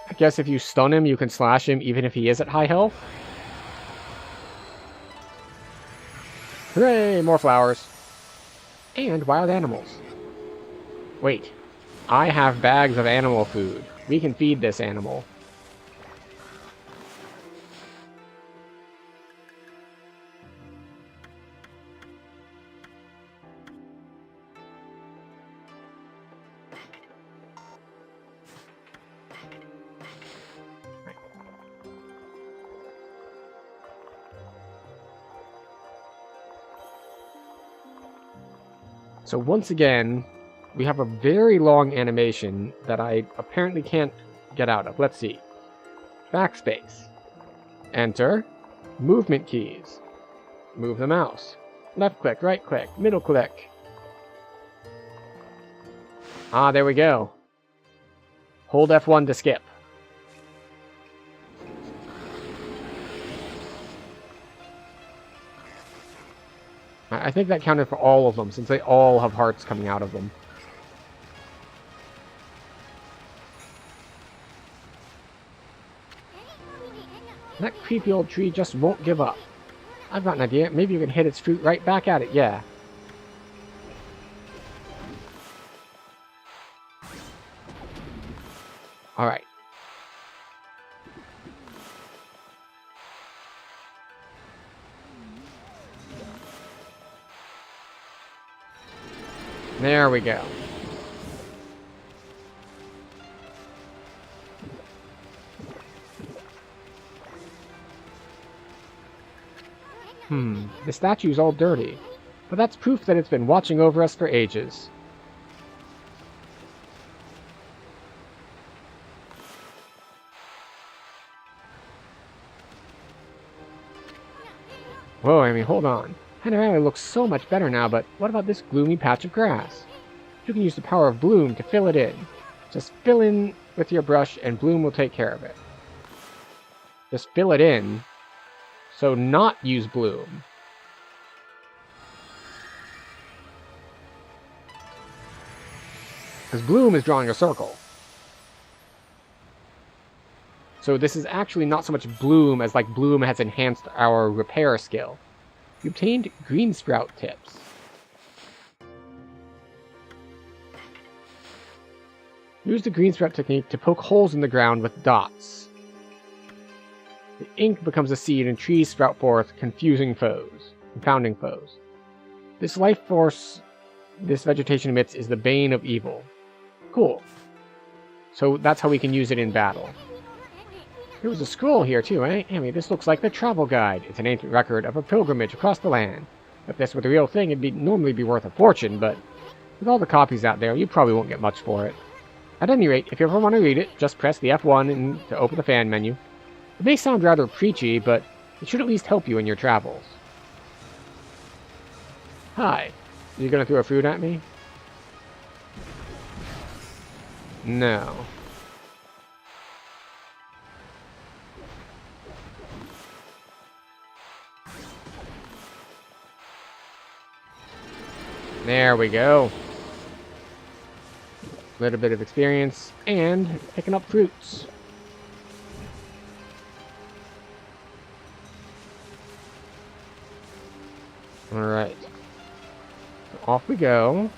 I guess if you stun him, you can slash him even if he is at high health. Hooray! More flowers. And wild animals. Wait. I have bags of animal food. We can feed this animal. So once again, we have a very long animation that I apparently can't get out of. Let's see. Backspace. Enter. Movement keys. Move the mouse. Left click, right click, middle click. Ah, there we go. Hold F1 to skip. I think that counted for all of them, since they all have hearts coming out of them. That creepy old tree just won't give up. I've got an idea. Maybe you can hit its fruit right back at it, yeah. Alright. There we go. The statue's all dirty, but that's proof that it's been watching over us for ages. Whoa, Amy, hold on. Panorama looks so much better now, but what about this gloomy patch of grass? You can use the power of bloom to fill it in. Just fill in with your brush and bloom will take care of it. Just fill it in. So not use bloom. Because bloom is drawing a circle. So this is actually not so much bloom as like bloom has enhanced our repair skill. You obtained green sprout tips. Use the green sprout technique to poke holes in the ground with dots. The ink becomes a seed and trees sprout forth, confounding foes. This life force this vegetation emits is the bane of evil. Cool. So that's how we can use it in battle. There was a scroll here too, eh? Amy, this looks like the travel guide. It's an ancient record of a pilgrimage across the land. If this were the real thing, it'd normally be worth a fortune, but with all the copies out there, you probably won't get much for it. At any rate, if you ever want to read it, just press the F1 to open the fan menu. It may sound rather preachy, but it should at least help you in your travels. Hi. Are you gonna throw a fruit at me? No. There we go. A little bit of experience and picking up fruits. Alright. Off we go.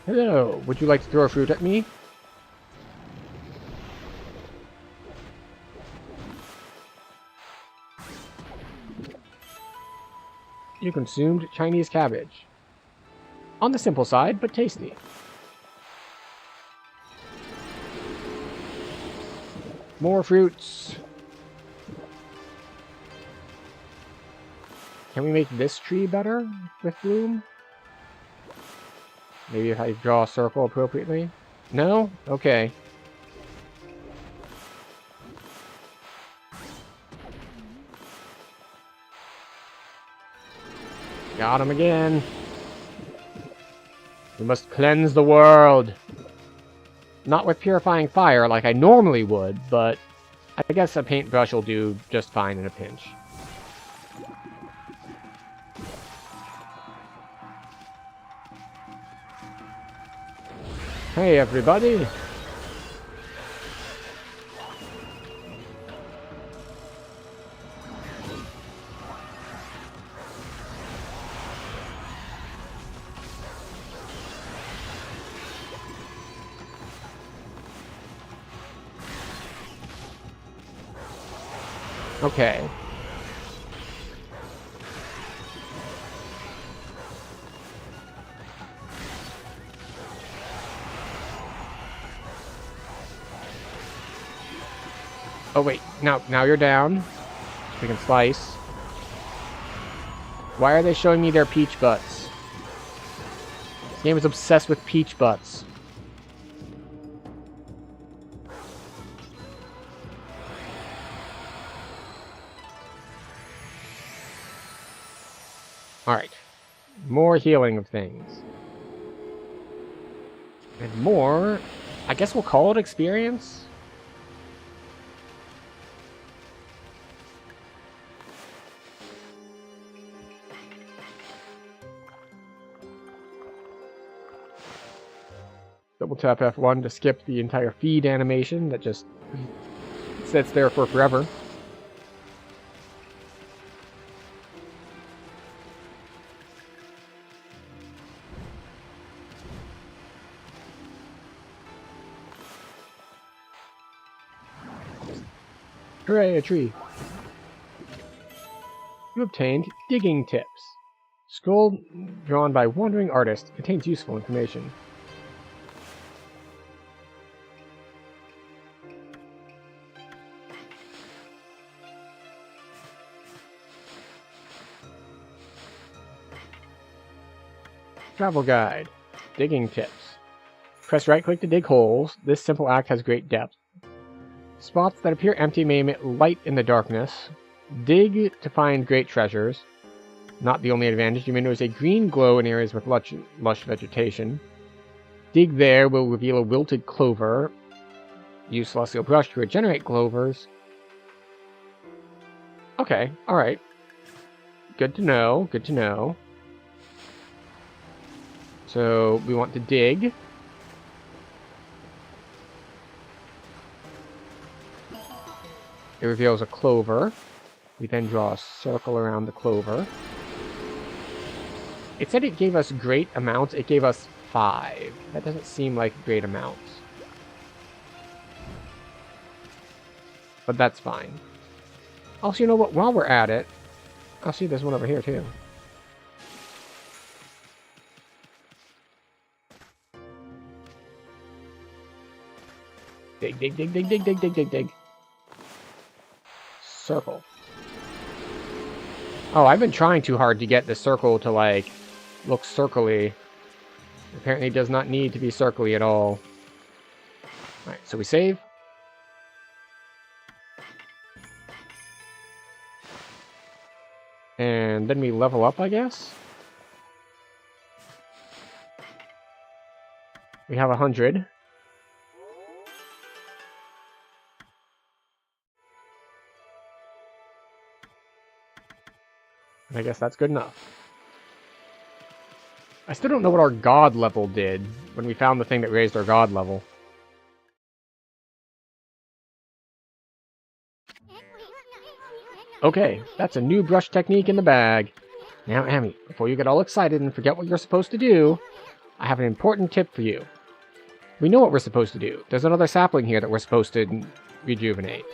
Hello, would you like to throw a fruit at me? You consumed Chinese cabbage. On the simple side, but tasty. More fruits. Can we make this tree better with bloom? Maybe if I draw a circle appropriately? No? Okay. Got him again. We must cleanse the world. Not with purifying fire like I normally would, but I guess a paintbrush will do just fine in a pinch. Hey everybody! Okay. Oh wait, now you're down. We can slice. Why are they showing me their peach butts? This game is obsessed with peach butts. Alright. More healing of things. And more... I guess we'll call it experience? Double tap F1 to skip the entire feed animation that just sits there for forever. Hooray, a tree. You obtained digging tips. Scroll drawn by wandering artist contains useful information. Travel guide. Digging tips. Press right click to dig holes. This simple act has great depth. Spots that appear empty may emit light in the darkness. Dig to find great treasures. Not the only advantage. You may notice a green glow in areas with lush vegetation. Dig there will reveal a wilted clover. Use celestial brush to regenerate clovers. Okay, alright. Good to know, good to know. So, we want to dig. It reveals a clover. We then draw a circle around the clover. It said it gave us great amounts. It gave us 5. That doesn't seem like great amounts. But that's fine. Also, you know what? While we're at it, I'll see this one over here too. Dig, dig, dig, dig, dig, dig, dig, dig, dig. Circle. Oh, I've been trying too hard to get the circle to, like, look circly. Apparently it does not need to be circly at all. Alright, so we save. And then we level up, I guess? We have 100. I guess that's good enough. I still don't know what our god level did when we found the thing that raised our god level. Okay, that's a new brush technique in the bag. Now, Amy, before you get all excited and forget what you're supposed to do, I have an important tip for you. We know what we're supposed to do. There's another sapling here that we're supposed to rejuvenate.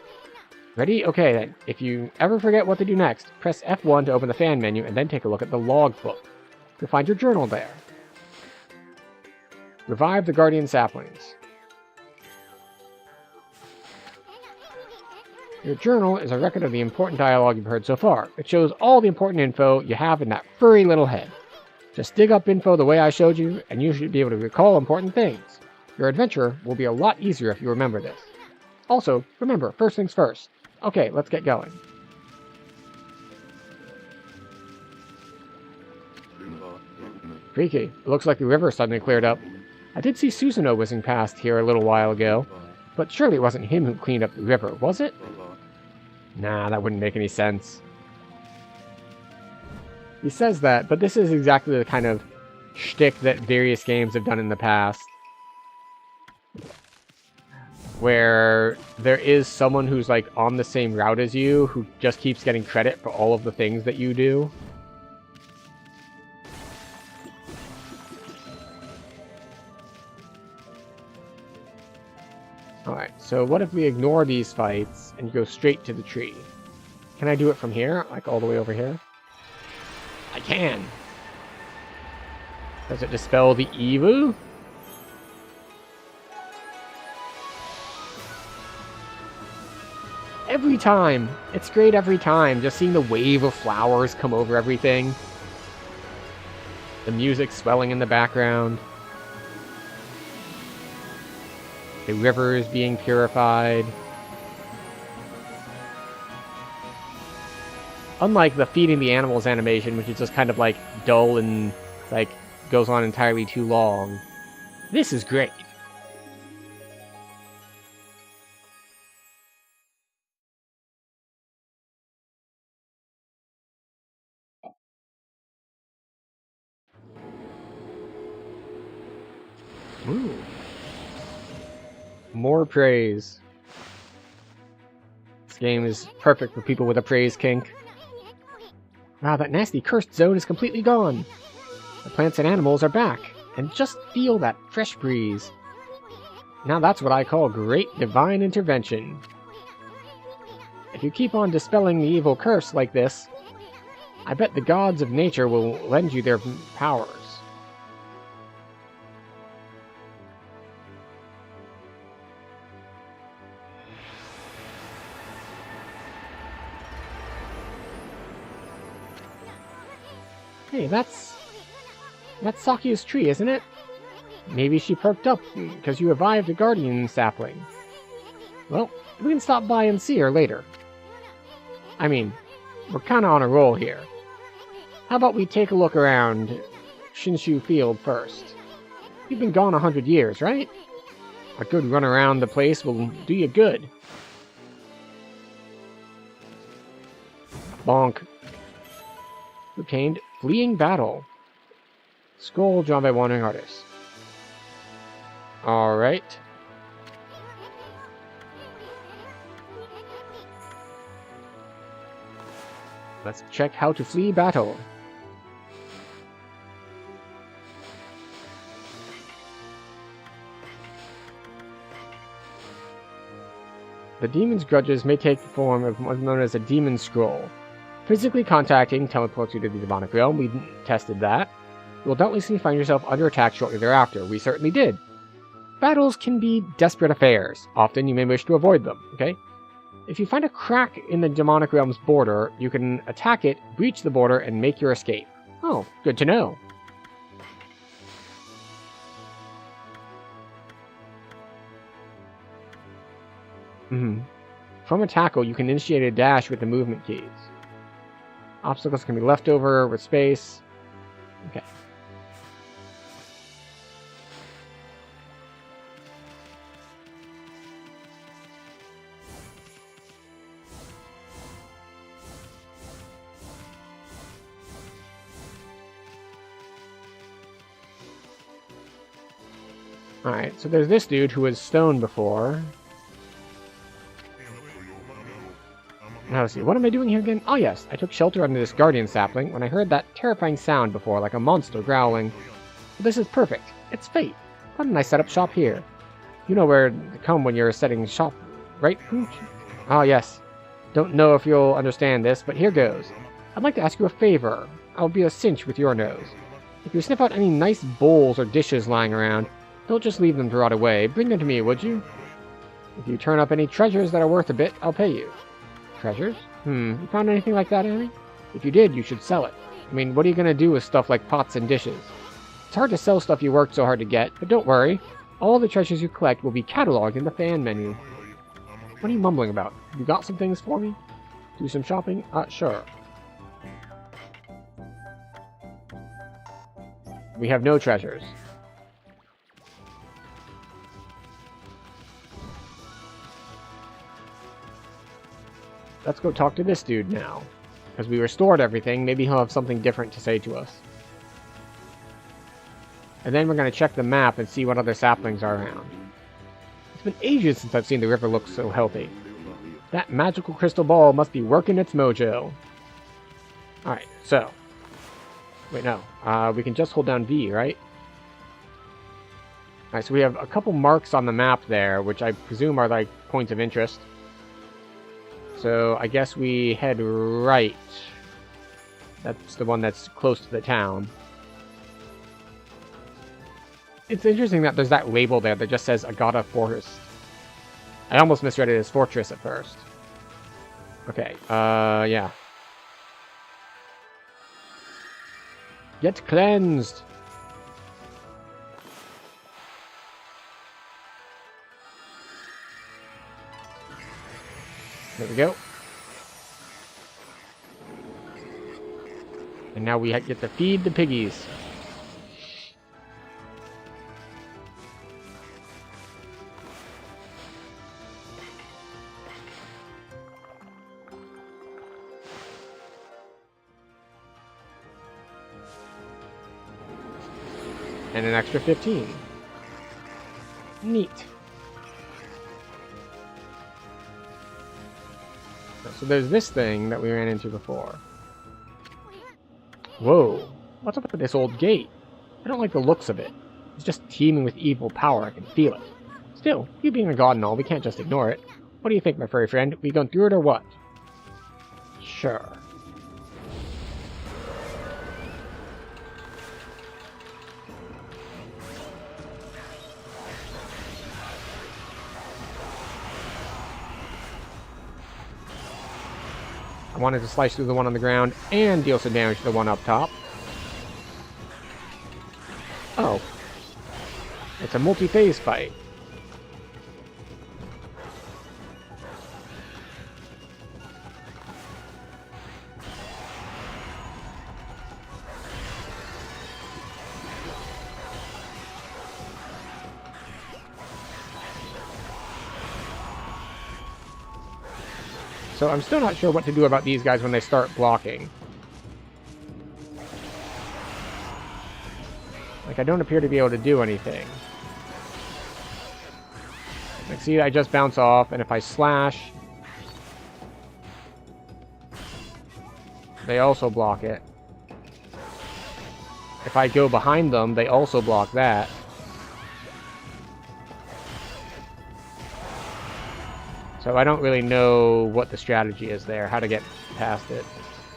Ready? Okay, then. If you ever forget what to do next, press F1 to open the fan menu and then take a look at the log book. You'll find your journal there. Revive the guardian saplings. Your journal is a record of the important dialogue you've heard so far. It shows all the important info you have in that furry little head. Just dig up info the way I showed you, and you should be able to recall important things. Your adventure will be a lot easier if you remember this. Also, remember, first things first. Okay, let's get going. Freaky. It looks like the river suddenly cleared up. I did see Susanoo whizzing past here a little while ago, but surely it wasn't him who cleaned up the river, was it? Nah, that wouldn't make any sense. He says that, but this is exactly the kind of shtick that various games have done in the past. Where there is someone who's like on the same route as you who just keeps getting credit for all of the things that you do. Alright, so what if we ignore these fights and go straight to the tree? Can I do it from here? Like all the way over here? I can! Does it dispel the evil? Every time! It's great every time, just seeing the wave of flowers come over everything. The music swelling in the background. The river is being purified. Unlike the feeding the animals animation, which is just kind of like dull and like goes on entirely too long. This is great. Ooh. More praise. This game is perfect for people with a praise kink. Wow, that nasty cursed zone is completely gone. The plants and animals are back, and just feel that fresh breeze. Now that's what I call great divine intervention. If you keep on dispelling the evil curse like this, I bet the gods of nature will lend you their powers. Hey, that's Sakia's tree, isn't it? Maybe she perked up because you revived a guardian sapling. Well, we can stop by and see her later. I mean, we're kinda on a roll here. How about we take a look around Shinshu Field first? You've been gone 100 years, right? A good run around the place will do you good. Bonk. Obtained Fleeing Battle. Scroll drawn by Wandering Artist. Alright. Let's check how to flee battle. The demon's grudges may take the form of what's known as a demon scroll. Physically contacting teleports you to the demonic realm. We tested that. You will doubtlessly find yourself under attack shortly thereafter. We certainly did. Battles can be desperate affairs. Often you may wish to avoid them, okay? If you find a crack in the demonic realm's border, you can attack it, breach the border, and make your escape. Oh, good to know. From a tackle, you can initiate a dash with the movement keys. Obstacles can be left over with space. Okay. Alright, so there's this dude who was stoned before. Now let's see, what am I doing here again? Oh yes, I took shelter under this guardian sapling when I heard that terrifying sound before, like a monster growling. Well, this is perfect. It's fate. Why didn't I set up shop here? You know where to come when you're setting shop, right? Oh yes. Don't know if you'll understand this, but here goes. I'd like to ask you a favor. I'll be a cinch with your nose. If you sniff out any nice bowls or dishes lying around, don't just leave them to rot away. Bring them to me, would you? If you turn up any treasures that are worth a bit, I'll pay you. Treasures? You found anything like that, Annie? If you did, you should sell it. I mean, what are you going to do with stuff like pots and dishes? It's hard to sell stuff you worked so hard to get, but don't worry. All the treasures you collect will be cataloged in the fan menu. What are you mumbling about? You got some things for me? Do some shopping? Sure. We have no treasures. Let's go talk to this dude now. Because we restored everything, maybe he'll have something different to say to us. And then we're going to check the map and see what other saplings are around. It's been ages since I've seen the river look so healthy. That magical crystal ball must be working its mojo. Alright, so. Wait, no. We can just hold down V, right? Alright, so we have a couple marks on the map there, which I presume are like points of interest. So I guess we head right. That's the one that's close to the town. It's interesting that there's that label there that just says Agata Forest. I almost misread it as Fortress at first. Okay, yeah. Get cleansed! There we go. And now we get to feed the piggies. And an extra 15. Neat. So there's this thing that we ran into before. Whoa. What's up with this old gate? I don't like the looks of it. It's just teeming with evil power. I can feel it. Still, you being a god and all, we can't just ignore it. What do you think, my furry friend? We going through it or what? Sure. I wanted to slice through the one on the ground and deal some damage to the one up top. Oh. It's a multi-phase fight. So I'm still not sure what to do about these guys when they start blocking. Like, I don't appear to be able to do anything. Like, see, I just bounce off, and if I slash, they also block it. If I go behind them, they also block that. So I don't really know what the strategy is there, how to get past it.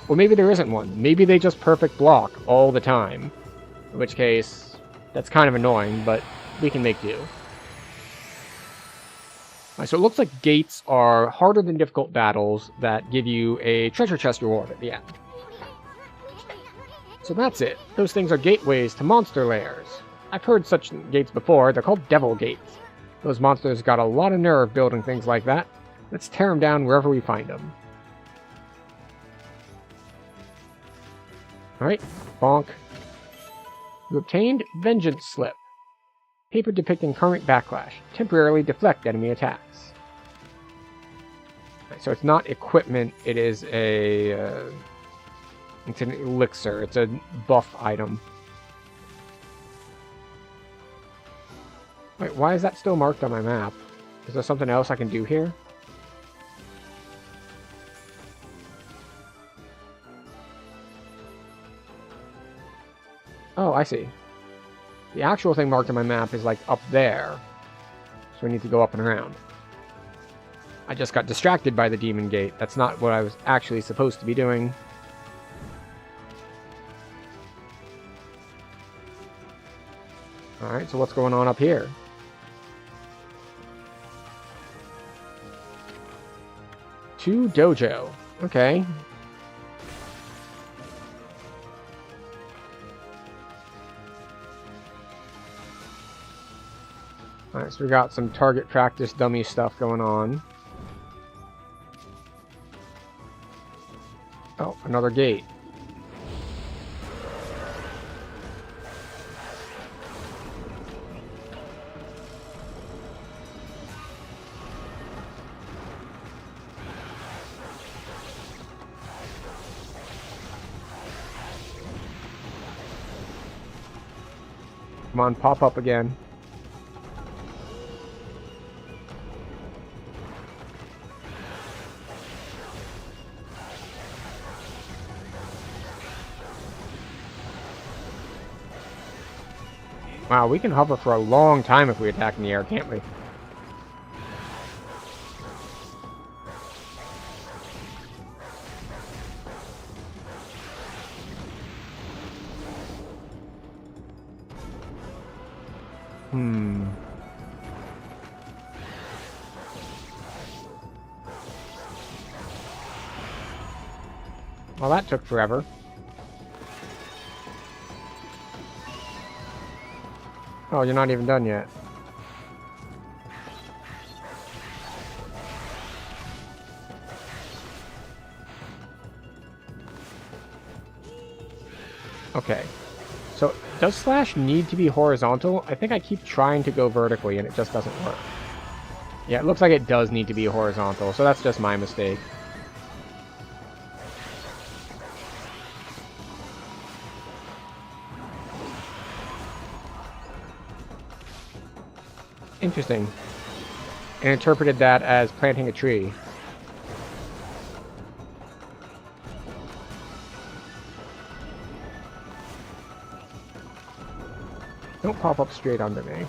Or maybe there isn't one. Maybe they just perfect block all the time. In which case, that's kind of annoying, but we can make do. Alright, so it looks like gates are harder than difficult battles that give you a treasure chest reward at the end. So that's it. Those things are gateways to monster lairs. I've heard such gates before. They're called devil gates. Those monsters got a lot of nerve building things like that. Let's tear them down wherever we find them. Alright, bonk. You obtained Vengeance Slip. Paper depicting current backlash. Temporarily deflect enemy attacks. Right, so it's not equipment, it is a... it's an elixir. It's a buff item. Wait, why is that still marked on my map? Is there something else I can do here? Oh, I see. The actual thing marked on my map is like up there. So we need to go up and around. I just got distracted by the demon gate. That's not what I was actually supposed to be doing. Alright, so what's going on up here? To dojo. Okay. Alright, so we got some target practice dummy stuff going on. Oh, another gate. Come on, pop up again. Wow, we can hover for a long time if we attack in the air, can't we? Well, that took forever. Oh, you're not even done yet. Okay. So, does slash need to be horizontal? I think I keep trying to go vertically and it just doesn't work. Yeah, it looks like it does need to be horizontal, so that's just my mistake. Interesting. And interpreted that as planting a tree. Don't pop up straight under me.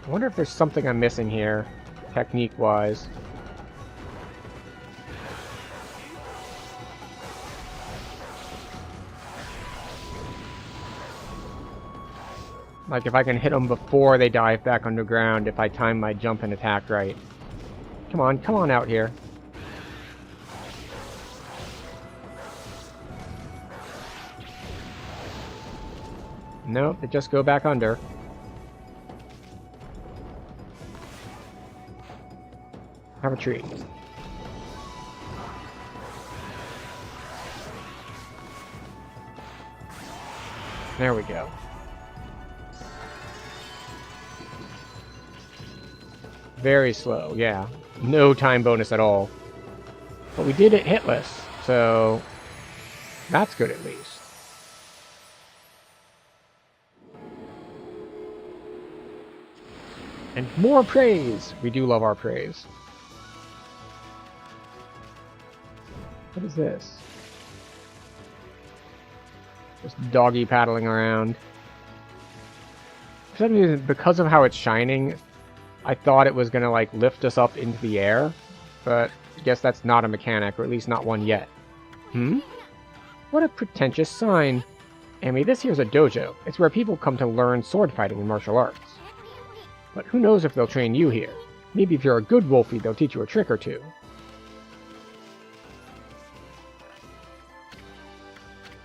I wonder if there's something I'm missing here, technique-wise. Like if I can hit them before they dive back underground, if I time my jump and attack right. Come on out here. Nope, they just go back under. Have a tree. There we go. Very slow, yeah. No time bonus at all. But we did it hitless, so that's good at least. And more praise! We do love our praise. What is this? Just doggy paddling around. For some reason, because of how it's shining, I thought it was gonna like lift us up into the air, but I guess that's not a mechanic, or at least not one yet. What a pretentious sign. Amy, this here's a dojo. It's where people come to learn sword fighting and martial arts. But who knows if they'll train you here. Maybe if you're a good wolfie, they'll teach you a trick or two.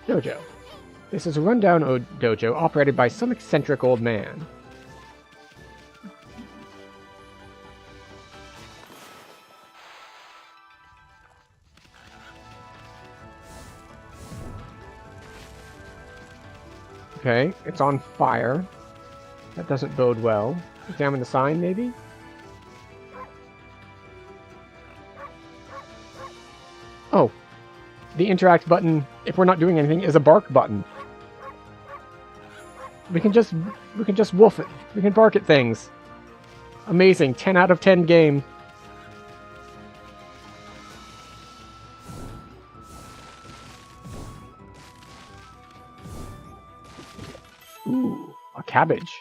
Dojo. This is a rundown dojo operated by some eccentric old man. Okay, it's on fire. That doesn't bode well. Examine the sign, maybe? Oh. The interact button, if we're not doing anything, is a bark button. We can just woof it. We can bark at things. Amazing. 10 out of 10 game. Ooh, a cabbage.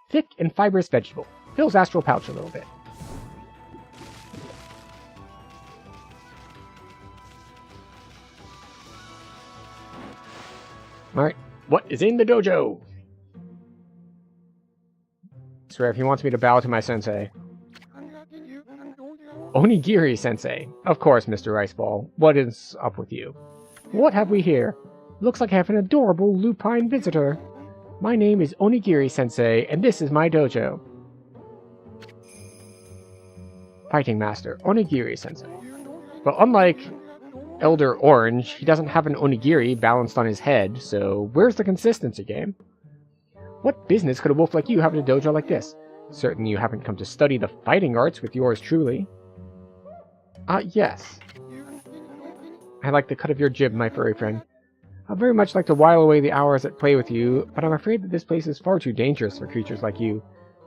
Thick and fibrous vegetable. Fills astral pouch a little bit. Alright, what is in the dojo? Swear if he wants me to bow to my sensei. Onigiri sensei. Of course, Mr. Riceball. What is up with you? What have we here? Looks like I have an adorable lupine visitor. My name is Onigiri sensei, and this is my dojo. Fighting Master, Onigiri sensei. But unlike Elder Orange, he doesn't have an onigiri balanced on his head, so where's the consistency, game? What business could a wolf like you have in a dojo like this? Certainly you haven't come to study the fighting arts with yours truly. Yes. I like the cut of your jib, my furry friend. I'd very much like to while away the hours at play with you, but I'm afraid that this place is far too dangerous for creatures like you.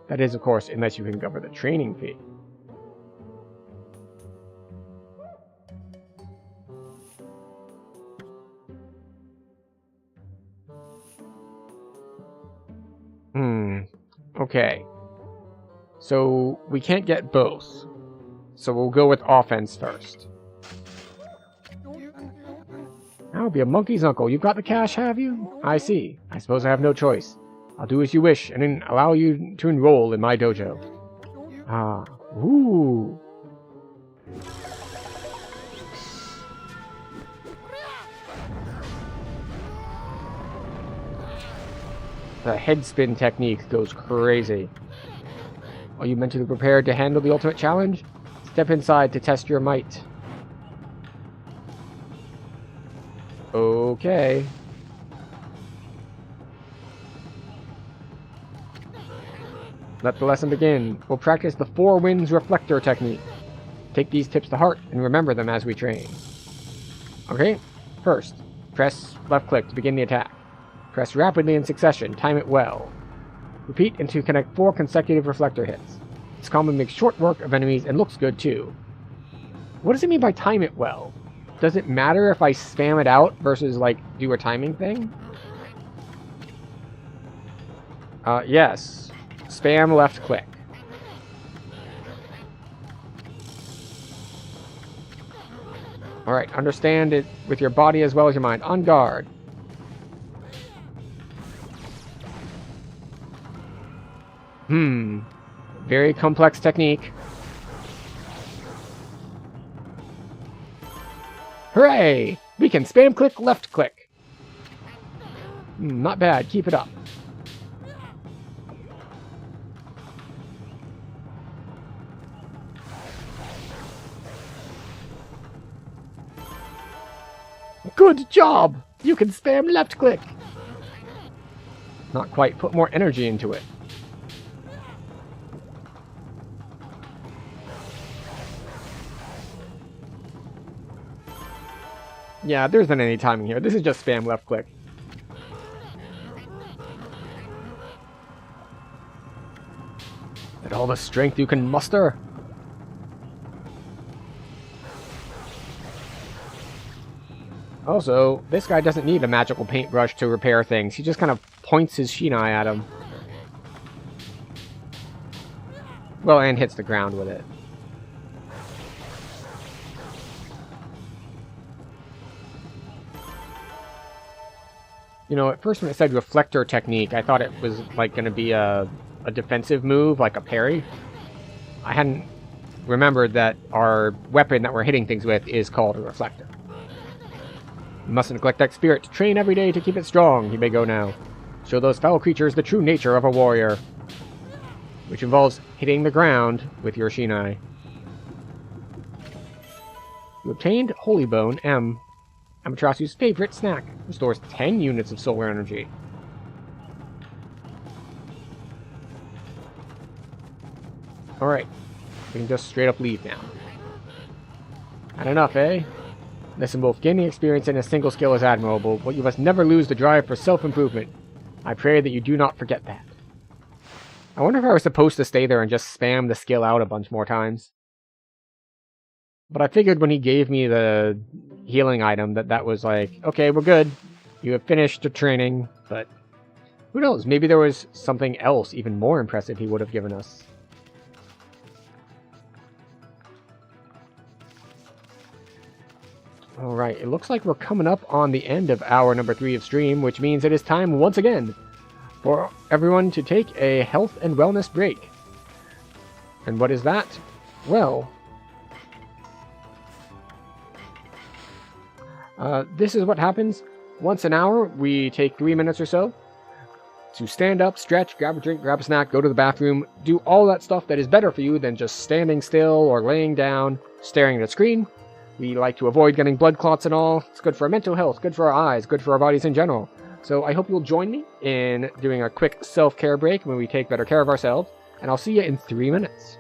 That is, of course, unless you can cover the training fee. Okay. So, we can't get both. So we'll go with offense first. I'll be a monkey's uncle. You've got the cash, have you? I see. I suppose I have no choice. I'll do as you wish, and then allow you to enroll in my dojo. Ah. Ooh. The head spin technique goes crazy. Are you mentally prepared to handle the ultimate challenge? Step inside to test your might. Okay. Let the lesson begin. We'll practice the Four Winds Reflector technique. Take these tips to heart and remember them as we train. Okay? First, press left click to begin the attack. Press rapidly in succession. Time it well. Repeat until you connect 4 consecutive reflector hits. This combo makes short work of enemies and looks good too. What does it mean by time it well? Does it matter if I spam it out versus, like, do a timing thing? Yes. Spam left click. Alright, understand it with your body as well as your mind. On guard. Very complex technique. Hooray! We can spam click, left click. Not bad. Keep it up. Good job! You can spam left click. Not quite. Put more energy into it. Yeah, there isn't any timing here. This is just spam left click. At all the strength you can muster. Also, this guy doesn't need a magical paintbrush to repair things. He just kind of points his shinai at him. Well, and hits the ground with it. You know, at first when it said reflector technique, I thought it was like going to be a defensive move, like a parry. I hadn't remembered that our weapon that we're hitting things with is called a reflector. You mustn't neglect that spirit to train every day to keep it strong. You may go now. Show those foul creatures the true nature of a warrior, which involves hitting the ground with your shinai. You obtained Holy Bone M. Amaterasu's favorite snack. Restores 10 units of solar energy. Alright. We can just straight up leave now. Had enough, eh? Listen, Wolf, gaining experience in a single skill is admirable, but you must never lose the drive for self-improvement. I pray that you do not forget that. I wonder if I was supposed to stay there and just spam the skill out a bunch more times. But I figured when he gave me the healing item that was like, okay, we're good. You have finished the training, but who knows? Maybe there was something else even more impressive he would have given us. Alright, it looks like we're coming up on the end of hour number 3 of stream, which means it is time once again for everyone to take a health and wellness break. And what is that? Well, this is what happens. Once an hour, we take 3 minutes or so to stand up, stretch, grab a drink, grab a snack, go to the bathroom, do all that stuff that is better for you than just standing still or laying down, staring at a screen. We like to avoid getting blood clots and all. It's good for our mental health, good for our eyes, good for our bodies in general. So I hope you'll join me in doing a quick self-care break when we take better care of ourselves, and I'll see you in 3 minutes.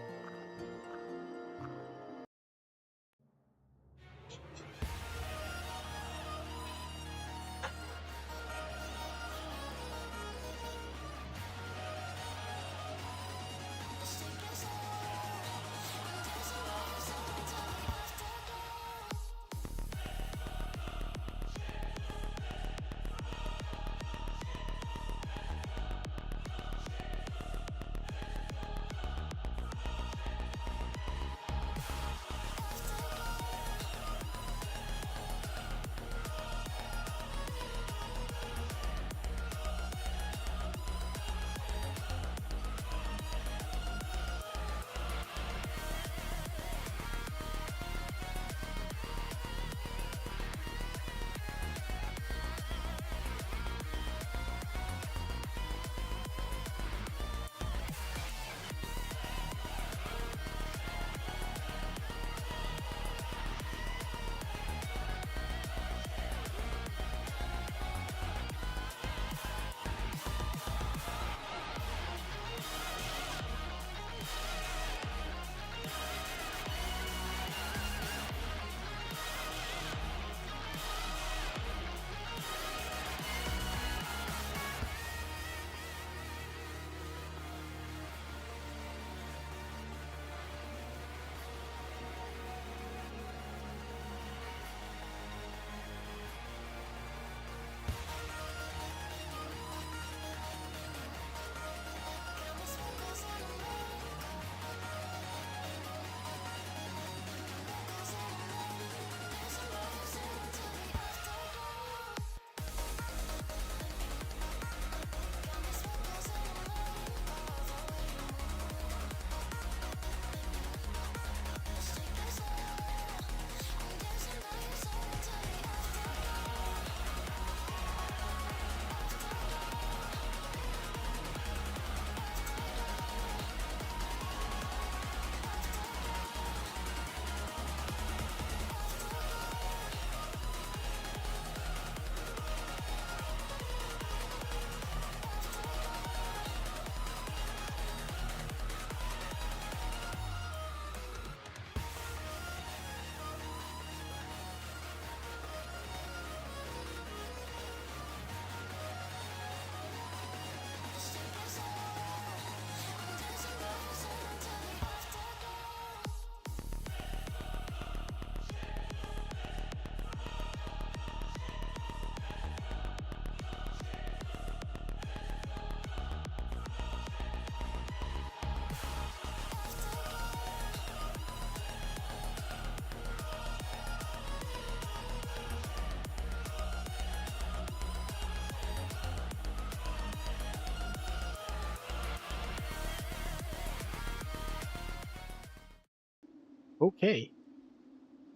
Okay.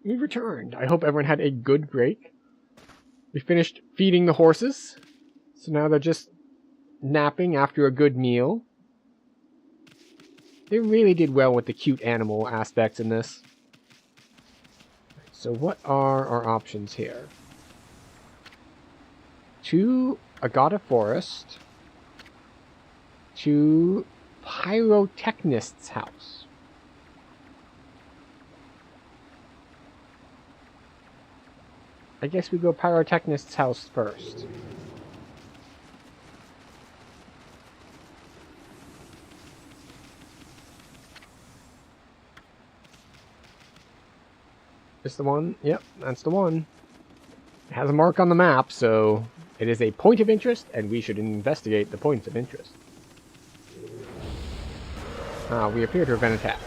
We returned. I hope everyone had a good break. We finished feeding the horses, so now they're just napping after a good meal. They really did well with the cute animal aspects in this. So what are our options here? To Agata Forest. To Pyrotechnist's house. I guess we go Pyrotechnist's house first. Is the one? Yep, that's the one. It has a mark on the map, so it is a point of interest, and we should investigate the points of interest. We appear to have been attacked.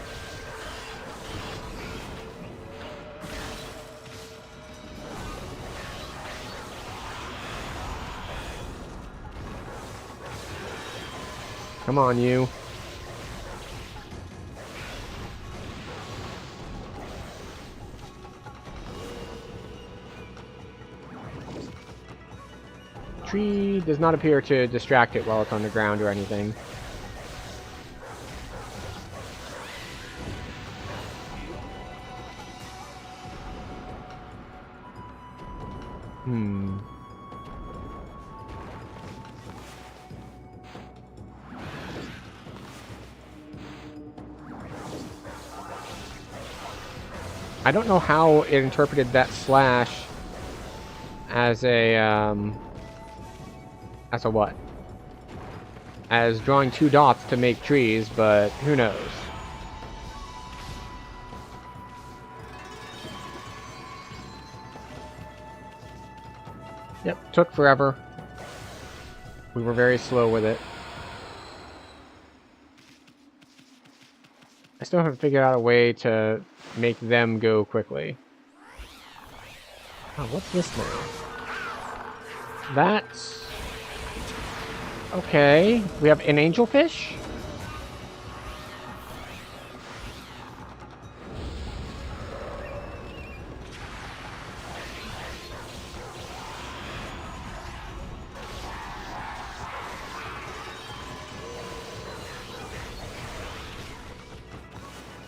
Come on, you. Tree does not appear to distract it while it's on the ground or anything. I don't know how it interpreted that slash as a, as a what? As drawing 2 dots to make trees, but who knows? Yep, took forever. We were very slow with it. I still haven't figured out a way to make them go quickly. Oh, what's this now? That's... okay. We have an angelfish?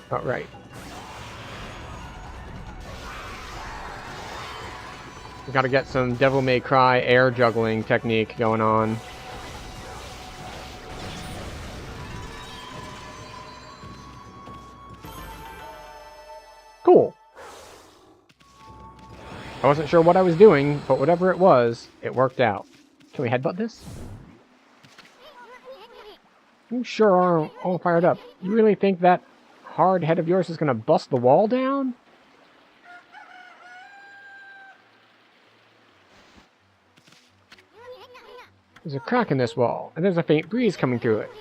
Oh, right. We gotta get some Devil May Cry air juggling technique going on. Cool. I wasn't sure what I was doing, but whatever it was, it worked out. Can we headbutt this? You sure are all fired up. You really think that hard head of yours is gonna bust the wall down? There's a crack in this wall, and there's a faint breeze coming through it.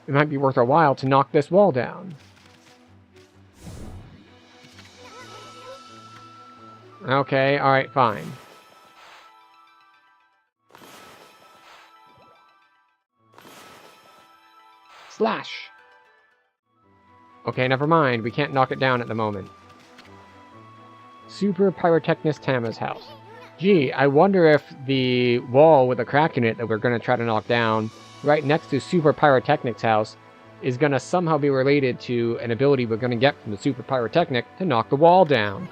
It might be worth our while to knock this wall down. Okay, alright, fine. Slash! Okay, never mind. We can't knock it down at the moment. Super Pyrotechnist Tama's house. Gee, I wonder if the wall with a crack in it that we're going to try to knock down right next to Super Pyrotechnic's house is going to somehow be related to an ability we're going to get from the Super Pyrotechnic to knock the wall down.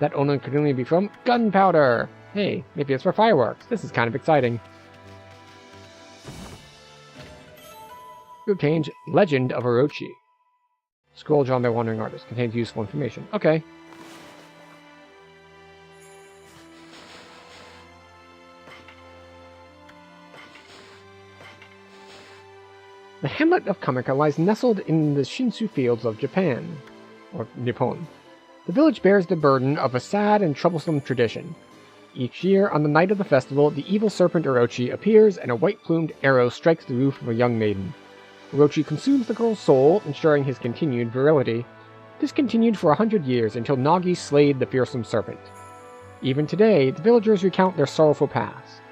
That only could only be from gunpowder! Hey, maybe it's for fireworks. This is kind of exciting. You obtained Legend of Orochi. Scroll drawn by Wandering Artist. Contains useful information. Okay. The hamlet of Kamika lies nestled in the Shinsu fields of Japan, or Nippon. The village bears the burden of a sad and troublesome tradition. Each year, on the night of the festival, the evil serpent Orochi appears and a white-plumed arrow strikes the roof of a young maiden. Orochi consumes the girl's soul, ensuring his continued virility. This continued for 100 years until Nagi slayed the fearsome serpent. Even today, the villagers recount their sorrowful past.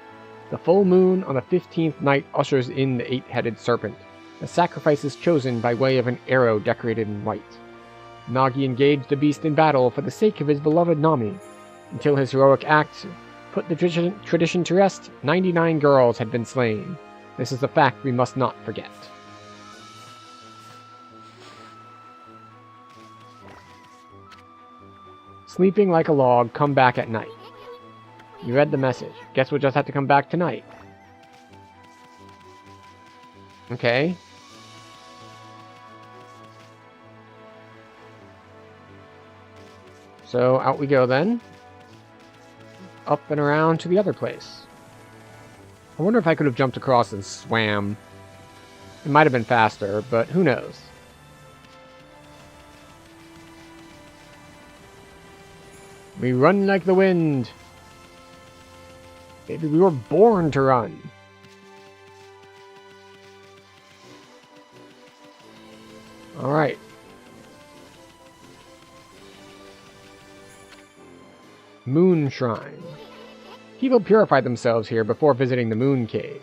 The full moon on the 15th night ushers in the 8-headed serpent. The sacrifice is chosen by way of an arrow decorated in white. Nagi engaged the beast in battle for the sake of his beloved Nami. Until his heroic act put the tradition to rest, 99 girls had been slain. This is a fact we must not forget. Sleeping like a log, come back at night. You read the message. Guess we'll just have to come back tonight. Okay. So, out we go then. up and around to the other place. I wonder if I could have jumped across and swam. It might have been faster, but who knows? We run like the wind. Baby, we were born to run. Alright. Moon Shrine. People purify themselves here before visiting the Moon Cave.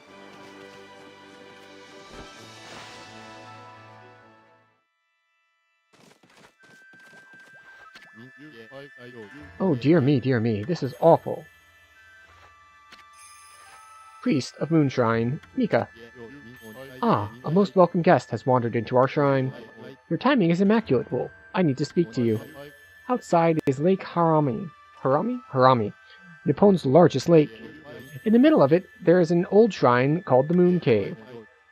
Oh, dear me, this is awful. Priest of Moon Shrine, Mika. Ah, a most welcome guest has wandered into our shrine. Your timing is immaculate, Wolf. I need to speak to you. Outside is Lake Harami. Harami? Nippon's largest lake. In the middle of it, there is an old shrine called the Moon Cave,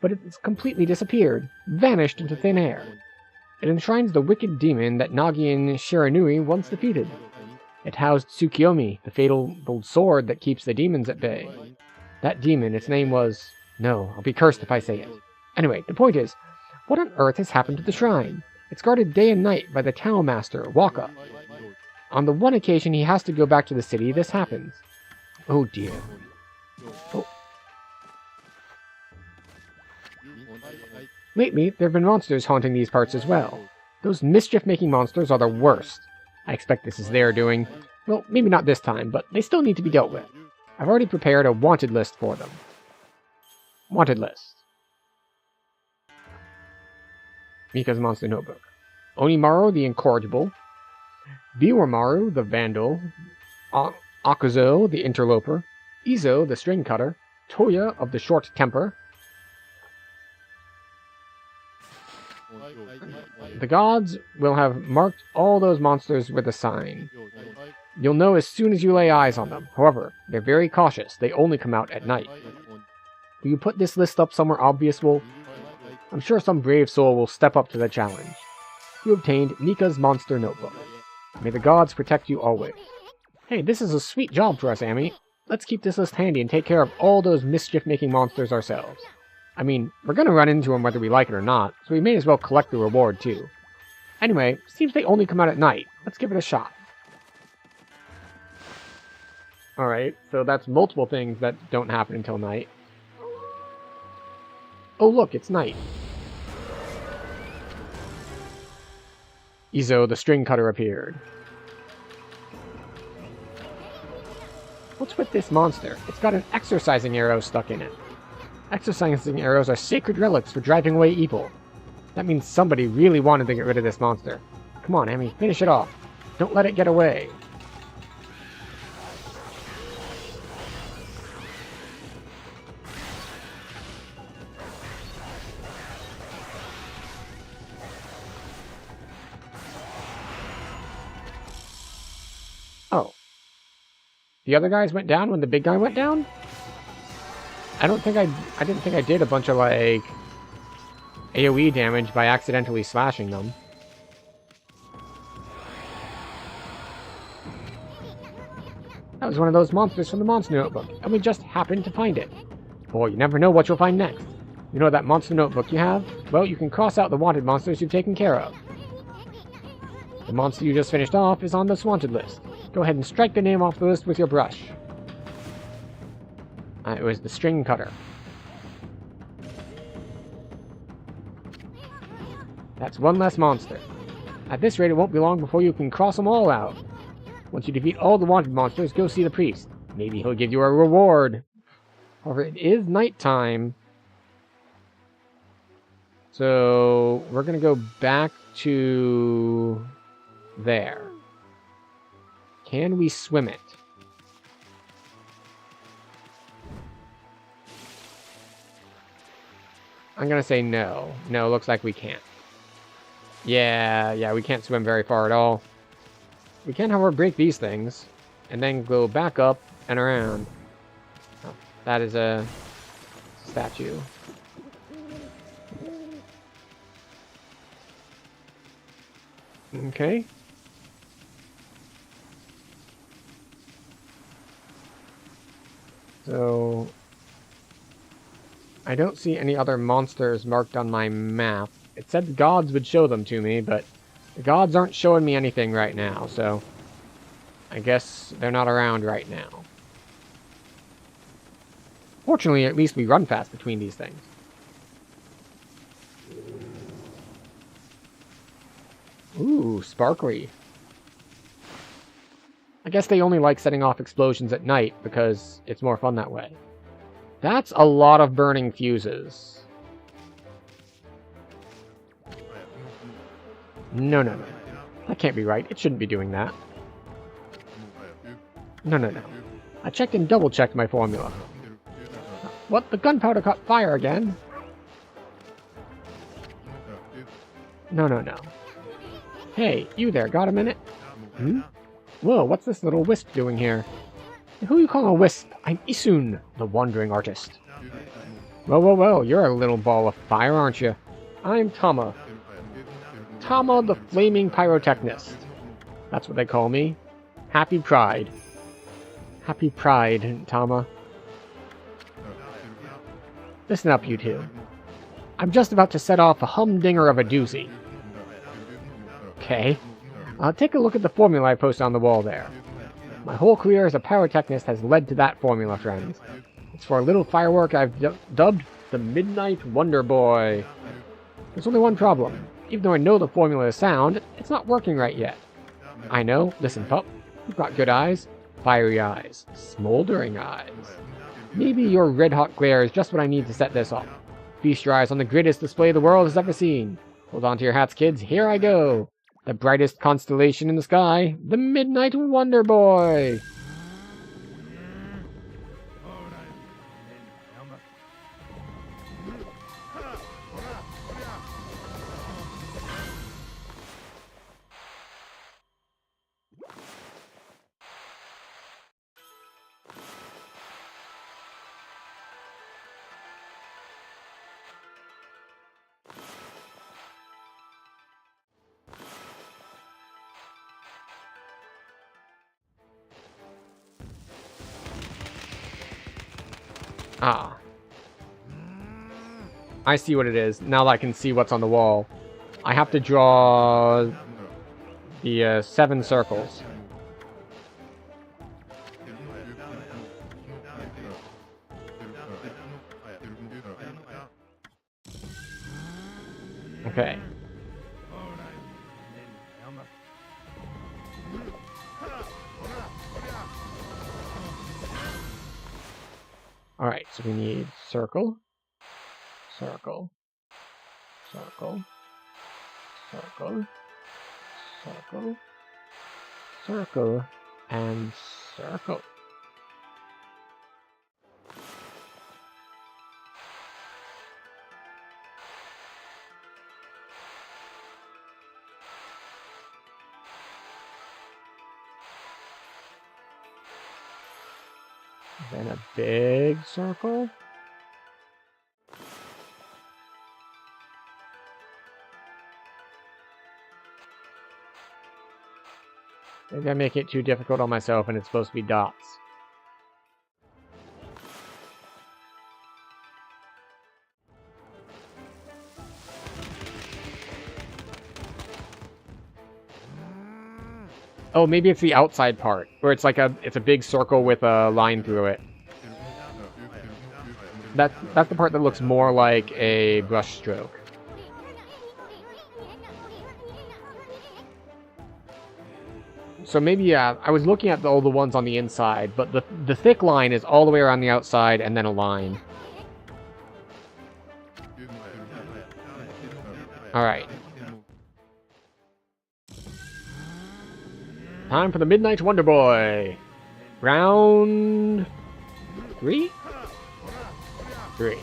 but it's completely disappeared, vanished into thin air. It enshrines the wicked demon that Nagi and Shiranui once defeated. It housed Tsukiyomi, the fatal sword that keeps the demons at bay. That demon, its name was... No, I'll be cursed if I say it. Anyway, the point is, what on earth has happened to the shrine? It's guarded day and night by the Tao Master, Waka. On the one occasion he has to go back to the city, this happens. Oh dear. Oh. Lately, there have been monsters haunting these parts as well. Those mischief-making monsters are the worst. I expect this is their doing. Well, maybe not this time, but they still need to be dealt with. I've already prepared a wanted list for them. Wanted list. Mika's Monster Notebook. Onimaru the Incorrigible. Biwamaru the Vandal. Akuzo the Interloper. Izo the String Cutter. Toya of the Short Temper. The gods will have marked all those monsters with a sign. You'll know as soon as you lay eyes on them. However, they're very cautious. They only come out at night. Will you put this list up somewhere obvious, Wolf? I'm sure some brave soul will step up to the challenge. You obtained Mika's Monster Notebook. May the gods protect you always. Hey, this is a sweet job for us, Amy. Let's keep this list handy and take care of all those mischief-making monsters ourselves. I mean, we're gonna run into them whether we like it or not, so we may as well collect the reward too. Anyway, seems they only come out at night. Let's give it a shot. Alright, so that's multiple things that don't happen until night. Oh look, it's night. Izo, the String Cutter, appeared. What's with this monster? It's got an exorcising arrow stuck in it. Exorcising arrows are sacred relics for driving away evil. That means somebody really wanted to get rid of this monster. Come on, Amy, finish it off. Don't let it get away. Oh. The other guys went down when the big guy went down? I didn't think I did a bunch of, like, AoE damage by accidentally slashing them. That was one of those monsters from the Monster Notebook, and we just happened to find it. Boy, you never know what you'll find next. You know that Monster Notebook you have? Well, you can cross out the wanted monsters you've taken care of. The monster you just finished off is on this wanted list. Go ahead and strike the name off the list with your brush. It was the String Cutter. That's one less monster. At this rate, it won't be long before you can cross them all out. Once you defeat all the wanted monsters, go see the priest. Maybe he'll give you a reward. However, it is nighttime. So, we're going to go back to there. Can we swim it? I'm going to say no. No, looks like we can't. Yeah, we can't swim very far at all. We can, however, break these things, and then go back up and around. Oh, that is a statue. Okay. So I don't see any other monsters marked on my map. It said the gods would show them to me, but the gods aren't showing me anything right now, so I guess they're not around right now. Fortunately, at least we run fast between these things. Ooh, sparkly. I guess they only like setting off explosions at night because it's more fun that way. That's a lot of burning fuses. No. That can't be right. It shouldn't be doing that. No. I checked and double-checked my formula. What? The gunpowder caught fire again? No. Hey, you there, got a minute? Hmm? Whoa, what's this little wisp doing here? Who you calling a wisp? I'm Isun, the wandering artist. Whoa, you're a little ball of fire, aren't you? I'm Tama. Tama the Flaming Pyrotechnist. That's what they call me. Happy Pride. Happy Pride, Tama. Listen up, you two. I'm just about to set off a humdinger of a doozy. Okay. Take a look at the formula I posted on the wall there. My whole career as a pyrotechnist has led to that formula, friends. It's for a little firework I've dubbed the Midnight Wonder Boy. There's only one problem. Even though I know the formula is sound, it's not working right yet. I know. Listen, pup. You've got good eyes. Fiery eyes. Smoldering eyes. Maybe your red-hot glare is just what I need to set this off. Feast your eyes on the greatest display the world has ever seen. Hold on to your hats, kids. Here I go. The brightest constellation in the sky, the Midnight Wonder Boy! Ah. I see what it is. Now that I can see what's on the wall. I have to draw the 7 circles. Okay. Alright, so we need circle, circle, circle, circle, circle, circle, and circle. Then a big circle. Maybe I make it too difficult on myself and it's supposed to be dots. Oh, maybe it's the outside part, where it's like it's a big circle with a line through it. That's the part that looks more like a brush stroke. So maybe, yeah, I was looking at all the ones on the inside, but the thick line is all the way around the outside and then a line. Alright. Time for the Midnight Wonder Boy. Round 3? 3.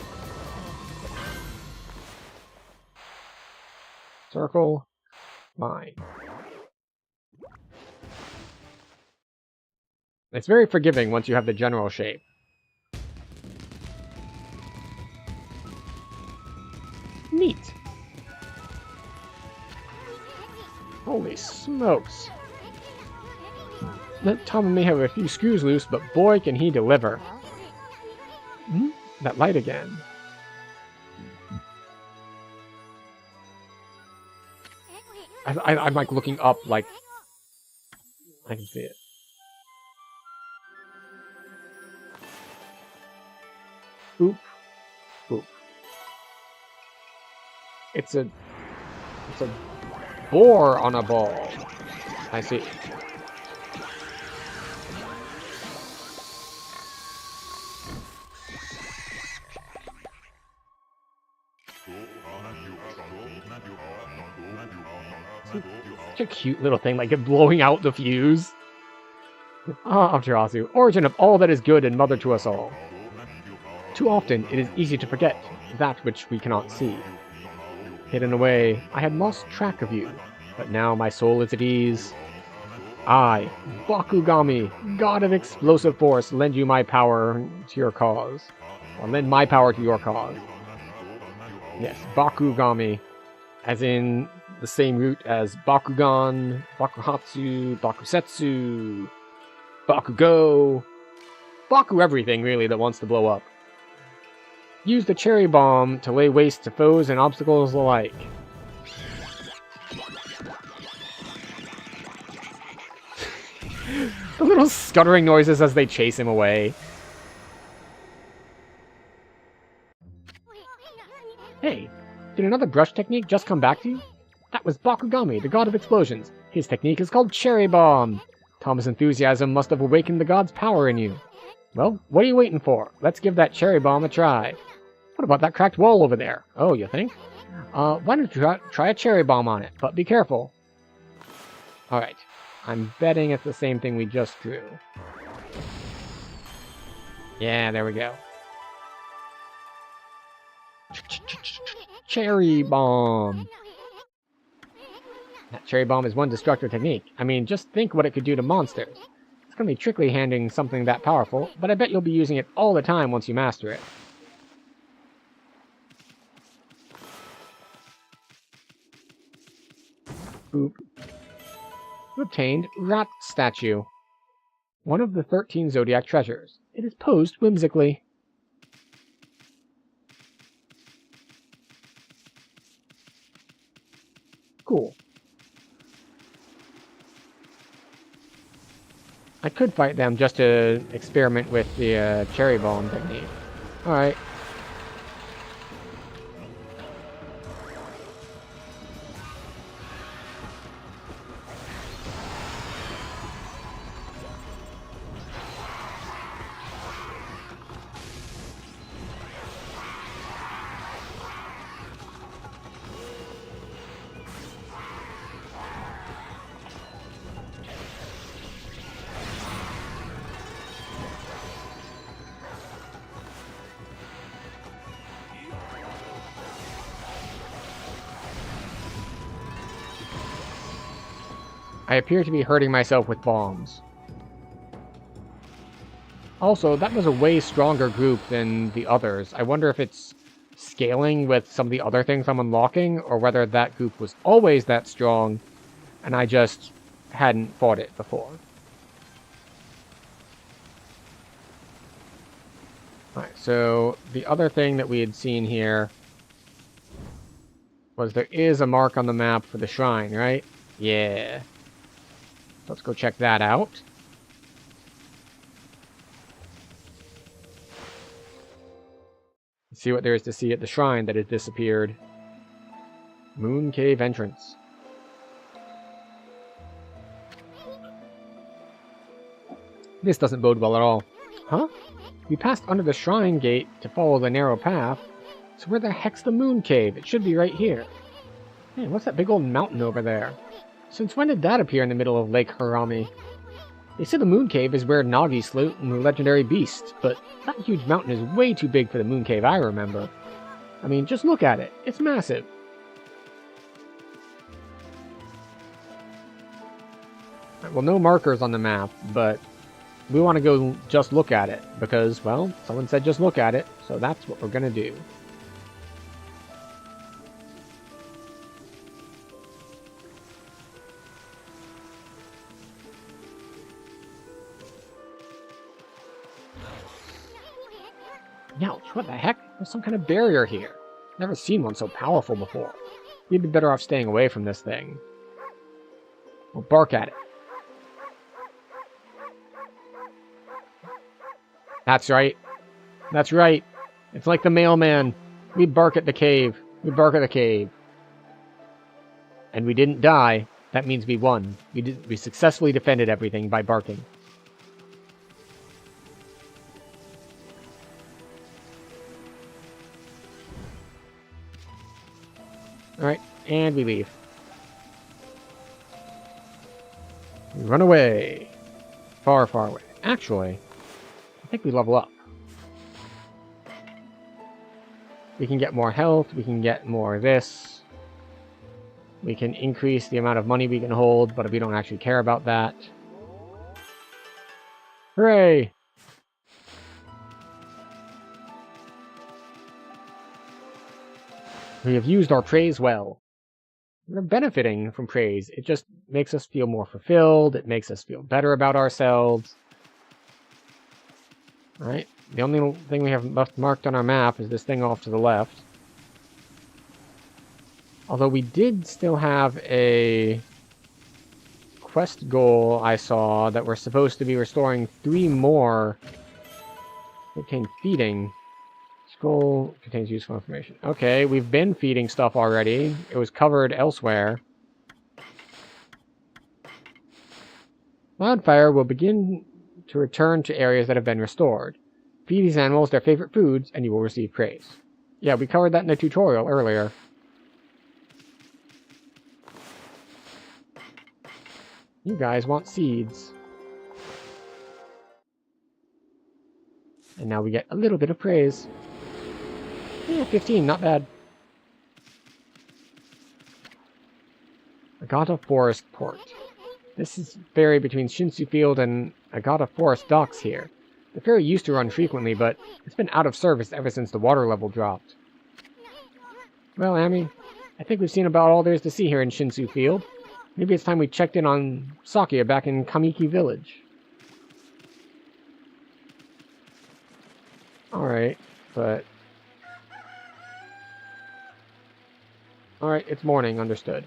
Circle. Line. It's very forgiving once you have the general shape. Neat. Holy smokes. That Tom may have a few screws loose, but boy can he deliver. that light again. I'm like looking up, like I can see it. Boop, boop. It's a boar on a ball. I see. Such a cute little thing, like it blowing out the fuse. Ah, Amaterasu, origin of all that is good and mother to us all. Too often, it is easy to forget that which we cannot see. Hidden away, I had lost track of you, but now my soul is at ease. I, Bakugami, god of explosive force, lend you my power to your cause. Or lend my power to your cause. Yes, Bakugami, as in the same root as Bakugan, Bakuhatsu, Bakusetsu, Bakugo, Baku everything, really, that wants to blow up. Use the cherry bomb to lay waste to foes and obstacles alike. The little scuttering noises as they chase him away. Hey, did another brush technique just come back to you? That was Bakugami, the god of explosions. His technique is called Cherry Bomb. Thomas' enthusiasm must have awakened the god's power in you. Well, what are you waiting for? Let's give that Cherry Bomb a try. What about that cracked wall over there? Oh, you think? Why don't you try a Cherry Bomb on it, but be careful. Alright, I'm betting it's the same thing we just drew. Yeah, there we go. Cherry Bomb. That Cherry Bomb is one destructive technique. I mean, just think what it could do to monsters. It's gonna be tricky handling something that powerful, but I bet you'll be using it all the time once you master it. Boop. You obtained Rat Statue. One of the 13 Zodiac treasures. It is posed whimsically. Cool. I could fight them just to experiment with the Cherry Bomb technique. Alright. I appear to be hurting myself with bombs. Also, that was a way stronger group than the others. I wonder if it's scaling with some of the other things I'm unlocking, or whether that group was always that strong, and I just hadn't fought it before. Alright, so the other thing that we had seen here was there is a mark on the map for the shrine, right? Yeah. Let's go check that out. See what there is to see at the shrine that has disappeared. Moon Cave entrance. This doesn't bode well at all. Huh? We passed under the shrine gate to follow the narrow path. So where the heck's the Moon Cave? It should be right here. Hey, what's that big old mountain over there? Since when did that appear in the middle of Lake Harami? They say the Moon Cave is where Nagi slew the legendary beast, but that huge mountain is way too big for the Moon Cave I remember. I mean, just look at it. It's massive. Right, well, no markers on the map, but we want to go just look at it, because, well, someone said just look at it, so that's what we're going to do. Ouch, what the heck? There's some kind of barrier here. Never seen one so powerful before. You'd be better off staying away from this thing. We'll bark at it. That's right. That's right. It's like the mailman. We bark at the cave. We bark at the cave. And we didn't die. That means we won. We successfully defended everything by barking. Alright, and we leave. We run away. Far, far away. Actually, I think we level up. We can get more health, we can get more of this. We can increase the amount of money we can hold, but we don't actually care about that. Hooray! We have used our praise well. We're benefiting from praise. It just makes us feel more fulfilled. It makes us feel better about ourselves. Alright, the only thing we have left marked on our map is this thing off to the left. Although we did still have a quest goal I saw that we're supposed to be restoring 3 more. Contain feeding. Scroll contains useful information. Okay, we've been feeding stuff already. It was covered elsewhere. Wildfire will begin to return to areas that have been restored. Feed these animals their favorite foods, and you will receive praise. Yeah, we covered that in the tutorial earlier. You guys want seeds. And now we get a little bit of praise. Yeah, 15, not bad. Agata Forest Port. This is ferry between Shinsu Field and Agata Forest docks here. The ferry used to run frequently, but it's been out of service ever since the water level dropped. Well, Ami, I think we've seen about all there is to see here in Shinsu Field. Maybe it's time we checked in on Sakia back in Kamiki Village. Alright, but... Alright, it's morning, understood.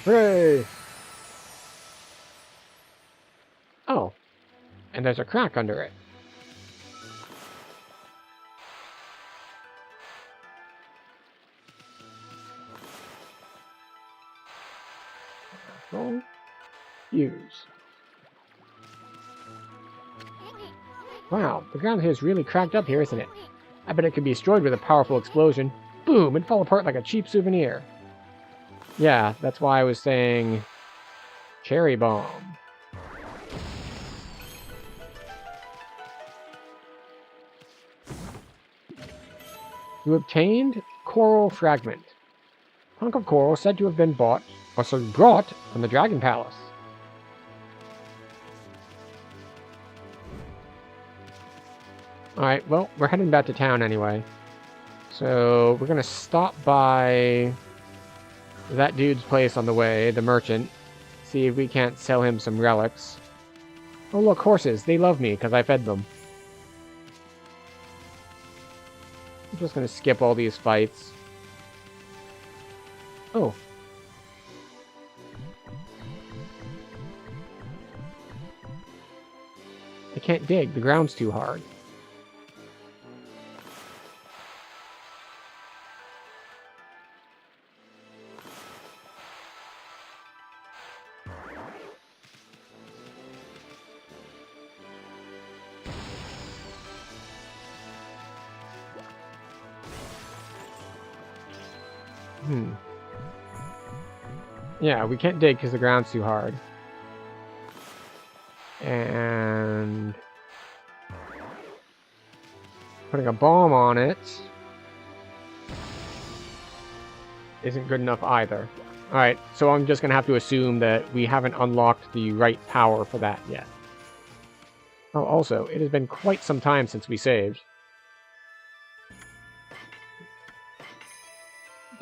Hooray! Oh, and there's a crack under it. Fuse. Wow, the ground here is really cracked up here, isn't it? I bet it could be destroyed with a powerful explosion. Boom! It'd fall apart like a cheap souvenir. Yeah, that's why I was saying... Cherry bomb. You obtained coral fragment. Hunk of coral said to have been brought from the Dragon Palace. Alright, well, we're heading back to town anyway. So, we're gonna stop by that dude's place on the way, the merchant. See if we can't sell him some relics. Oh look, horses. They love me because I fed them. I'm just gonna skip all these fights. Oh. I can't dig. The ground's too hard. Yeah, we can't dig because the ground's too hard. And... putting a bomb on it isn't good enough either. Alright, so I'm just going to have to assume that we haven't unlocked the right power for that yet. Oh, also, it has been quite some time since we saved.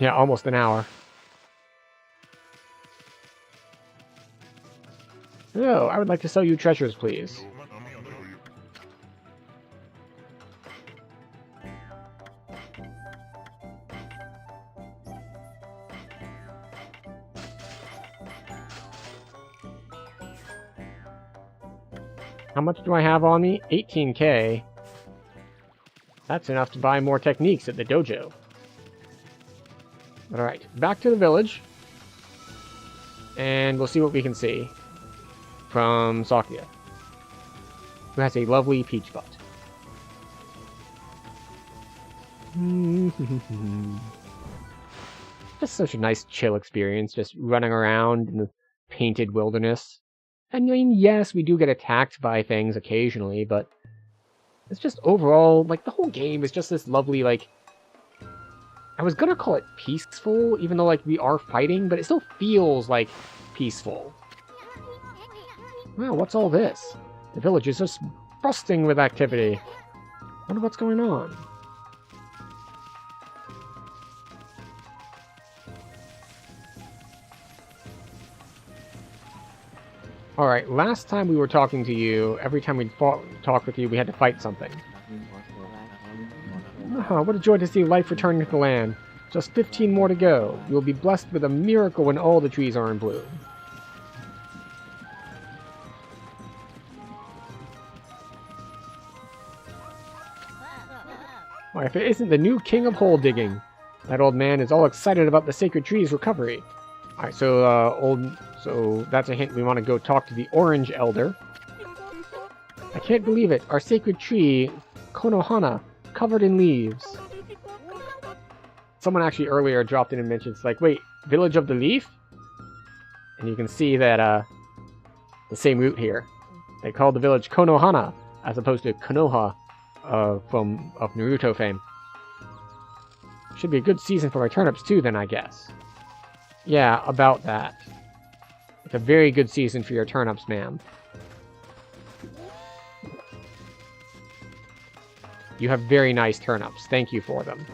Yeah, almost an hour. Hello, I would like to sell you treasures, please. How much do I have on me? 18k. That's enough to buy more techniques at the dojo. Alright, back to the village. And we'll see what we can see from Sakia, who has a lovely peach butt. Just such a nice chill experience, just running around in the painted wilderness. And I mean, yes, we do get attacked by things occasionally, but it's just overall, like, the whole game is just this lovely, like, I was gonna call it peaceful, even though, like, we are fighting, but it still feels, like, peaceful. Wow, what's all this? The village is just busting with activity. Wonder what's going on. Alright, last time we were talking to you, every time we'd talk with you, we had to fight something. Oh, what a joy to see life returning to the land. Just 15 more to go. You will be blessed with a miracle when all the trees are in bloom. Why, if it isn't the new king of hole digging. That old man is all excited about the sacred tree's recovery. Alright, so that's a hint. We want to go talk to the orange elder. I can't believe it. Our sacred tree, Konohana, covered in leaves. Someone actually earlier dropped in and mentioned, it's like, wait, Village of the Leaf? And you can see that, the same root here. They called the village Konohana, as opposed to Konoha, of Naruto fame. Should be a good season for my turnips too, then, I guess. Yeah, about that. It's a very good season for your turnips, ma'am. You have very nice turnips. Thank you for them.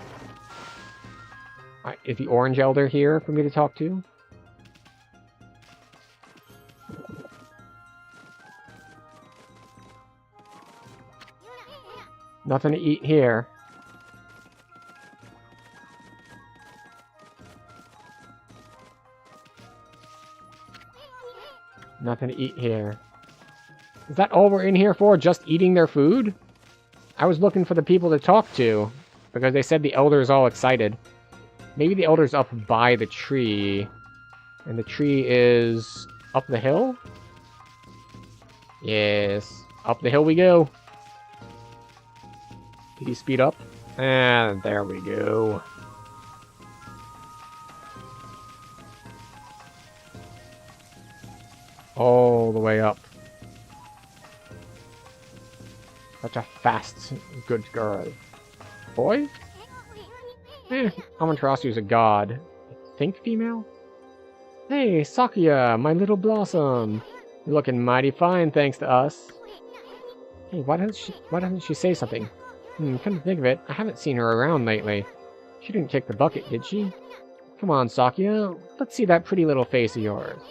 Alright, is the orange elder here for me to talk to? Nothing to eat here. Nothing to eat here. Is that all we're in here for? Just eating their food? I was looking for the people to talk to, because they said the elder's all excited. Maybe the elder's up by the tree, and the tree is up the hill? Yes, up the hill we go. Did he speed up? And there we go. All the way up. Such a fast, good girl. Boy? Amaterasu's a god. Think female? Hey, Sakuya, my little blossom. You're looking mighty fine, thanks to us. Hey, why doesn't she say something? Come to think of it, I haven't seen her around lately. She didn't kick the bucket, did she? Come on, Sakuya, let's see that pretty little face of yours.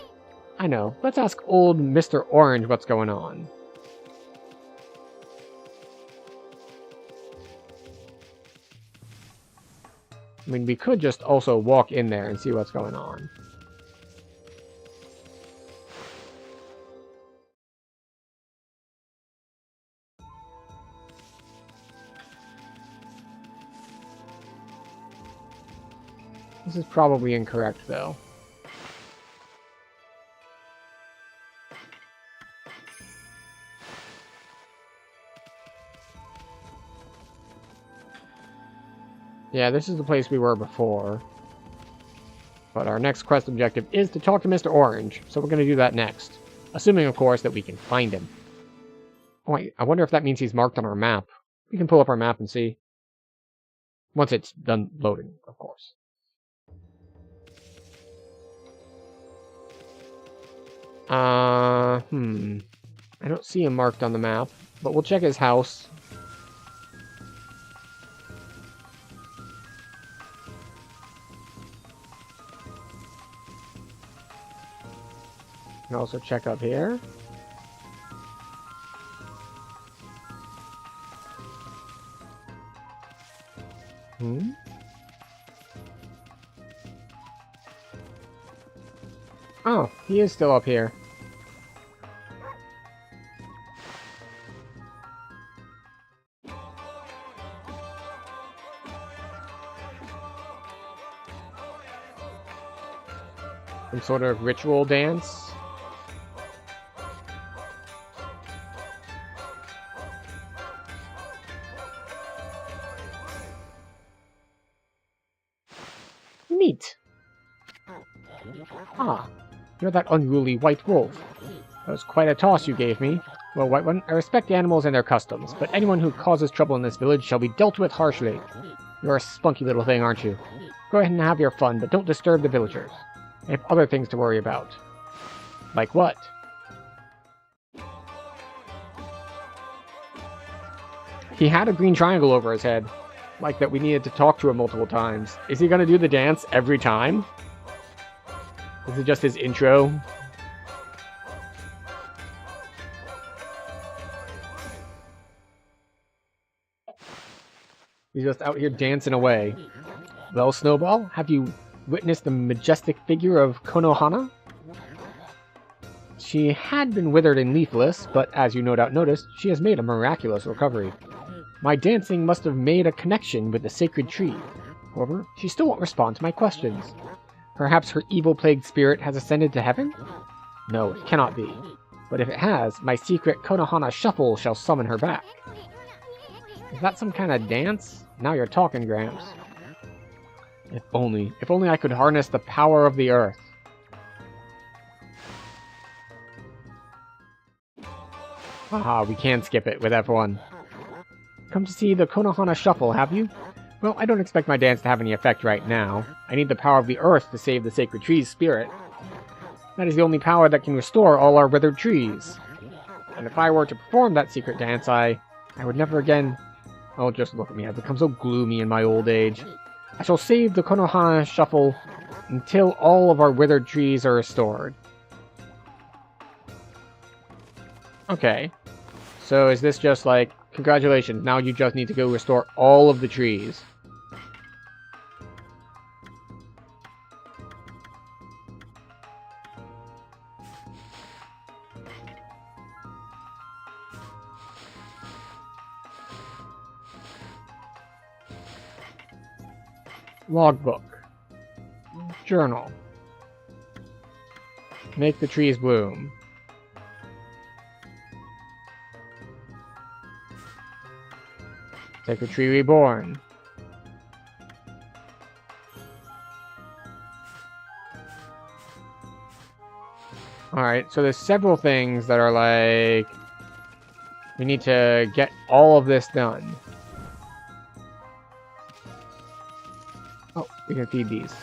I know, let's ask old Mr. Orange what's going on. I mean, we could just also walk in there and see what's going on. This is probably incorrect, though. Yeah, this is the place we were before. But our next quest objective is to talk to Mr. Orange, so we're going to do that next. Assuming, of course, that we can find him. Oh, wait, I wonder if that means he's marked on our map. We can pull up our map and see. Once it's done loading, of course. I don't see him marked on the map, but we'll check his house. can also check up here. Oh, he is still up here. Some sort of ritual dance. Neat. Ah, you're that unruly white wolf. That was quite a toss you gave me. Well, White One, I respect animals and their customs, but anyone who causes trouble in this village shall be dealt with harshly. You're a spunky little thing, aren't you? Go ahead and have your fun, but don't disturb the villagers. I have other things to worry about. Like what? He had a green triangle over his head. Like that we needed to talk to him multiple times. Is he gonna do the dance every time? Is it just his intro? He's just out here dancing away. Well, Snowball, have you witnessed the majestic figure of Konohana? She had been withered and leafless, but as you no doubt noticed, she has made a miraculous recovery. My dancing must have made a connection with the sacred tree. However, she still won't respond to my questions. Perhaps her evil-plagued spirit has ascended to heaven? No, it cannot be. But if it has, my secret Konohana shuffle shall summon her back. Is that some kind of dance? Now you're talking, Gramps. If only I could harness the power of the earth. Haha, we can skip it with F1. Come to see the Konohana Shuffle, have you? Well, I don't expect my dance to have any effect right now. I need the power of the earth to save the sacred tree's spirit. That is the only power that can restore all our withered trees. And if I were to perform that secret dance, I would never again... Oh, just look at me, I've become so gloomy in my old age. I shall save the Konohana Shuffle until all of our withered trees are restored. Okay. So is this just like, congratulations, now you just need to go restore all of the trees. Logbook. Journal. Make the trees bloom. Sacred Tree Reborn. Alright, so there's several things that are like... We need to get all of this done. Oh, we can feed these.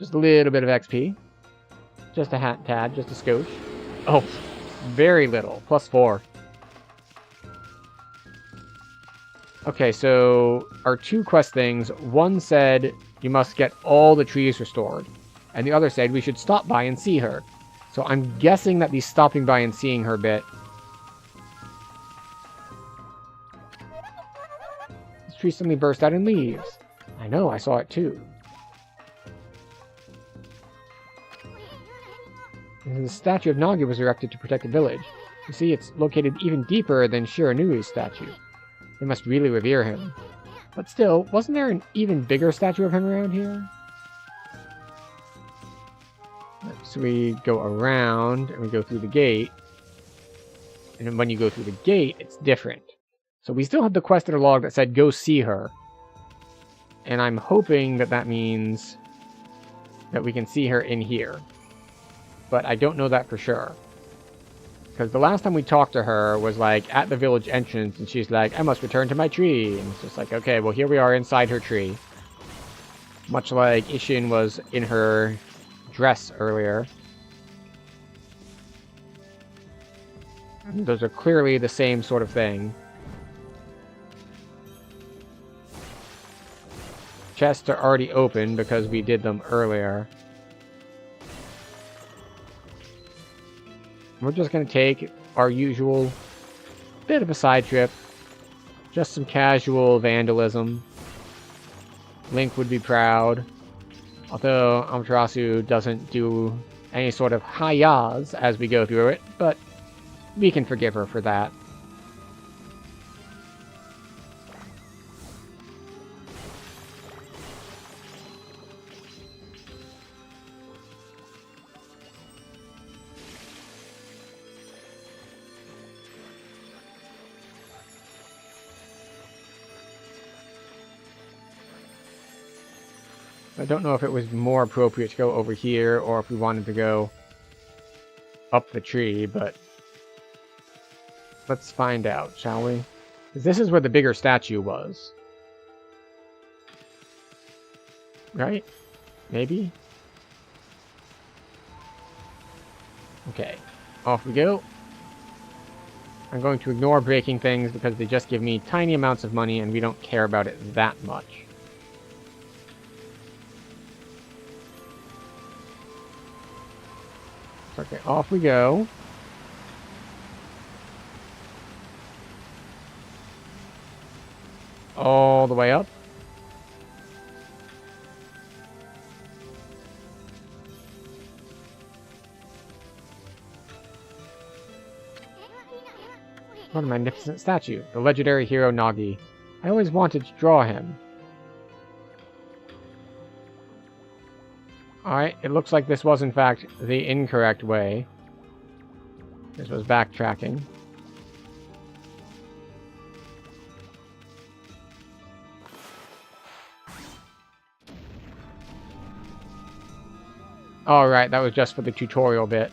Just a little bit of XP. Just a tad, just a skosh. Oh, very little. +4. Okay, so our 2 quest things, one said you must get all the trees restored, and the other said we should stop by and see her. So I'm guessing that the stopping by and seeing her bit... This tree suddenly burst out in leaves. I know, I saw it too. And the statue of Nagi was erected to protect the village. You see, it's located even deeper than Shiranui's statue. They must really revere him. But still, wasn't there an even bigger statue of him around here? So we go around, and we go through the gate. And then when you go through the gate, it's different. So we still have the quest in our log that said, go see her. And I'm hoping that that means that we can see her in here. But I don't know that for sure. Because the last time we talked to her was like at the village entrance, and she's like, I must return to my tree. And it's just like, okay, well here we are inside her tree. Much like Ishin was in her dress earlier. Those are clearly the same sort of thing. chests are already open because we did them earlier. We're just going to take our usual bit of a side trip. Just some casual vandalism. Link would be proud. Although Amaterasu doesn't do any sort of hi-yahs as we go through it, but we can forgive her for that. I don't know if it was more appropriate to go over here or if we wanted to go up the tree, but let's find out, shall we? Because this is where the bigger statue was. Right? Maybe? Okay. Off we go. I'm going to ignore breaking things because they just give me tiny amounts of money and we don't care about it that much. Okay, off we go. All the way up. What a magnificent statue. The legendary hero Nagi. I always wanted to draw him. Alright, it looks like this was in fact the incorrect way. This was backtracking. Alright, that was just for the tutorial bit.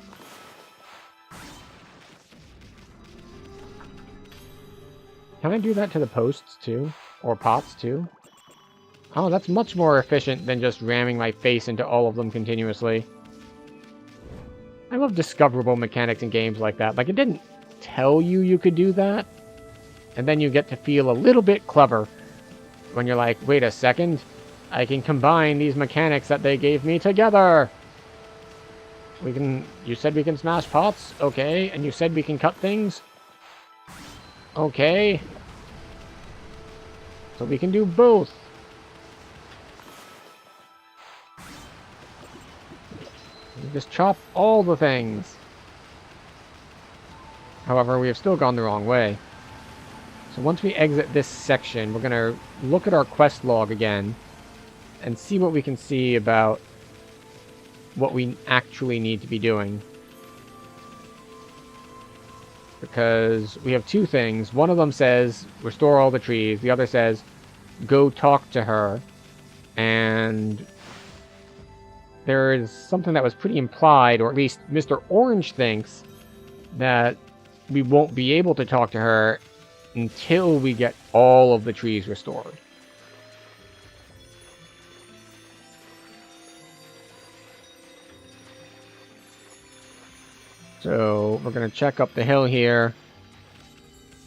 Can I do that to the posts too? Or pots too? Oh, that's much more efficient than just ramming my face into all of them continuously. I love discoverable mechanics in games like that. Like, it didn't tell you you could do that. And then you get to feel a little bit clever when you're like, wait a second, I can combine these mechanics that they gave me together. You said we can smash pots? Okay. And you said we can cut things? Okay. So we can do both. Just chop all the things. However, we have still gone the wrong way. So once we exit this section, we're going to look at our quest log again and see what we can see about what we actually need to be doing. Because we have two things. One of them says, restore all the trees. The other says, go talk to her. And there is something that was pretty implied, or at least Mr. Orange thinks, that we won't be able to talk to her until we get all of the trees restored. So we're going to check up the hill here.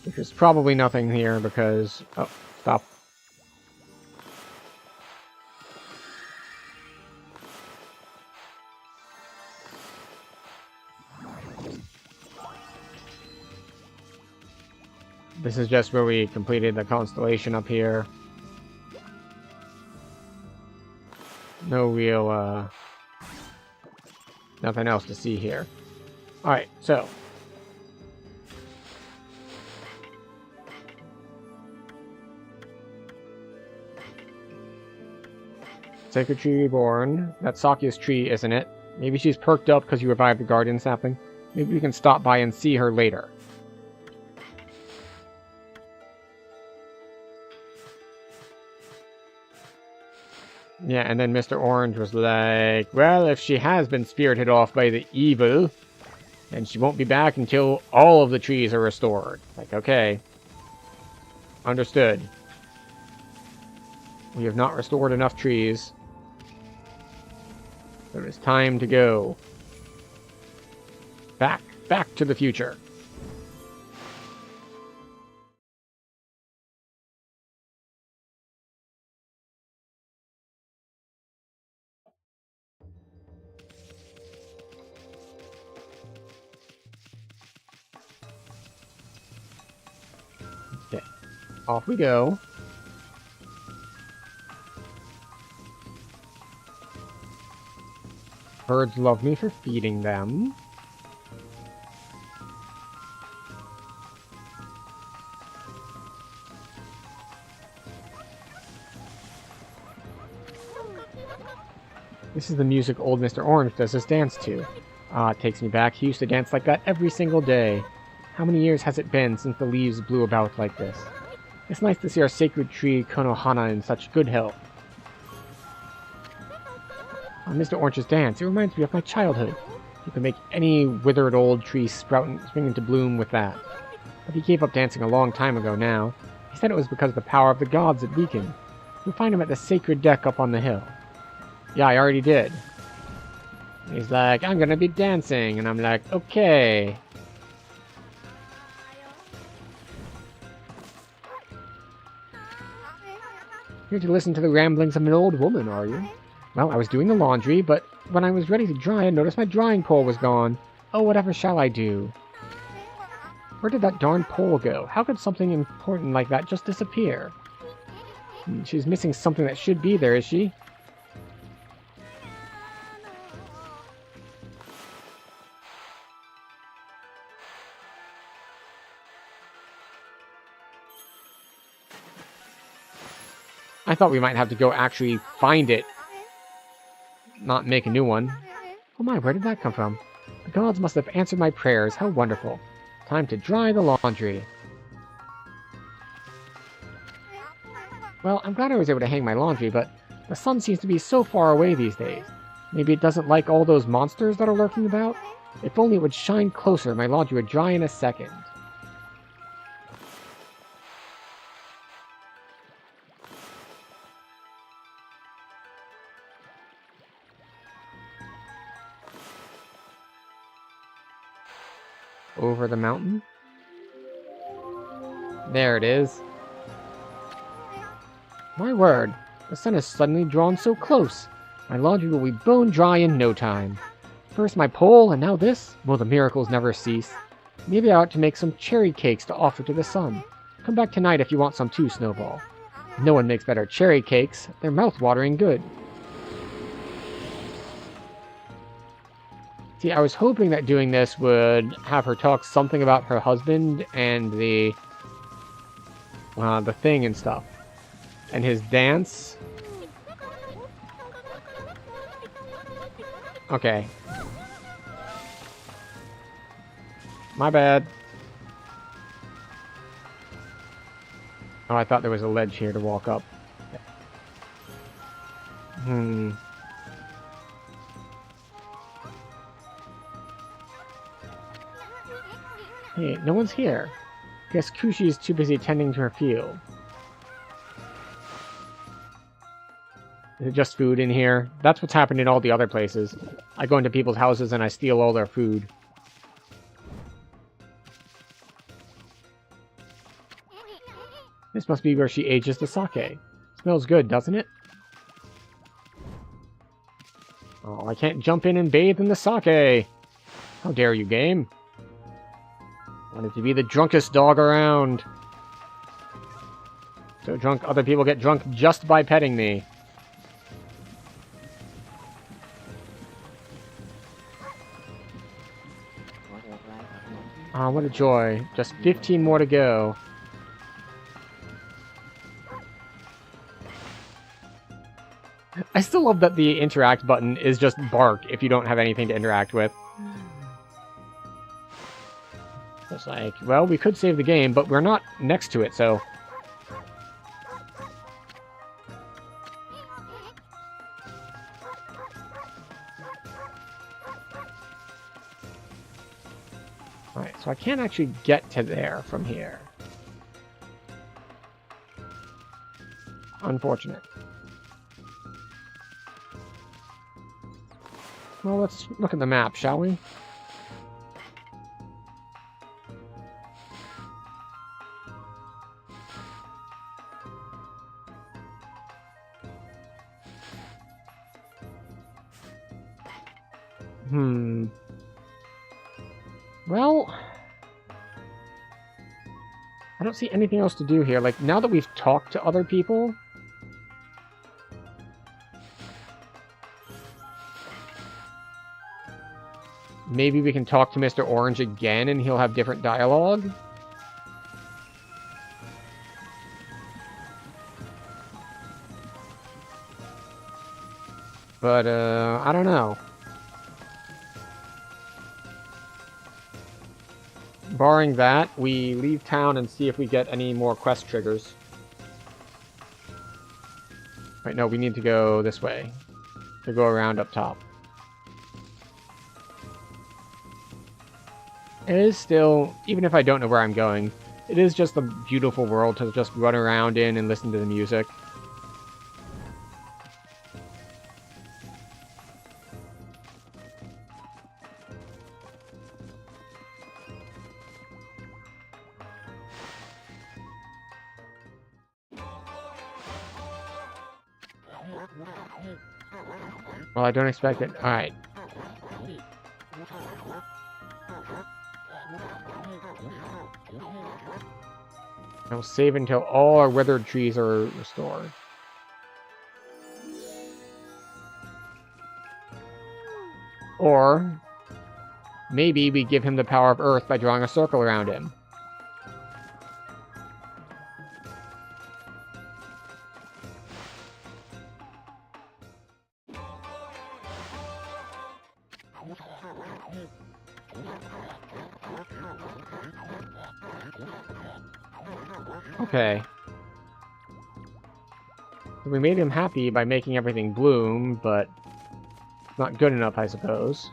There's probably nothing here because... Oh, stop. This is just where we completed the constellation up here. No real, nothing else to see here. Alright, so. Sacred Tree Reborn. That's Sakia's tree, isn't it? Maybe she's perked up because you revived the Guardian sapling. Maybe we can stop by and see her later. Yeah, and then Mr. Orange was like, well, if she has been spirited off by the evil, then she won't be back until all of the trees are restored. Like, okay. Understood. We have not restored enough trees. There is time to go. Back to the future. Off we go. Birds love me for feeding them. This is the music old Mr. Orange does his dance to. Ah, it takes me back. He used to dance like that every single day. How many years has it been since the leaves blew about like this? It's nice to see our sacred tree Konohana in such good health. On Mr. Orange's dance, it reminds me of my childhood. You could make any withered old tree spring into bloom with that. But he gave up dancing a long time ago now. He said it was because of the power of the gods had weakened. You'll find him at the sacred deck up on the hill. Yeah, I already did. He's like, I'm gonna be dancing, and I'm like, okay. Here to listen to the ramblings of an old woman, are you? Well, I was doing the laundry, but when I was ready to dry, I noticed my drying pole was gone. Oh, whatever shall I do? Where did that darn pole go? How could something important like that just disappear? She's missing something that should be there, is she? I thought we might have to go actually find it. Not make a new one. Oh my, where did that come from? The gods must have answered my prayers. How wonderful. Time to dry the laundry. Well, I'm glad I was able to hang my laundry, but the sun seems to be so far away these days. Maybe it doesn't like all those monsters that are lurking about? If only it would shine closer, my laundry would dry in a second. Over the mountain. There it is. My word, the sun has suddenly drawn so close. My laundry will be bone dry in no time. First my pole, and now this? Will the miracles never cease? Maybe I ought to make some cherry cakes to offer to the sun. Come back tonight if you want some too, Snowball. No one makes better cherry cakes. They're mouth-watering good. See, I was hoping that doing this would have her talk something about her husband and the thing and stuff. And his dance. Okay. My bad. Oh, I thought there was a ledge here to walk up. Hey, no one's here. Guess Kushi's too busy tending to her field. Is it just food in here? That's what's happened in all the other places. I go into people's houses and I steal all their food. This must be where she ages the sake. Smells good, doesn't it? Oh, I can't jump in and bathe in the sake! How dare you, game? Wanted to be the drunkest dog around. So drunk other people get drunk just by petting me. Ah, what a joy. Just 15 more to go. I still love that the interact button is just bark if you don't have anything to interact with. It's like, well, we could save the game, but we're not next to it, so... Alright, so I can't actually get to there from here. Unfortunate. Well, let's look at the map, shall we? Well, I don't see anything else to do here. Like, now that we've talked to other people... maybe we can talk to Mr. Orange again and he'll have different dialogue? But, I don't know. Barring that, we leave town and see if we get any more quest triggers. Wait, no, we need to go this way. To go around up top. It is still, even if I don't know where I'm going, it is just a beautiful world to just run around in and listen to the music. Well, I don't expect it. Alright. I will save until all our withered trees are restored. Or, maybe we give him the power of Earth by drawing a circle around him. Okay. We made him happy by making everything bloom, but it's not good enough, I suppose.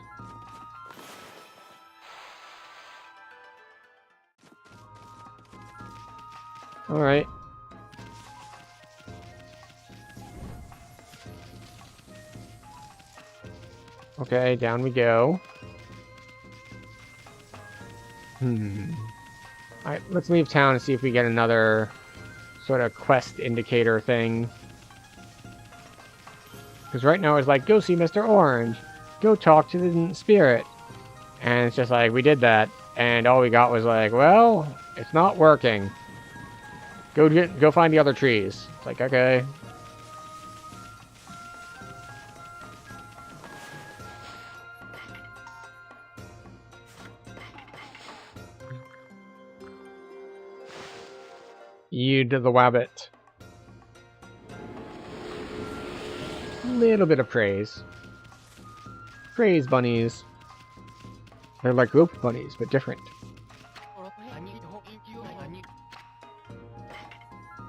Alright. Okay, down we go. Alright, let's leave town and see if we get another sort of quest indicator thing. Because right now it's like, go see Mr. Orange. Go talk to the spirit. And it's just like, we did that. And all we got was like, well, it's not working. Go find the other trees. It's like, okay. You did the wabbit. Little bit of praise. Praise bunnies. They're like rope bunnies, but different.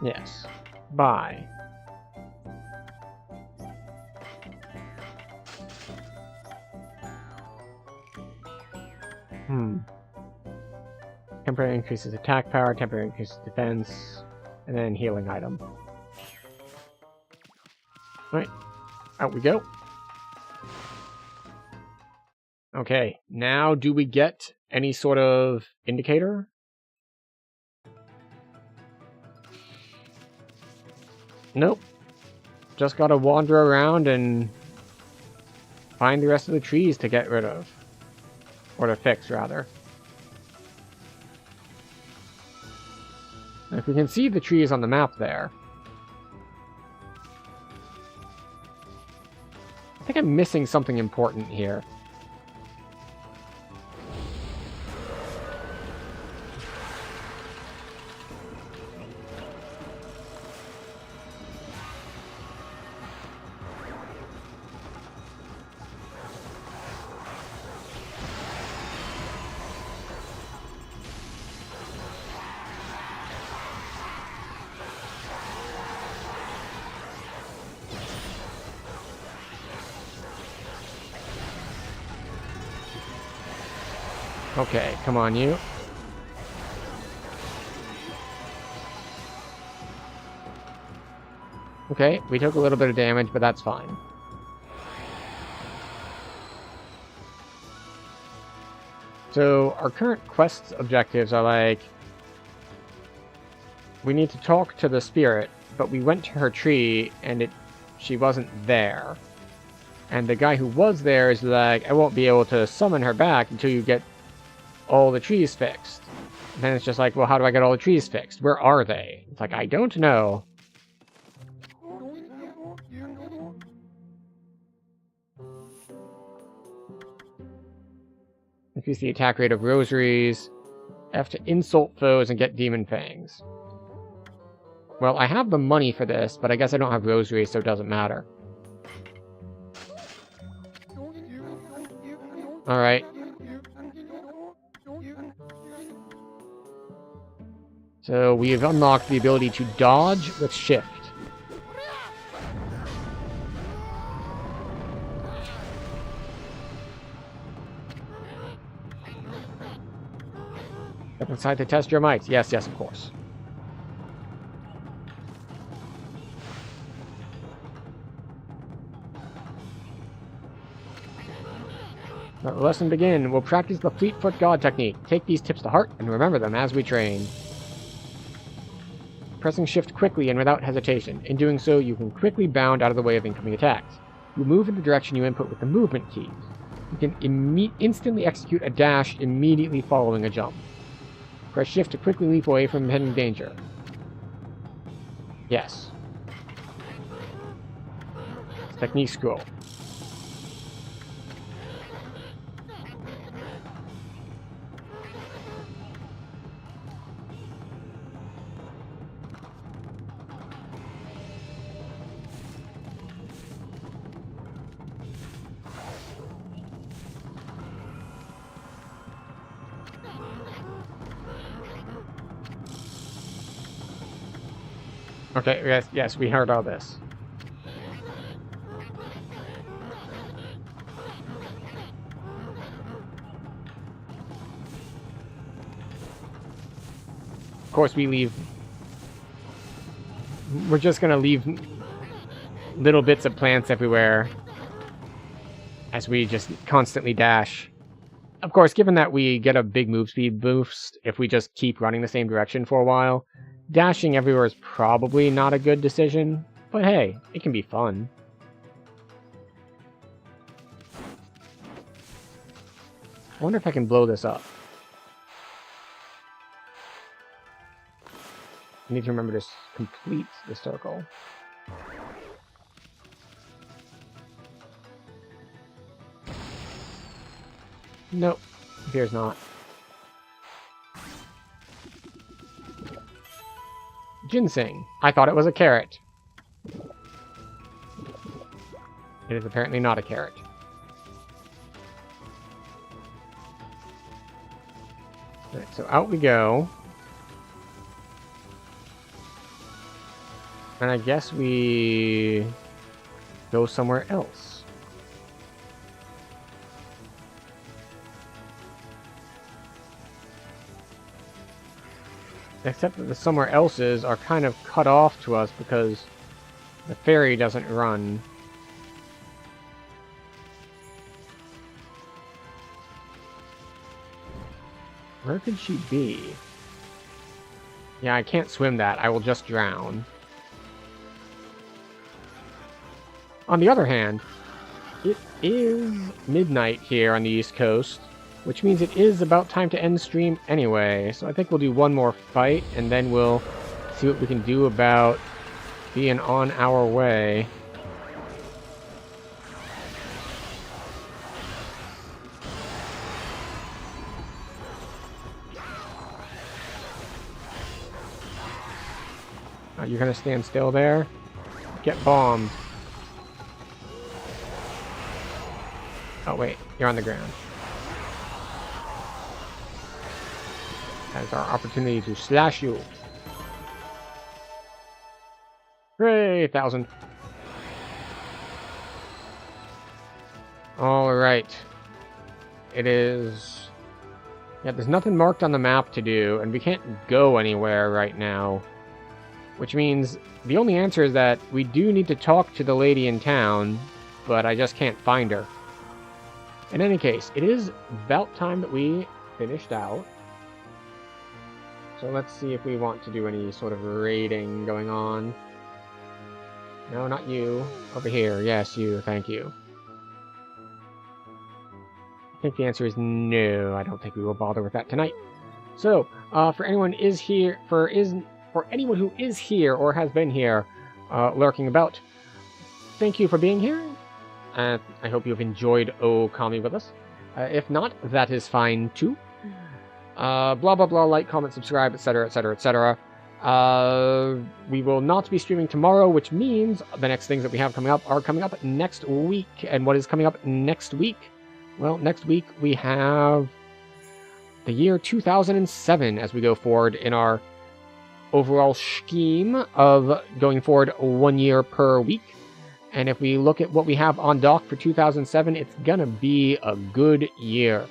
Yes. Bye. Temporary increases attack power, temporary increases defense, and then healing item. Alright, out we go. Okay, now do we get any sort of indicator? Nope. Just gotta wander around and find the rest of the trees to get rid of. Or to fix, rather. If we can see the trees on the map there. I think I'm missing something important here. Okay, come on, you. Okay, we took a little bit of damage, but that's fine. So, our current quest objectives are like... we need to talk to the spirit, but we went to her tree, and she wasn't there. And the guy who was there is like, I won't be able to summon her back until you get all the trees fixed. then it's just like, well, how do I get all the trees fixed? Where are they? It's like, I don't know. Increase the attack rate of rosaries. F to insult foes and get demon fangs. Well, I have the money for this, but I guess I don't have rosaries, so it doesn't matter. Alright. So we have unlocked the ability to dodge with shift. Step inside to test your might. Yes, yes, of course. Let the lesson begin. We'll practice the Fleetfoot God technique. Take these tips to heart and remember them as we train. Pressing shift quickly and without hesitation. In doing so, you can quickly bound out of the way of incoming attacks. You move in the direction you input with the movement keys. You can instantly execute a dash immediately following a jump. Press shift to quickly leap away from impending danger. Yes. Technique scroll. Okay, yes, we heard all this. Of course, we're just gonna leave little bits of plants everywhere as we just constantly dash. Of course, given that we get a big move speed boost if we just keep running the same direction for a while, dashing everywhere is probably not a good decision, but hey, it can be fun. I wonder if I can blow this up. I need to remember to complete the circle. Nope, appears not. Ginseng. I thought it was a carrot. It is apparently not a carrot. Alright, so out we go. And I guess we go somewhere else. Except that the somewhere else's are kind of cut off to us because the ferry doesn't run. Where could she be? Yeah, I can't swim that. I will just drown. On the other hand, it is midnight here on the East Coast, which means it is about time to end stream anyway. So I think we'll do one more fight, and then we'll see what we can do about being on our way. Oh, you're gonna stand still there? Get bombed. Oh wait, you're on the ground. That's our opportunity to slash you. Hooray, 1,000. Alright. It is... Yeah, there's nothing marked on the map to do, and we can't go anywhere right now. Which means the only answer is that we do need to talk to the lady in town, but I just can't find her. In any case, it is about time that we finished out. So let's see if we want to do any sort of raiding going on. No, not you. Over here. Yes, you. Thank you. I think the answer is no. I don't think we will bother with that tonight. So, for anyone for anyone who is here or has been here, lurking about, thank you for being here. I hope you've enjoyed Okami with us. If not, that is fine too. Blah blah blah. Like, comment, subscribe, etc., etc., etc. We will not be streaming tomorrow, which means the next things that we have coming up are coming up next week. And what is coming up next week? Well, next week we have the year 2007 as we go forward in our overall scheme of going forward 1 year per week. And if we look at what we have on dock for 2007, it's gonna be a good year.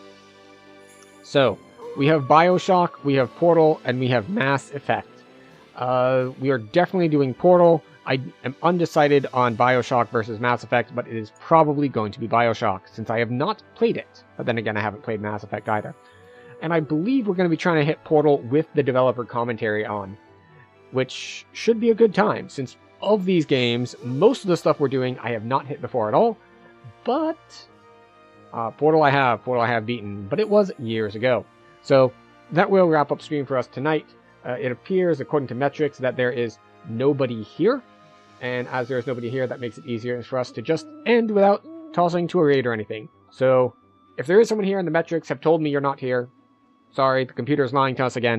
So, we have Bioshock, we have Portal, and we have Mass Effect. We are definitely doing Portal. I am undecided on Bioshock versus Mass Effect, but it is probably going to be Bioshock, since I have not played it. But then again, I haven't played Mass Effect either. And I believe we're going to be trying to hit Portal with the developer commentary on, which should be a good time, since of these games, most of the stuff we're doing I have not hit before at all, but Portal I have beaten, but it was years ago. So that will wrap up stream for us tonight. It appears, according to metrics, that there is nobody here, and as there is nobody here, that makes it easier for us to just end without tossing to a raid or anything. So if there is someone here and the metrics have told me you're not here, sorry, the computer is lying to us again.